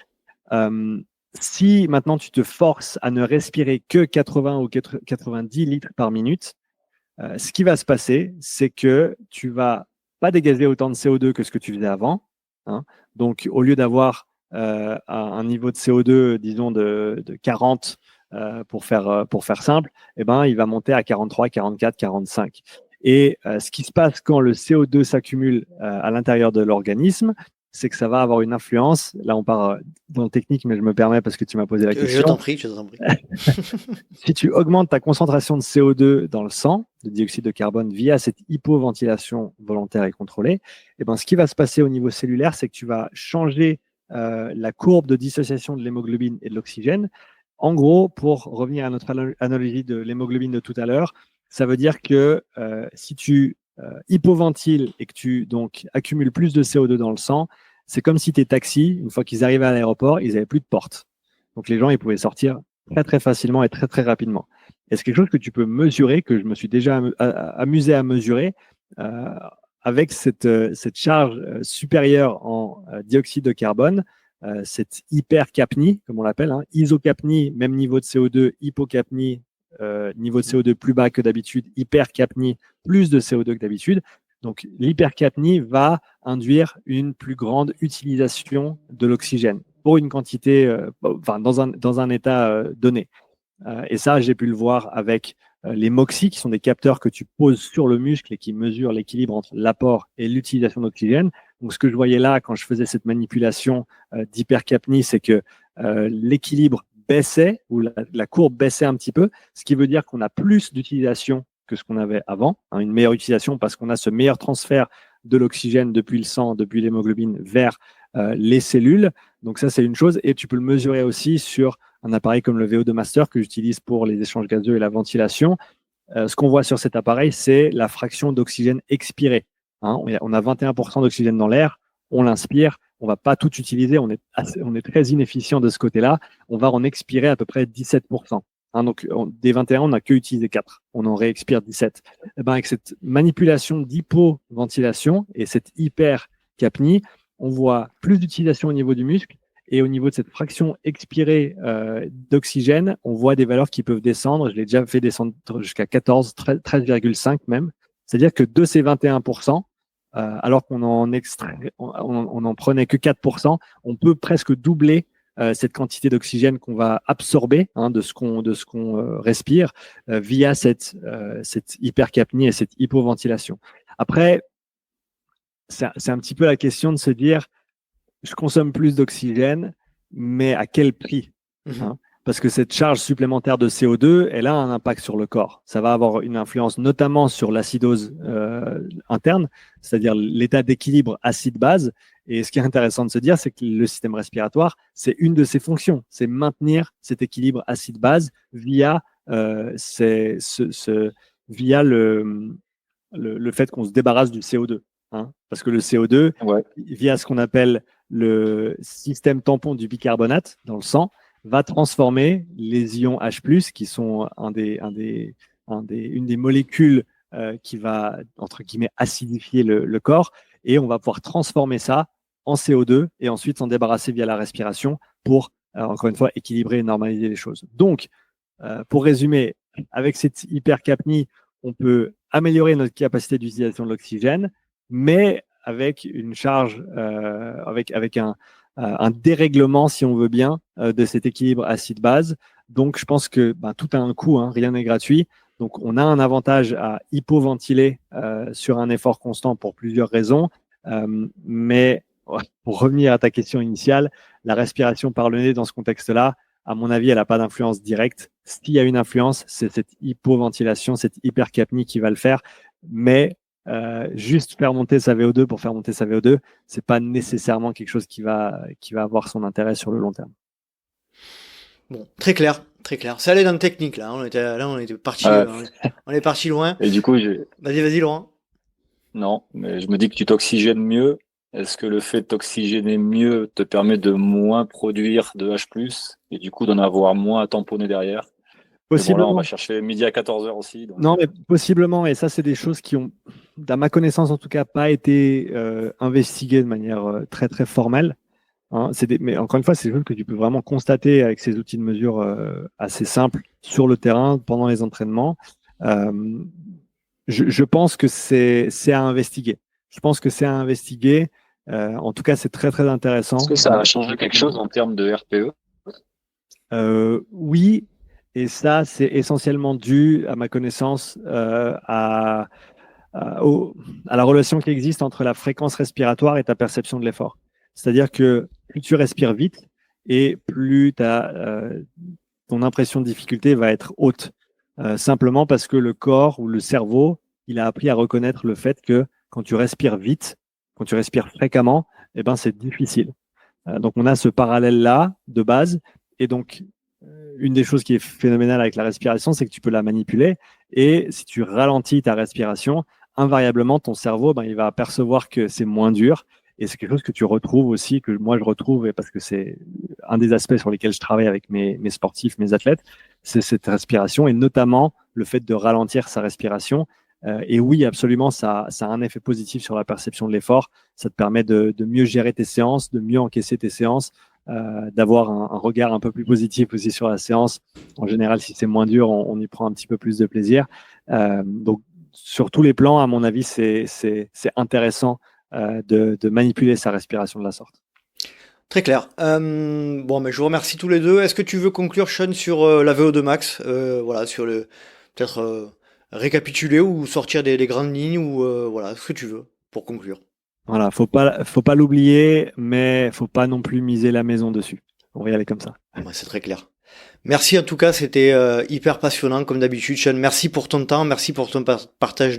[SPEAKER 1] Si maintenant tu te forces à ne respirer que 80 ou 90 litres par minute, ce qui va se passer, c'est que tu vas pas dégager autant de CO2 que ce que tu faisais avant. Hein. Donc, au lieu d'avoir un niveau de CO2, disons, de 40 pour faire simple, eh ben, il va monter à 43, 44, 45. Et ce qui se passe quand le CO2 s'accumule à l'intérieur de l'organisme, c'est que ça va avoir une influence. Là, on part dans le technique, mais je me permets parce que tu m'as posé la question.
[SPEAKER 2] Je t'en prie.
[SPEAKER 1] Si tu augmentes ta concentration de CO2 dans le sang, de dioxyde de carbone, via cette hypoventilation volontaire et contrôlée, eh ben, ce qui va se passer au niveau cellulaire, c'est que tu vas changer la courbe de dissociation de l'hémoglobine et de l'oxygène. En gros, pour revenir à notre analogie de l'hémoglobine de tout à l'heure, ça veut dire que si tu hypoventiles et que tu donc accumules plus de CO2 dans le sang, c'est comme si tes taxis, une fois qu'ils arrivaient à l'aéroport, ils n'avaient plus de porte. Donc les gens, ils pouvaient sortir très très facilement et très très rapidement. Et c'est quelque chose que tu peux mesurer, que je me suis déjà amusé à mesurer avec cette charge supérieure en dioxyde de carbone, cette hypercapnie, comme on l'appelle, hein, isocapnie, même niveau de CO2, hypocapnie, niveau de CO2 plus bas que d'habitude, hypercapnie, plus de CO2 que d'habitude. Donc, l'hypercapnie va induire une plus grande utilisation de l'oxygène pour une quantité, dans un état donné. Et ça, j'ai pu le voir avec les MOXIE, qui sont des capteurs que tu poses sur le muscle et qui mesurent l'équilibre entre l'apport et l'utilisation d'oxygène. Donc, ce que je voyais là, quand je faisais cette manipulation d'hypercapnie, c'est que l'équilibre baissait, ou la courbe baissait un petit peu, ce qui veut dire qu'on a plus d'utilisation que ce qu'on avait avant, hein, une meilleure utilisation parce qu'on a ce meilleur transfert de l'oxygène depuis le sang, depuis l'hémoglobine vers les cellules. Donc ça, c'est une chose. Et tu peux le mesurer aussi sur un appareil comme le VO2 Master que j'utilise pour les échanges gazeux et la ventilation. Ce qu'on voit sur cet appareil, c'est la fraction d'oxygène expirée. Hein, on a 21% d'oxygène dans l'air, on l'inspire, on ne va pas tout utiliser, on est très inefficient de ce côté-là. On va en expirer à peu près 17%. Hein, donc, des 21, on n'a que utilisé 4. On en réexpire 17. Et ben, avec cette manipulation d'hypoventilation et cette hypercapnie, on voit plus d'utilisation au niveau du muscle. Et au niveau de cette fraction expirée d'oxygène, on voit des valeurs qui peuvent descendre. Je l'ai déjà fait descendre jusqu'à 14, 13,5 même. C'est-à-dire que de ces 21%, alors qu'on on en prenait que 4%, on peut presque doubler cette quantité d'oxygène qu'on va absorber de ce qu'on respire via cette hypercapnie et cette hypoventilation. Après, c'est un petit peu la question de se dire, je consomme plus d'oxygène, mais à quel prix Parce que cette charge supplémentaire de CO2, elle a un impact sur le corps. Ça va avoir une influence notamment sur l'acidose interne, c'est-à-dire l'état d'équilibre acide-base. Et ce qui est intéressant de se dire, c'est que le système respiratoire, c'est une de ses fonctions, c'est maintenir cet équilibre acide-base via, via le fait qu'on se débarrasse du CO2. Parce que le CO2, via ce qu'on appelle le système tampon du bicarbonate dans le sang, va transformer les ions H+, qui sont une des molécules qui va, entre guillemets, acidifier le corps, et on va pouvoir transformer ça en CO2 et ensuite s'en débarrasser via la respiration pour, encore une fois, équilibrer et normaliser les choses. Donc, pour résumer, avec cette hypercapnie, on peut améliorer notre capacité d'utilisation de l'oxygène, mais avec une charge, avec un dérèglement, si on veut bien, de cet équilibre acide-base. Donc, je pense que tout a un coût, rien n'est gratuit. Donc, on a un avantage à hypoventiler sur un effort constant pour plusieurs raisons. Mais pour revenir à ta question initiale, la respiration par le nez dans ce contexte-là, à mon avis, elle n'a pas d'influence directe. S'il y a une influence, c'est cette hypoventilation, cette hypercapnie qui va le faire. Mais juste faire monter sa VO2 pour faire monter sa VO2, c'est pas nécessairement quelque chose qui va avoir son intérêt sur le long terme.
[SPEAKER 2] Bon, très clair, très clair. Ça allait dans le technique là. On était parti, on est parti loin.
[SPEAKER 4] Et du coup,
[SPEAKER 2] vas-y, Laurent.
[SPEAKER 4] Non, mais je me dis que tu t'oxygènes mieux. Est-ce que le fait de t'oxygéner mieux te permet de moins produire de H+, et du coup d'en avoir moins à tamponner derrière?
[SPEAKER 1] Possiblement.
[SPEAKER 4] Bon, là, on va chercher midi à 14h aussi. Donc...
[SPEAKER 1] Non, mais possiblement, et ça, c'est des choses qui ont, à ma connaissance en tout cas, pas été investiguées de manière très, très formelle. Mais encore une fois, c'est des choses que tu peux vraiment constater avec ces outils de mesure assez simples sur le terrain pendant les entraînements. Je pense que c'est à investiguer. Je pense que c'est à investiguer. En tout cas, c'est très, très intéressant.
[SPEAKER 4] Est-ce que ça a changé quelque chose en termes de RPE?
[SPEAKER 1] Oui, et ça, c'est essentiellement dû, à ma connaissance, à la relation qui existe entre la fréquence respiratoire et ta perception de l'effort. C'est-à-dire que plus tu respires vite et plus ton impression de difficulté va être haute. Simplement parce que le corps ou le cerveau, il a appris à reconnaître le fait que quand tu respires vite, quand tu respires fréquemment, c'est difficile. Donc, on a ce parallèle-là de base. Et donc, une des choses qui est phénoménale avec la respiration, c'est que tu peux la manipuler. Et si tu ralentis ta respiration, invariablement, ton cerveau, il va percevoir que c'est moins dur. Et c'est quelque chose que tu retrouves aussi, que moi je retrouve, parce que c'est un des aspects sur lesquels je travaille avec mes sportifs, mes athlètes, c'est cette respiration et notamment le fait de ralentir sa respiration. Et oui, absolument, ça a un effet positif sur la perception de l'effort. Ça te permet de mieux gérer tes séances, de mieux encaisser tes séances, d'avoir un regard un peu plus positif aussi sur la séance. En général, si c'est moins dur, on y prend un petit peu plus de plaisir. Donc, sur tous les plans, à mon avis, c'est intéressant de manipuler sa respiration de la sorte.
[SPEAKER 2] Très clair. Mais je vous remercie tous les deux. Est-ce que tu veux conclure, Sean, sur la VO2 max, sur peut-être récapituler ou sortir des grandes lignes ou ce que tu veux pour conclure.
[SPEAKER 1] Voilà, faut pas l'oublier, mais faut pas non plus miser la maison dessus. On va y aller comme ça.
[SPEAKER 2] C'est très clair. Merci en tout cas, c'était hyper passionnant comme d'habitude. Sean, merci pour ton temps, merci pour ton partage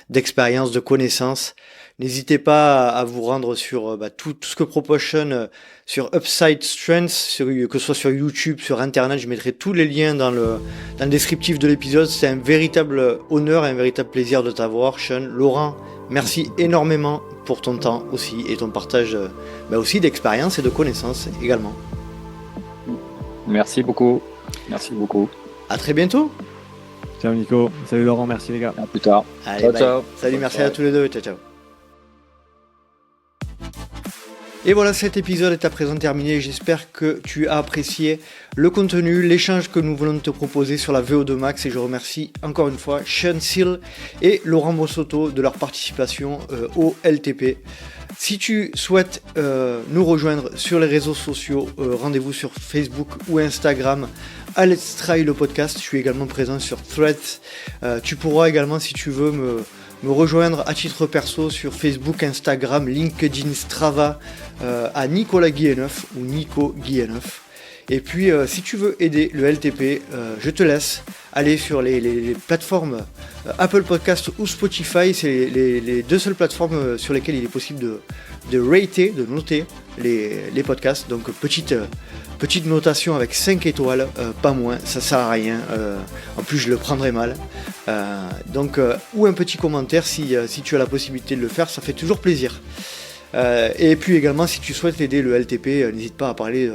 [SPEAKER 2] d'expérience, de connaissances. N'hésitez pas à vous rendre sur tout ce que propose Sean sur Upside Strengths, que ce soit sur YouTube, sur Internet. Je mettrai tous les liens dans le descriptif de l'épisode. C'est un véritable honneur et un véritable plaisir de t'avoir, Sean. Laurent, merci énormément pour ton temps aussi et ton partage aussi d'expérience et de connaissances également.
[SPEAKER 4] Merci beaucoup. Merci beaucoup.
[SPEAKER 2] À très bientôt.
[SPEAKER 1] Ciao Nico. Salut Laurent, merci les gars.
[SPEAKER 4] À plus tard.
[SPEAKER 2] Allez,
[SPEAKER 4] Ciao,
[SPEAKER 2] bye.
[SPEAKER 4] ciao.
[SPEAKER 2] Salut,
[SPEAKER 4] Bonne
[SPEAKER 2] merci
[SPEAKER 4] soirée.
[SPEAKER 2] à tous les deux. Ciao, ciao. Et voilà, cet épisode est à présent terminé. J'espère que tu as apprécié le contenu, l'échange que nous venons de te proposer sur la VO2 Max. Et je remercie encore une fois Sean Seal et Laurent Bossotto de leur participation au LTP. Si tu souhaites nous rejoindre sur les réseaux sociaux, rendez-vous sur Facebook ou Instagram à Let's Try le podcast. Je suis également présent sur Threads. Tu pourras également, si tu veux, me rejoindre à titre perso sur Facebook, Instagram, LinkedIn, Strava à Nicolas Guilleneuf ou Nico Guilleneuf. Et puis si tu veux aider le LTP, je te laisse aller sur les plateformes Apple Podcast ou Spotify. C'est les deux seules plateformes sur lesquelles il est possible de rater, de noter les podcasts. Donc petite notation avec 5 étoiles, pas moins, ça sert à rien. En plus je le prendrai mal. Ou un petit commentaire si tu as la possibilité de le faire, ça fait toujours plaisir. Et puis également si tu souhaites aider le LTP, n'hésite pas à parler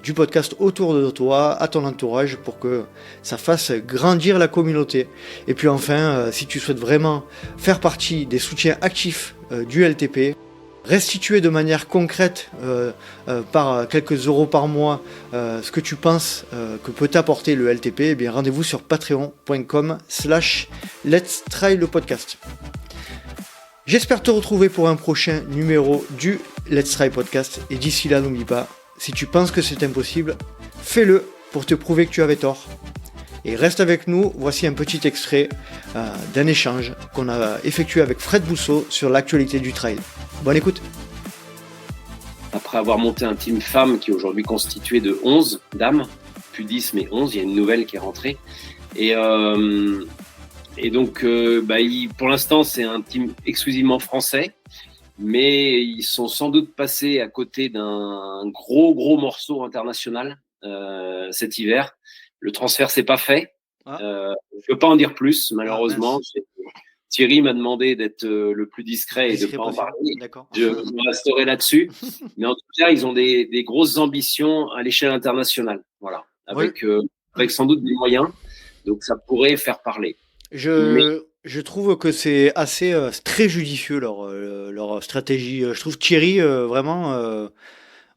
[SPEAKER 2] du podcast autour de toi, à ton entourage, pour que ça fasse grandir la communauté. Et puis enfin, si tu souhaites vraiment faire partie des soutiens actifs du LTP, restituer de manière concrète par quelques euros par mois ce que tu penses que peut t'apporter le LTP, eh bien rendez-vous sur patreon.com/Let's Try le podcast. J'espère te retrouver pour un prochain numéro du Let's Try podcast, et d'ici là n'oublie pas, si tu penses que c'est impossible, fais-le pour te prouver que tu avais tort. Et reste avec nous, voici un petit extrait d'un échange qu'on a effectué avec Fred Bousseau sur l'actualité du trail. Bonne écoute.
[SPEAKER 5] Après avoir monté un team femme qui est aujourd'hui constitué de 11 dames, plus 10 mais 11, il y a une nouvelle qui est rentrée. Et donc, pour l'instant, c'est un team exclusivement français, mais ils sont sans doute passés à côté d'un gros morceau international cet hiver. Le transfert s'est pas fait. Je peux pas en dire plus, malheureusement. Thierry m'a demandé d'être le plus discret et de pas en parler.
[SPEAKER 2] D'accord.
[SPEAKER 5] Je resterai là-dessus. Mais en tout cas, ils ont des grosses ambitions à l'échelle internationale. Voilà. Avec sans doute des moyens. Donc, ça pourrait faire parler.
[SPEAKER 2] Je trouve que c'est assez très judicieux leur stratégie. Je trouve Thierry vraiment.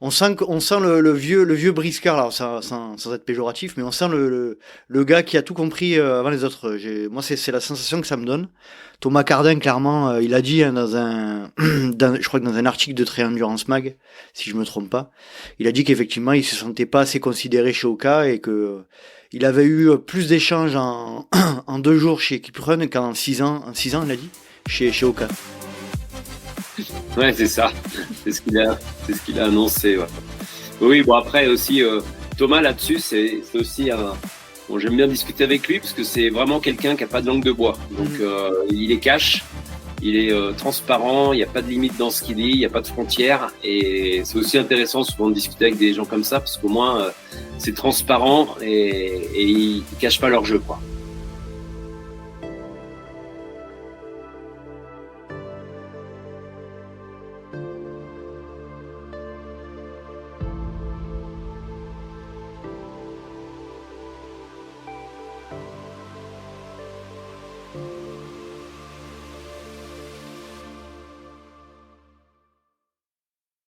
[SPEAKER 2] On sent le vieux briscard là, sans être péjoratif, mais on sent le gars qui a tout compris avant les autres. Moi, c'est la sensation que ça me donne. Thomas Cardin, clairement, il a dit je crois que dans un article de Trail Endurance Mag, si je me trompe pas, il a dit qu'effectivement, il se sentait pas assez considéré chez Oka et que il avait eu plus d'échanges en 2 jours chez Equiprun qu'en 6 ans. En 6 ans, il a dit, chez Oka.
[SPEAKER 5] Ouais, c'est ça. C'est ce qu'il a annoncé. Ouais. Oui, bon après aussi Thomas là-dessus, c'est aussi bon, j'aime bien discuter avec lui parce que c'est vraiment quelqu'un qui a pas de langue de bois. Donc il est cash, il est transparent, il n'y a pas de limite dans ce qu'il dit, il n'y a pas de frontières, et c'est aussi intéressant souvent de discuter avec des gens comme ça parce qu'au moins c'est transparent et ils cachent pas leur jeu, quoi.